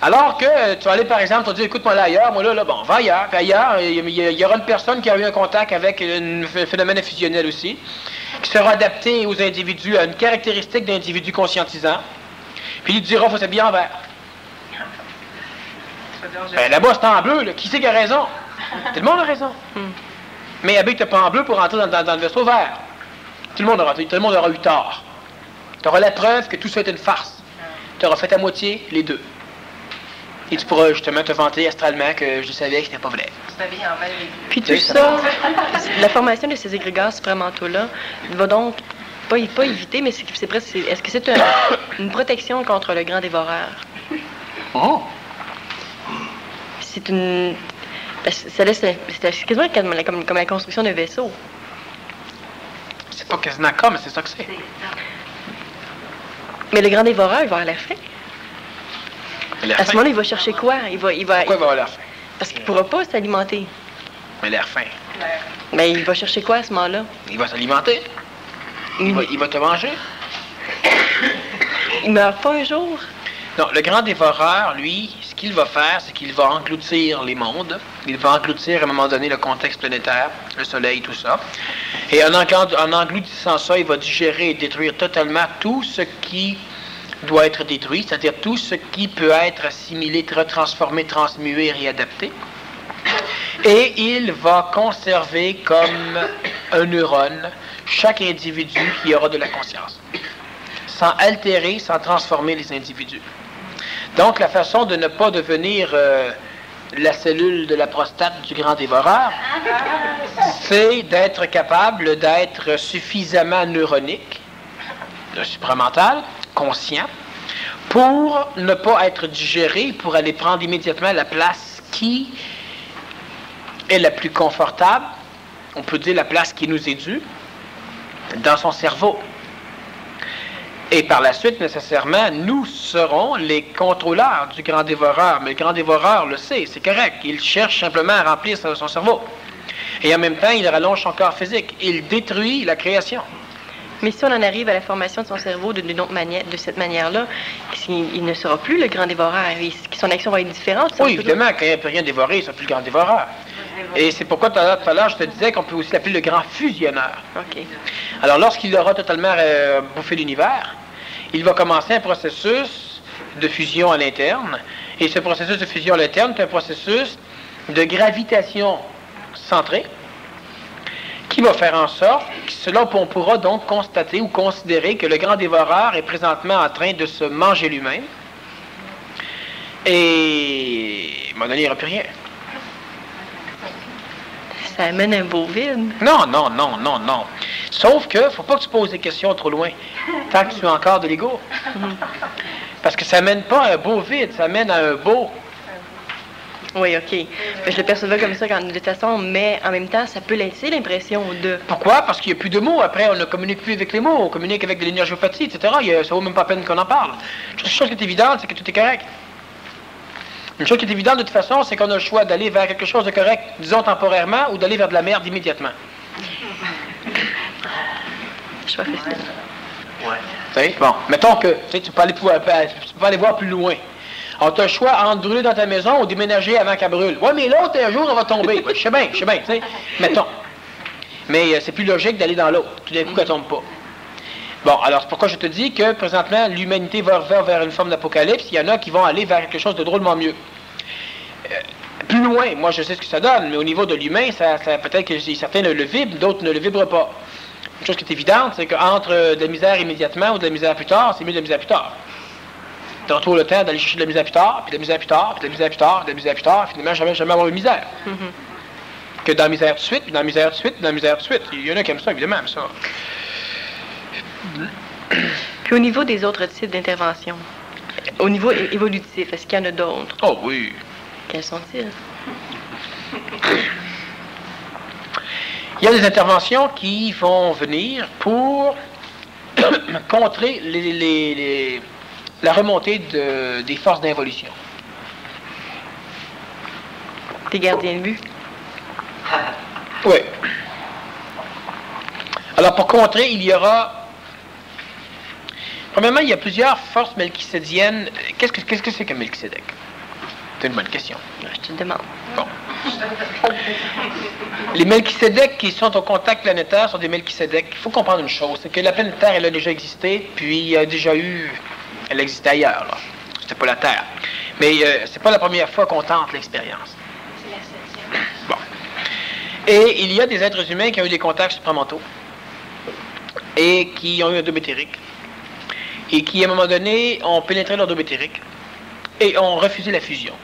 Alors que tu vas aller, par exemple, tu vas dire, écoute, moi là ailleurs, bon, va ailleurs. Puis ailleurs, il y aura une personne qui a eu un contact avec un phénomène fusionnel aussi, qui sera adapté aux individus, à une caractéristique d'individu conscientisant. Puis il te dira, il faut s'habiller en vert. Ben, là-bas, c'est en bleu, là. Qui c'est qui a raison? Tout le monde a raison. Mais habille-toi pas en bleu pour rentrer dans le vaisseau vert. Tout le monde aura eu tort. Tu auras la preuve que tout ça est une farce. Tu auras fait à moitié les deux. Et tu pourras justement te vanter astralement que je savais que c'était pas vrai. Puis tout ça, la formation de ces égrégores supramentaux-là va donc pas éviter, mais c'est presque. Est-ce que c'est une protection contre le grand dévoreur? Oh! C'est une. Ça laisse. C'est quasiment comme la construction d'un vaisseau. C'est pas quasiment comme, mais c'est ça que c'est. Mais le grand dévoreur, il va avoir la faim. L'air À ce faim. moment-là, il va chercher quoi? Pourquoi il va avoir l'air faim? Parce qu'il ne pourra pas s'alimenter. Mais l'air faim. Mais il va chercher quoi à ce moment-là? Il va s'alimenter. Il va te manger. Il meurt pas un jour? Non, le grand dévoreur, lui, ce qu'il va faire, c'est qu'il va engloutir les mondes. Il va engloutir à un moment donné le contexte planétaire, le soleil, tout ça. Et en engloutissant ça, il va digérer et détruire totalement tout ce qui doit être détruit, c'est-à-dire tout ce qui peut être assimilé, retransformé, transmué, réadapté. Et il va conserver comme un neurone chaque individu qui aura de la conscience, sans altérer, sans transformer les individus. Donc, la façon de ne pas devenir la cellule de la prostate du grand dévoreur, c'est d'être capable d'être suffisamment neuronique, supramental, conscient, pour ne pas être digéré, pour aller prendre immédiatement la place qui est la plus confortable, on peut dire la place qui nous est due, dans son cerveau. Et par la suite, nécessairement, nous serons les contrôleurs du grand dévoreur. Mais le grand dévoreur le sait, c'est correct. Il cherche simplement à remplir son cerveau. Et en même temps, il rallonge son corps physique. Il détruit la création. Mais si on en arrive à la formation de son cerveau d'une autre manière, de cette manière-là, il ne sera plus le grand dévoreur. Son action va être différente. Oui, évidemment, quand il n'y a plus rien dévoré, il ne sera plus le grand dévoreur. Et c'est pourquoi tout à l'heure, je te disais qu'on peut aussi l'appeler le grand fusionneur. OK. Alors, lorsqu'il aura totalement bouffé l'univers, il va commencer un processus de fusion à l'interne. Et ce processus de fusion à l'interne est un processus de gravitation centrée qui va faire en sorte que cela, on pourra donc constater ou considérer que le grand dévoreur est présentement en train de se manger lui-même. Et à un moment donné, il n'y aura plus rien. Ça amène un beau vide. Non, non, non, non, non. Sauf que, faut pas que tu poses des questions trop loin, tant que tu as encore de l'ego. Parce que ça mène pas à un beau vide, ça mène à un beau. Oui, OK. Je le percevais comme ça de toute façon, mais en même temps, ça peut laisser l'impression de... Pourquoi? Parce qu'il n'y a plus de mots. Après, on ne communique plus avec les mots, on communique avec de l'énergiopathie, etc. Ça vaut même pas la peine qu'on en parle. Une chose qui est évidente, c'est que tout est correct. Une chose qui est évidente, de toute façon, c'est qu'on a le choix d'aller vers quelque chose de correct, disons temporairement, ou d'aller vers de la merde immédiatement. Choix facile. Ouais. Bon, mettons que tu peux aller voir plus loin. On t'a le choix entre brûler dans ta maison ou déménager avant qu'elle brûle. Ouais, mais l'autre, un jour, on va tomber. Ouais, je sais bien, tu sais. Mettons. Mais c'est plus logique d'aller dans l'autre. Tout d'un coup, elle tombe pas. Bon, alors c'est pourquoi je te dis que présentement, l'humanité va vers une forme d'apocalypse. Il y en a qui vont aller vers quelque chose de drôlement mieux. Plus loin, moi je sais ce que ça donne, mais au niveau de l'humain, ça peut-être que certains le vibrent, d'autres ne le vibrent pas. Une chose qui est évidente, c'est qu'entre de la misère immédiatement ou de la misère plus tard, c'est mieux de la misère plus tard. Tu retrouves le temps d'aller chercher de la misère plus tard, puis de la misère plus tard, puis de la misère plus tard, puis de la misère plus tard, finalement jamais avoir une misère. Que dans la misère tout de suite, puis dans la misère tout de suite, puis dans la misère tout de suite. Il y en a qui aiment ça, évidemment, mais ça. Puis au niveau des autres types d'interventions, au niveau évolutif, est-ce qu'il y en a d'autres? Oh oui. Quels sont-ils? Il y a des interventions qui vont venir pour contrer la remontée des forces d'involution. Des gardiens de but? Oui. Alors, pour contrer, il y aura... Premièrement, il y a plusieurs forces melchisédiennes. Qu'est-ce que c'est que Melchisédek? C'est une bonne question. Je te le demande. Bon. Les Melchisédek qui sont au contact planétaire sont des Melchisédek. Il faut comprendre une chose, c'est que la planète Terre, elle a déjà existé, puis il y a déjà eu... Elle existait ailleurs, là. C'était pas la Terre. Mais c'est pas la première fois qu'on tente l'expérience. Bon. Et il y a des êtres humains qui ont eu des contacts supramentaux et qui ont eu un double éthérique et qui, à un moment donné, ont pénétré leur double éthérique et ont refusé la fusion.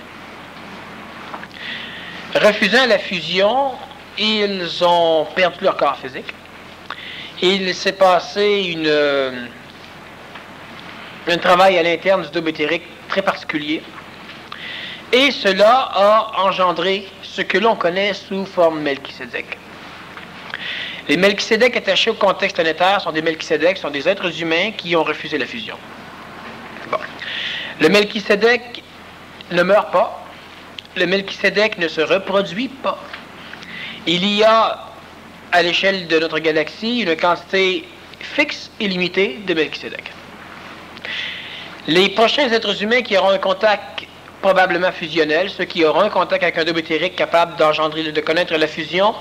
Refusant la fusion, ils ont perdu leur corps physique. Il s'est passé un travail à l'interne du double éthérique très particulier. Et cela a engendré ce que l'on connaît sous forme Melchisédek. Les Melchisédek attachés au contexte planétaire sont des Melchisédek, sont des êtres humains qui ont refusé la fusion. Bon. Le Melchisédek ne meurt pas. Le Melchisédek ne se reproduit pas. Il y a, à l'échelle de notre galaxie, une quantité fixe et limitée de Melchisédek. Les prochains êtres humains qui auront un contact probablement fusionnel, ceux qui auront un contact avec un double éthérique capable d'engendrer, de connaître la fusion,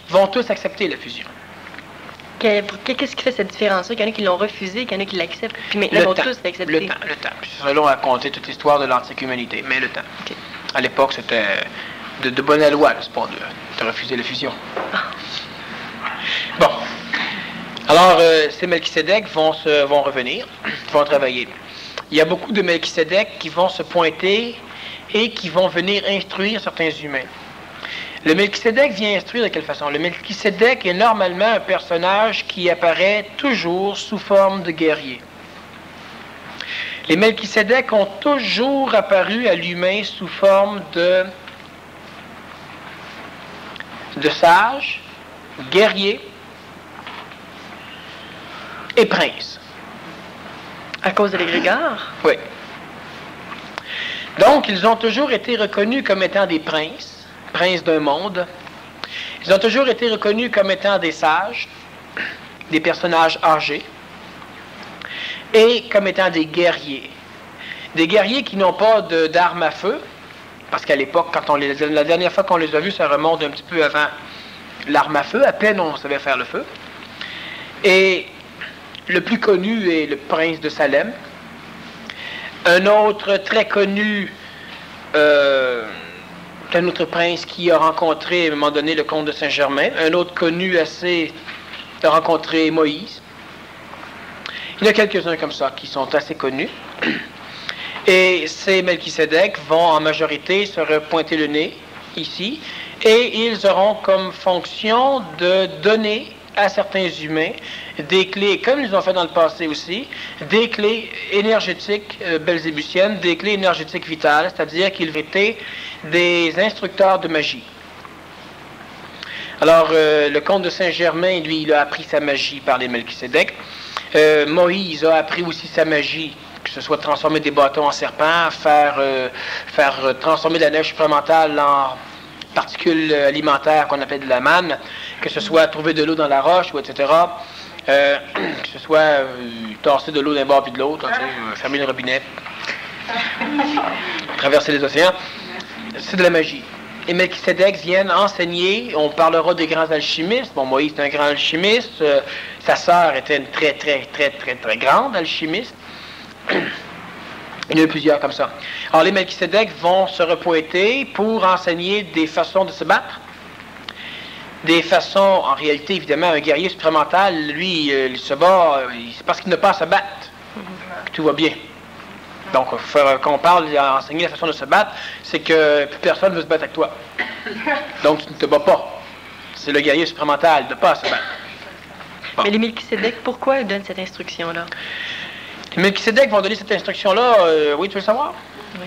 vont tous accepter la fusion. Qu'est-ce qui fait cette différence-là? Il y en a qui l'ont refusé, il y en a qui l'acceptent, puis maintenant ils vont tous l'accepter. Le temps. Puis c'est long à raconter toute l'histoire de l'antique humanité, mais le temps. Okay. À l'époque, c'était de bonne loi, n'est-ce pas, de refuser la fusion. Bon. Alors, ces Melchisédek vont revenir, vont travailler. Il y a beaucoup de Melchisédek qui vont se pointer et qui vont venir instruire certains humains. Le Melchisédek vient instruire de quelle façon? Le Melchisédek est normalement un personnage qui apparaît toujours sous forme de guerrier. Les Melchisédek ont toujours apparu à l'humain sous forme de sage, guerrier et prince. À cause de l'égrégore? Oui. Donc, ils ont toujours été reconnus comme étant des princes d'un monde. Ils ont toujours été reconnus comme étant des sages, des personnages âgés, et comme étant des guerriers. Des guerriers qui n'ont pas d'armes à feu, parce qu'à l'époque, la dernière fois qu'on les a vus, ça remonte un petit peu avant l'arme à feu, à peine on savait faire le feu. Et le plus connu est le prince de Salem. Un autre très connu, un autre prince qui a rencontré à un moment donné le comte de Saint-Germain. Un autre connu a rencontré Moïse. Il y en a quelques-uns comme ça qui sont assez connus. Et ces Melchisédek vont en majorité se repointer le nez ici, et ils auront comme fonction de donner à certains humains des clés, comme ils ont fait dans le passé aussi, des clés énergétiques belzébusiennes, des clés énergétiques vitales, c'est-à-dire qu'ils étaient des instructeurs de magie. Alors, le comte de Saint-Germain, lui, il a appris sa magie par les Melchisédek. Moïse a appris aussi sa magie, que ce soit transformer des bâtons en serpents, faire transformer de la neige supplémentaire en particules alimentaires qu'on appelle de la manne, que ce soit trouver de l'eau dans la roche, ou etc. Que ce soit tasser de l'eau d'un bord puis de l'autre, fermer le robinet, traverser les océans. C'est de la magie. Et Melchisédek viennent enseigner, on parlera des grands alchimistes. Bon, Moïse est un grand alchimiste, sa sœur était une très, très, très, très, très grande alchimiste. Il y en a plusieurs comme ça. Alors, les Melchisédek vont se repointer pour enseigner des façons de se battre. Des façons, en réalité, évidemment, un guerrier supramental, lui, il se bat, c'est parce qu'il n'a pas à se battre que tout va bien. Donc, quand on parle d'enseigner la façon de se battre, c'est que plus personne ne veut se battre avec toi. Donc, tu ne te bats pas. C'est le guerrier supramental de ne pas se battre. Bon. Mais les Melchisédek, pourquoi ils donnent cette instruction-là? Les Melchisédek vont donner cette instruction-là, oui, tu veux le savoir? Oui.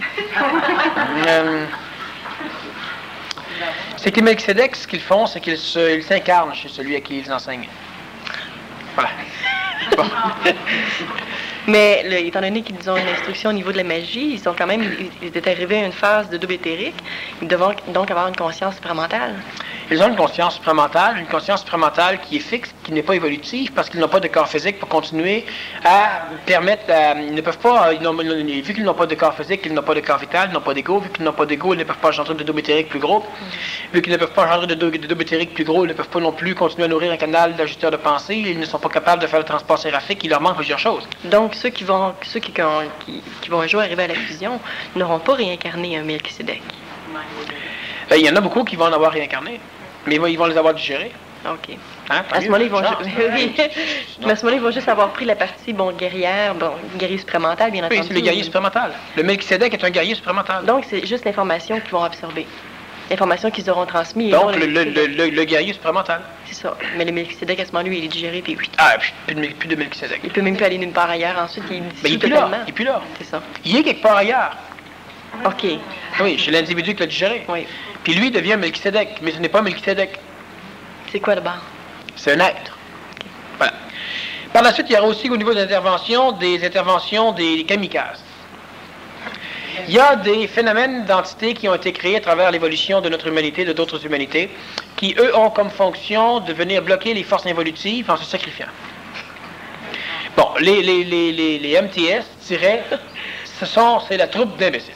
C'est que les Melchisédek, ce qu'ils font, c'est qu'ils s'incarnent chez celui à qui ils enseignent. Voilà. Bon. Mais étant donné qu'ils ont une instruction au niveau de la magie, ils étaient arrivés à une phase de double éthérique. Ils devront donc avoir une conscience supramentale. Ils ont une conscience supramentale qui est fixe, qui n'est pas évolutive, parce qu'ils n'ont pas de corps physique pour continuer à permettre ils ne peuvent pas, vu qu'ils n'ont pas de corps physique, ils n'ont pas de corps vital, ils n'ont pas d'ego, vu qu'ils n'ont pas d'ego, ils ne peuvent pas engendrer de double éthérique plus gros. Vu qu'ils ne peuvent pas engendrer de double éthérique plus gros, ils ne peuvent pas non plus continuer à nourrir un canal d'ajusteur de pensée, ils ne sont pas capables de faire le transport séraphique, il leur manque plusieurs choses. Donc, ceux qui vont un jour arriver à la fusion n'auront pas réincarné un Melchisédek. Il y en a beaucoup qui vont en avoir réincarné, mais ils vont les avoir digérés. OK. Hein, À ce moment-là, ils vont chance. oui. Mais à ce moment-là, ils vont juste avoir pris la partie, guerrière, guerrier supramental, bien entendu. Oui, c'est le guerrier supramental. Le Melchisédek est un guerrier supramental. Donc, c'est juste l'information qu'ils vont absorber. L'information qu'ils auront transmise. et Donc, non le guerrier supramental. C'est ça. Mais le Melchisédek, à ce moment-là, lui, il est digéré, puis oui. Ah, plus de Melchisédek. Il peut même plus aller nulle part ailleurs. Ensuite, il est Mais dissout il est plus là. totalement. Il est plus là. C'est ça. Il est quelque part ailleurs. OK. Oui, chez l'individu qui l'a digéré. Oui. Puis lui devient Melchisédek. Mais ce n'est pas Melchisédek. C'est quoi le bar? C'est un être. Voilà. Par la suite, il y aura aussi au niveau des interventions des kamikazes. Il y a des phénomènes d'entités qui ont été créés à travers l'évolution de notre humanité, de d'autres humanités, qui, eux, ont comme fonction de venir bloquer les forces involutives en se sacrifiant. Bon, les MTS, c'est la troupe d'imbéciles.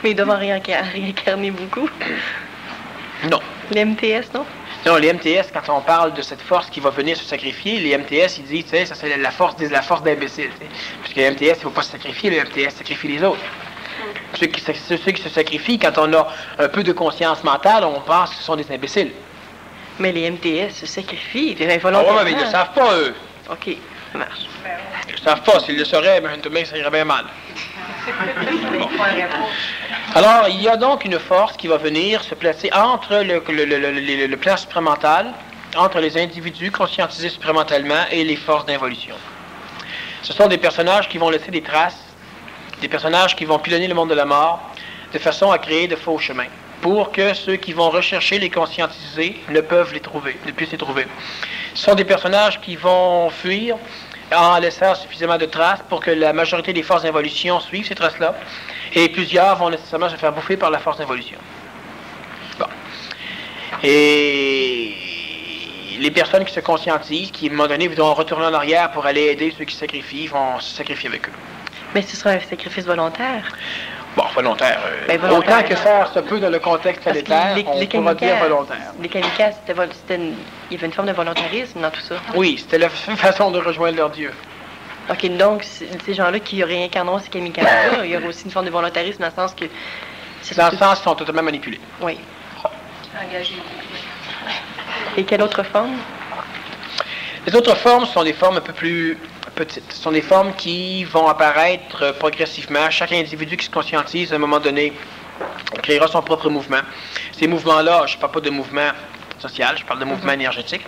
Mais ils doivent en réincarner beaucoup. Non. Les MTS, non? Non, les MTS, quand on parle de cette force qui va venir se sacrifier, les MTS, ils disent, tu sais, ça c'est la force d'imbéciles. Puisque les MTS, il ne faut pas se sacrifier, les MTS sacrifient les autres. Ceux qui se sacrifient, quand on a un peu de conscience mentale, on pense que ce sont des imbéciles. Mais les MTS se sacrifient Oh, involontairement. mais ils ne le savent pas, eux. OK, ça marche. Ils ne le savent pas. S'ils le sauraient, ben, tout de même, ça irait bien mal. Bon. Alors, il y a donc une force qui va venir se placer entre le plan supramental, entre les individus conscientisés supramentalement et les forces d'involution. Ce sont des personnages qui vont laisser des traces, des personnages qui vont pilonner le monde de la mort, de façon à créer de faux chemins, pour que ceux qui vont rechercher les conscientisés ne puissent les trouver. Ce sont des personnages qui vont fuir en laissant suffisamment de traces pour que la majorité des forces d'involution suivent ces traces-là, et plusieurs vont nécessairement se faire bouffer par la force d'involution. Bon. Et les personnes qui se conscientisent, qui à un moment donné voudront retourner en arrière pour aller aider ceux qui se sacrifient, vont se sacrifier avec eux. Mais ce sera un sacrifice volontaire. Bon, volontaire. Volontaire. Autant que faire se peut dans le contexte Parce que planétaire, on pourra dire volontaire. Les kamikazes, il y avait une forme de volontarisme dans tout ça. Oui, c'était la façon de rejoindre leur Dieu. OK, donc, ces gens-là qui réincarneront ces kamikazes-là, il y aura aussi une forme de volontarisme dans le sens que... Dans le sens, ils sont totalement manipulés. Oui. Et quelle autre forme? Les autres formes sont des formes un peu plus petites. Ce sont des formes qui vont apparaître progressivement. Chaque individu qui se conscientise, à un moment donné, créera son propre mouvement. Ces mouvements-là, je ne parle pas de mouvement social, je parle de mouvement énergétique.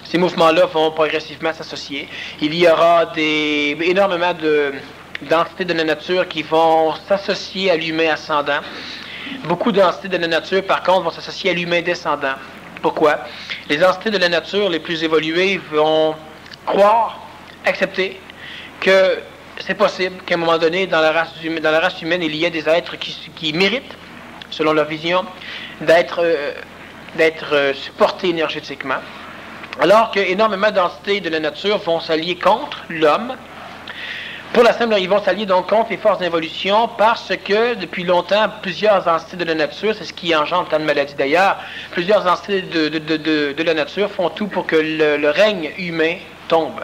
Ces mouvements-là vont progressivement s'associer. Il y aura énormément d'entités de la nature qui vont s'associer à l'humain ascendant. Beaucoup d'entités de la nature, par contre, vont s'associer à l'humain descendant. Pourquoi? Les entités de la nature les plus évoluées vont croire, accepter que c'est possible qu'à un moment donné, dans la race humaine, il y ait des êtres qui méritent, selon leur vision, d'être supportés énergétiquement. Alors qu'énormément d'entités de la nature vont s'allier contre l'homme. Pour la simple, ils vont s'allier donc contre les forces d'involution parce que depuis longtemps, plusieurs entités de la nature, c'est ce qui engendre tant de maladies d'ailleurs, plusieurs entités de la nature font tout pour que le règne humain tombe.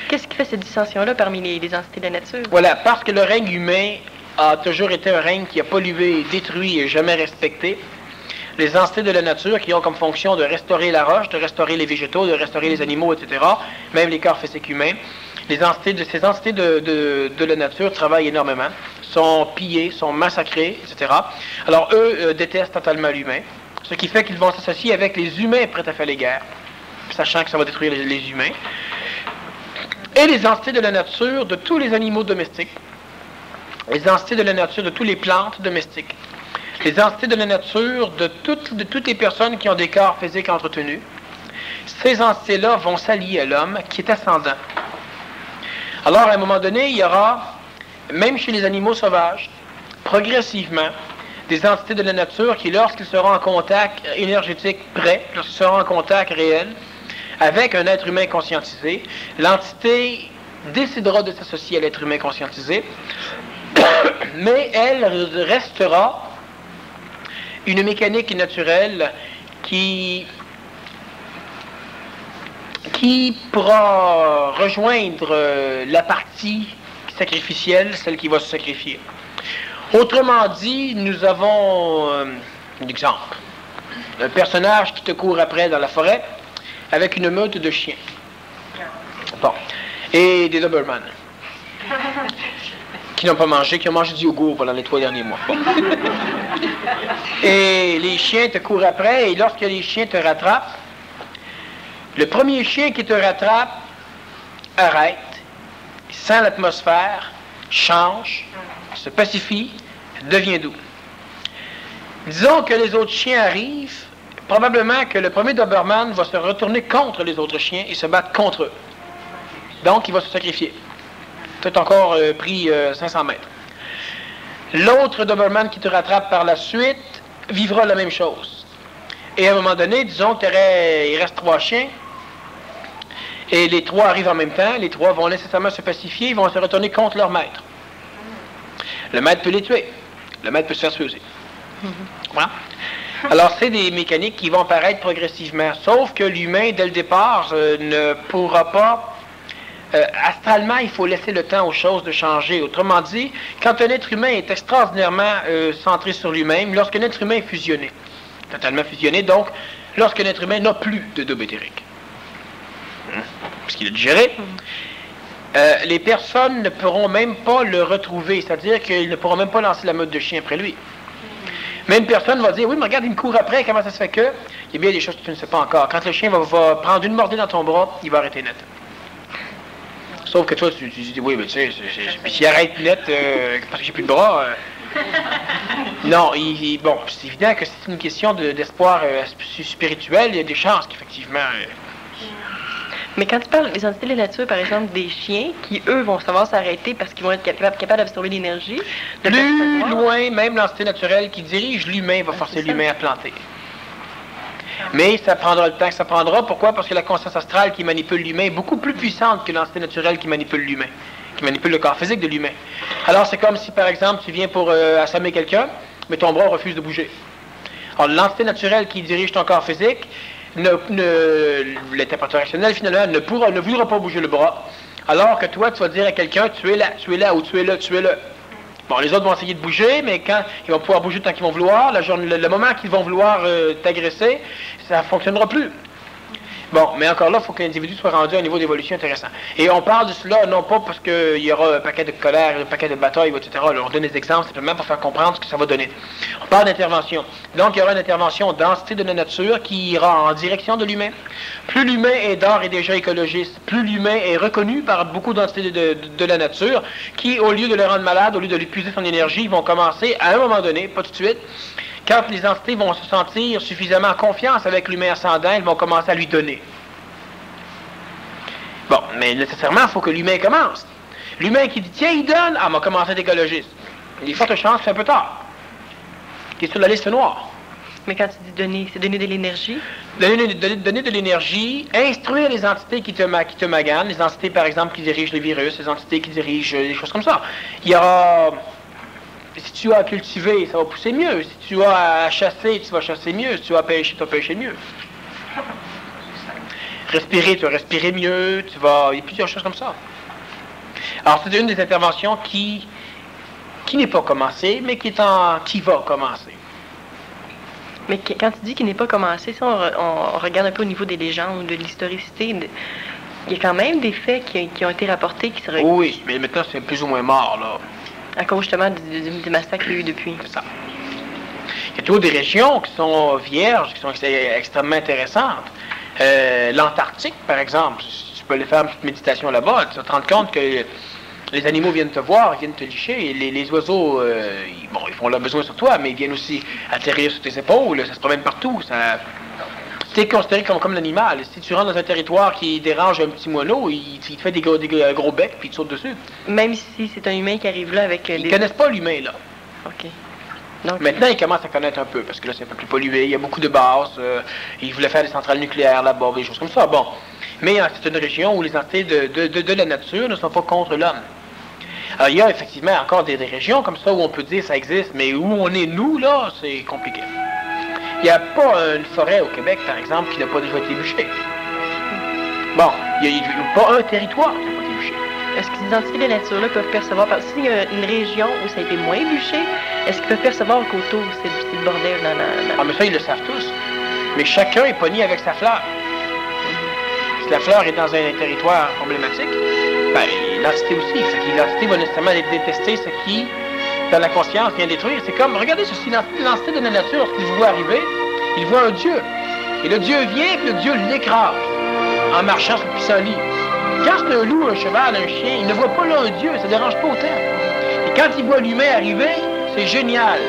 Qu'est-ce qui fait cette dissension-là parmi les entités de la nature? Voilà, parce que le règne humain a toujours été un règne qui a pollué, détruit et jamais respecté. Les entités de la nature qui ont comme fonction de restaurer la roche, de restaurer les végétaux, de restaurer les animaux, etc., même les corps physiques humains, ces entités de la nature travaillent énormément, sont pillées, sont massacrées, etc. Alors eux détestent totalement l'humain, ce qui fait qu'ils vont s'associer avec les humains prêts à faire les guerres, sachant que ça va détruire les humains. Et les entités de la nature de tous les animaux domestiques, les entités de la nature de toutes les plantes domestiques, les entités de la nature de toutes les personnes qui ont des corps physiques entretenus, ces entités-là vont s'allier à l'homme qui est ascendant. Alors, à un moment donné, il y aura, même chez les animaux sauvages, progressivement, des entités de la nature qui, lorsqu'ils seront en contact énergétique près, lorsqu'ils seront en contact réel, avec un être humain conscientisé, l'entité décidera de s'associer à l'être humain conscientisé, mais elle restera une mécanique naturelle qui pourra rejoindre la partie sacrificielle, celle qui va se sacrifier. Autrement dit, nous avons un exemple. Un personnage qui te court après dans la forêt, avec une meute de chiens. Bon. Et des Doberman. Qui n'ont pas mangé, qui ont mangé du yogourt pendant les 3 derniers mois. Bon. Et les chiens te courent après, et lorsque les chiens te rattrapent, le premier chien qui te rattrape arrête, il sent l'atmosphère, change, se pacifie, devient doux. Disons que les autres chiens arrivent, probablement que le premier Doberman va se retourner contre les autres chiens et se battre contre eux. Donc, il va se sacrifier. Peut-être encore pris 500 mètres. L'autre Doberman qui te rattrape par la suite vivra la même chose. Et à un moment donné, disons qu'il reste 3 chiens, et les 3 arrivent en même temps, les 3 vont nécessairement se pacifier, ils vont se retourner contre leur maître. Le maître peut les tuer. Le maître peut se faire tuer aussi. Voilà. Alors, c'est des mécaniques qui vont apparaître progressivement, sauf que l'humain, dès le départ, ne pourra pas... astralement, il faut laisser le temps aux choses de changer. Autrement dit, quand un être humain est extraordinairement centré sur lui-même, lorsqu'un être humain est fusionné, totalement fusionné, donc, lorsqu'un être humain n'a plus de double éthérique, parce qu'il est digéré, les personnes ne pourront même pas le retrouver, c'est-à-dire qu'ils ne pourront même pas lancer la meute de chien après lui. Mais une personne va dire, oui, mais regarde, il me court après, comment ça se fait que... Il y a bien des choses que tu ne sais pas encore. Quand le chien va prendre une mordée dans ton bras, il va arrêter net. Sauf que toi, tu dis, oui, mais tu sais, puis s'il arrête net parce que j'ai plus de bras... Non, bon, c'est évident que c'est une question d'espoir spirituel, il y a des chances qu'effectivement... Mais quand tu parles des entités de la nature, par exemple, des chiens, qui, eux, vont savoir s'arrêter parce qu'ils vont être capables d'absorber l'énergie... Plus loin, même l'entité naturelle qui dirige l'humain va forcer l'humain à planter. Mais ça prendra le temps que ça prendra. Pourquoi? Parce que la conscience astrale qui manipule l'humain est beaucoup plus puissante que l'entité naturelle qui manipule l'humain, qui manipule le corps physique de l'humain. Alors, c'est comme si, par exemple, tu viens pour assommer quelqu'un, mais ton bras refuse de bouger. Alors, l'entité naturelle qui dirige ton corps physique, l'interpréteur rationnel, finalement, ne voudra pas bouger le bras, alors que toi, tu vas dire à quelqu'un, tu es là, ou tu es là, tu es là. Bon, les autres vont essayer de bouger, mais quand ils vont pouvoir bouger tant qu'ils vont vouloir, le moment qu'ils vont vouloir t'agresser, ça ne fonctionnera plus. Bon, mais encore là, il faut que l'individu soit rendu à un niveau d'évolution intéressant. Et on parle de cela, non pas parce qu'il y aura un paquet de colère, un paquet de batailles, etc. Là, on donne des exemples simplement pour faire comprendre ce que ça va donner. On parle d'intervention. Donc, il y aura une intervention d'entité de la nature qui ira en direction de l'humain. Plus l'humain est d'ores et déjà écologiste, plus l'humain est reconnu par beaucoup d'entités de la nature qui, au lieu de le rendre malade, au lieu de lui puiser son énergie, vont commencer, à un moment donné, pas tout de suite, quand les entités vont se sentir suffisamment en confiance avec l'humain ascendant, elles vont commencer à lui donner. Bon, mais nécessairement, il faut que l'humain commence. L'humain qui dit, tiens, il donne, ah, m'a commencé à être écologiste. Il y a fortes chances, c'est un peu tard. Qui est sur la liste noire. Mais quand tu dis donner, c'est donner de l'énergie? Donner de l'énergie, instruire les entités qui te maganent, les entités, par exemple, qui dirigent les virus, les entités qui dirigent des choses comme ça. Il y aura... Si tu as à cultiver, ça va pousser mieux. Si tu as à chasser, tu vas chasser mieux. Si tu as à pêcher, tu vas pêcher mieux. Respirer, tu vas respirer mieux. Il y a plusieurs choses comme ça. Alors, c'est une des interventions qui n'est pas commencée, mais qui va commencer. Mais quand tu dis qu'il n'est pas commencé, si on regarde un peu au niveau des légendes, de l'historicité, il y a quand même des faits qui ont été rapportés qui seraient... Oui, mais maintenant, c'est plus ou moins mort, là. À cause justement des massacres qu'il y a eu depuis. C'est ça. Il y a toujours des régions qui sont vierges, qui sont extrêmement intéressantes. L'Antarctique, par exemple, tu peux aller faire une petite méditation là-bas, tu vas te rendre compte que les animaux viennent te voir, ils viennent te licher, et les oiseaux, ils font leur besoin sur toi, mais ils viennent aussi atterrir sur tes épaules, ça se promène partout, c'est considéré comme l'animal. Si tu rentres dans un territoire qui dérange un petit moineau, il te fait des gros becs, puis il te saute dessus. Même si c'est un humain qui arrive là avec... Ils ne connaissent pas l'humain, là. OK. Donc, maintenant, ils commencent à connaître un peu, parce que là, c'est un peu plus pollué, il y a beaucoup de bases, ils voulaient faire des centrales nucléaires là-bas, des choses comme ça. Bon. Mais c'est une région où les entités de la nature ne sont pas contre l'homme. Alors, il y a effectivement encore des régions comme ça où on peut dire ça existe, mais où on est, nous, là, c'est compliqué. Il n'y a pas une forêt au Québec, par exemple, qui n'a pas déjà été bûchée. Bon, il n'y a pas un territoire qui n'a pas été bûché. Est-ce que les entités de la nature-là peuvent percevoir, parce qu'il y a une région où ça a été moins bûché, est-ce qu'ils peuvent percevoir qu'autour, c'est le bordel dans la... Ah, mais ça, ils le savent tous. Mais chacun est pogné avec sa fleur. Si la fleur est dans un territoire problématique, ben, l'entité aussi. L'entité va nécessairement détester ce qui, dans la conscience, vient détruire. C'est comme, regardez ceci, l'entité de la nature, lorsqu'il vous voit arriver, il voit un Dieu. Et le Dieu vient, puis le Dieu l'écrase en marchant sur le pissenlit. Quand c'est un loup, un cheval, un chien, il ne voit pas là un Dieu, ça ne dérange pas autant. Et quand il voit l'humain arriver, c'est génial.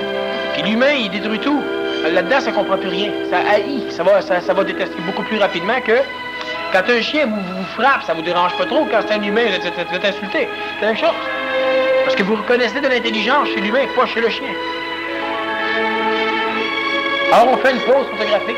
Puis l'humain, il détruit tout. Là-dedans, ça ne comprend plus rien. Ça haït. Ça va détester beaucoup plus rapidement que quand un chien vous frappe, ça ne vous dérange pas trop. Quand c'est un humain, vous êtes insulté. C'est la même chose. Parce que vous reconnaissez de l'intelligence chez l'humain, pas chez le chien. Alors, on fait une pause photographique.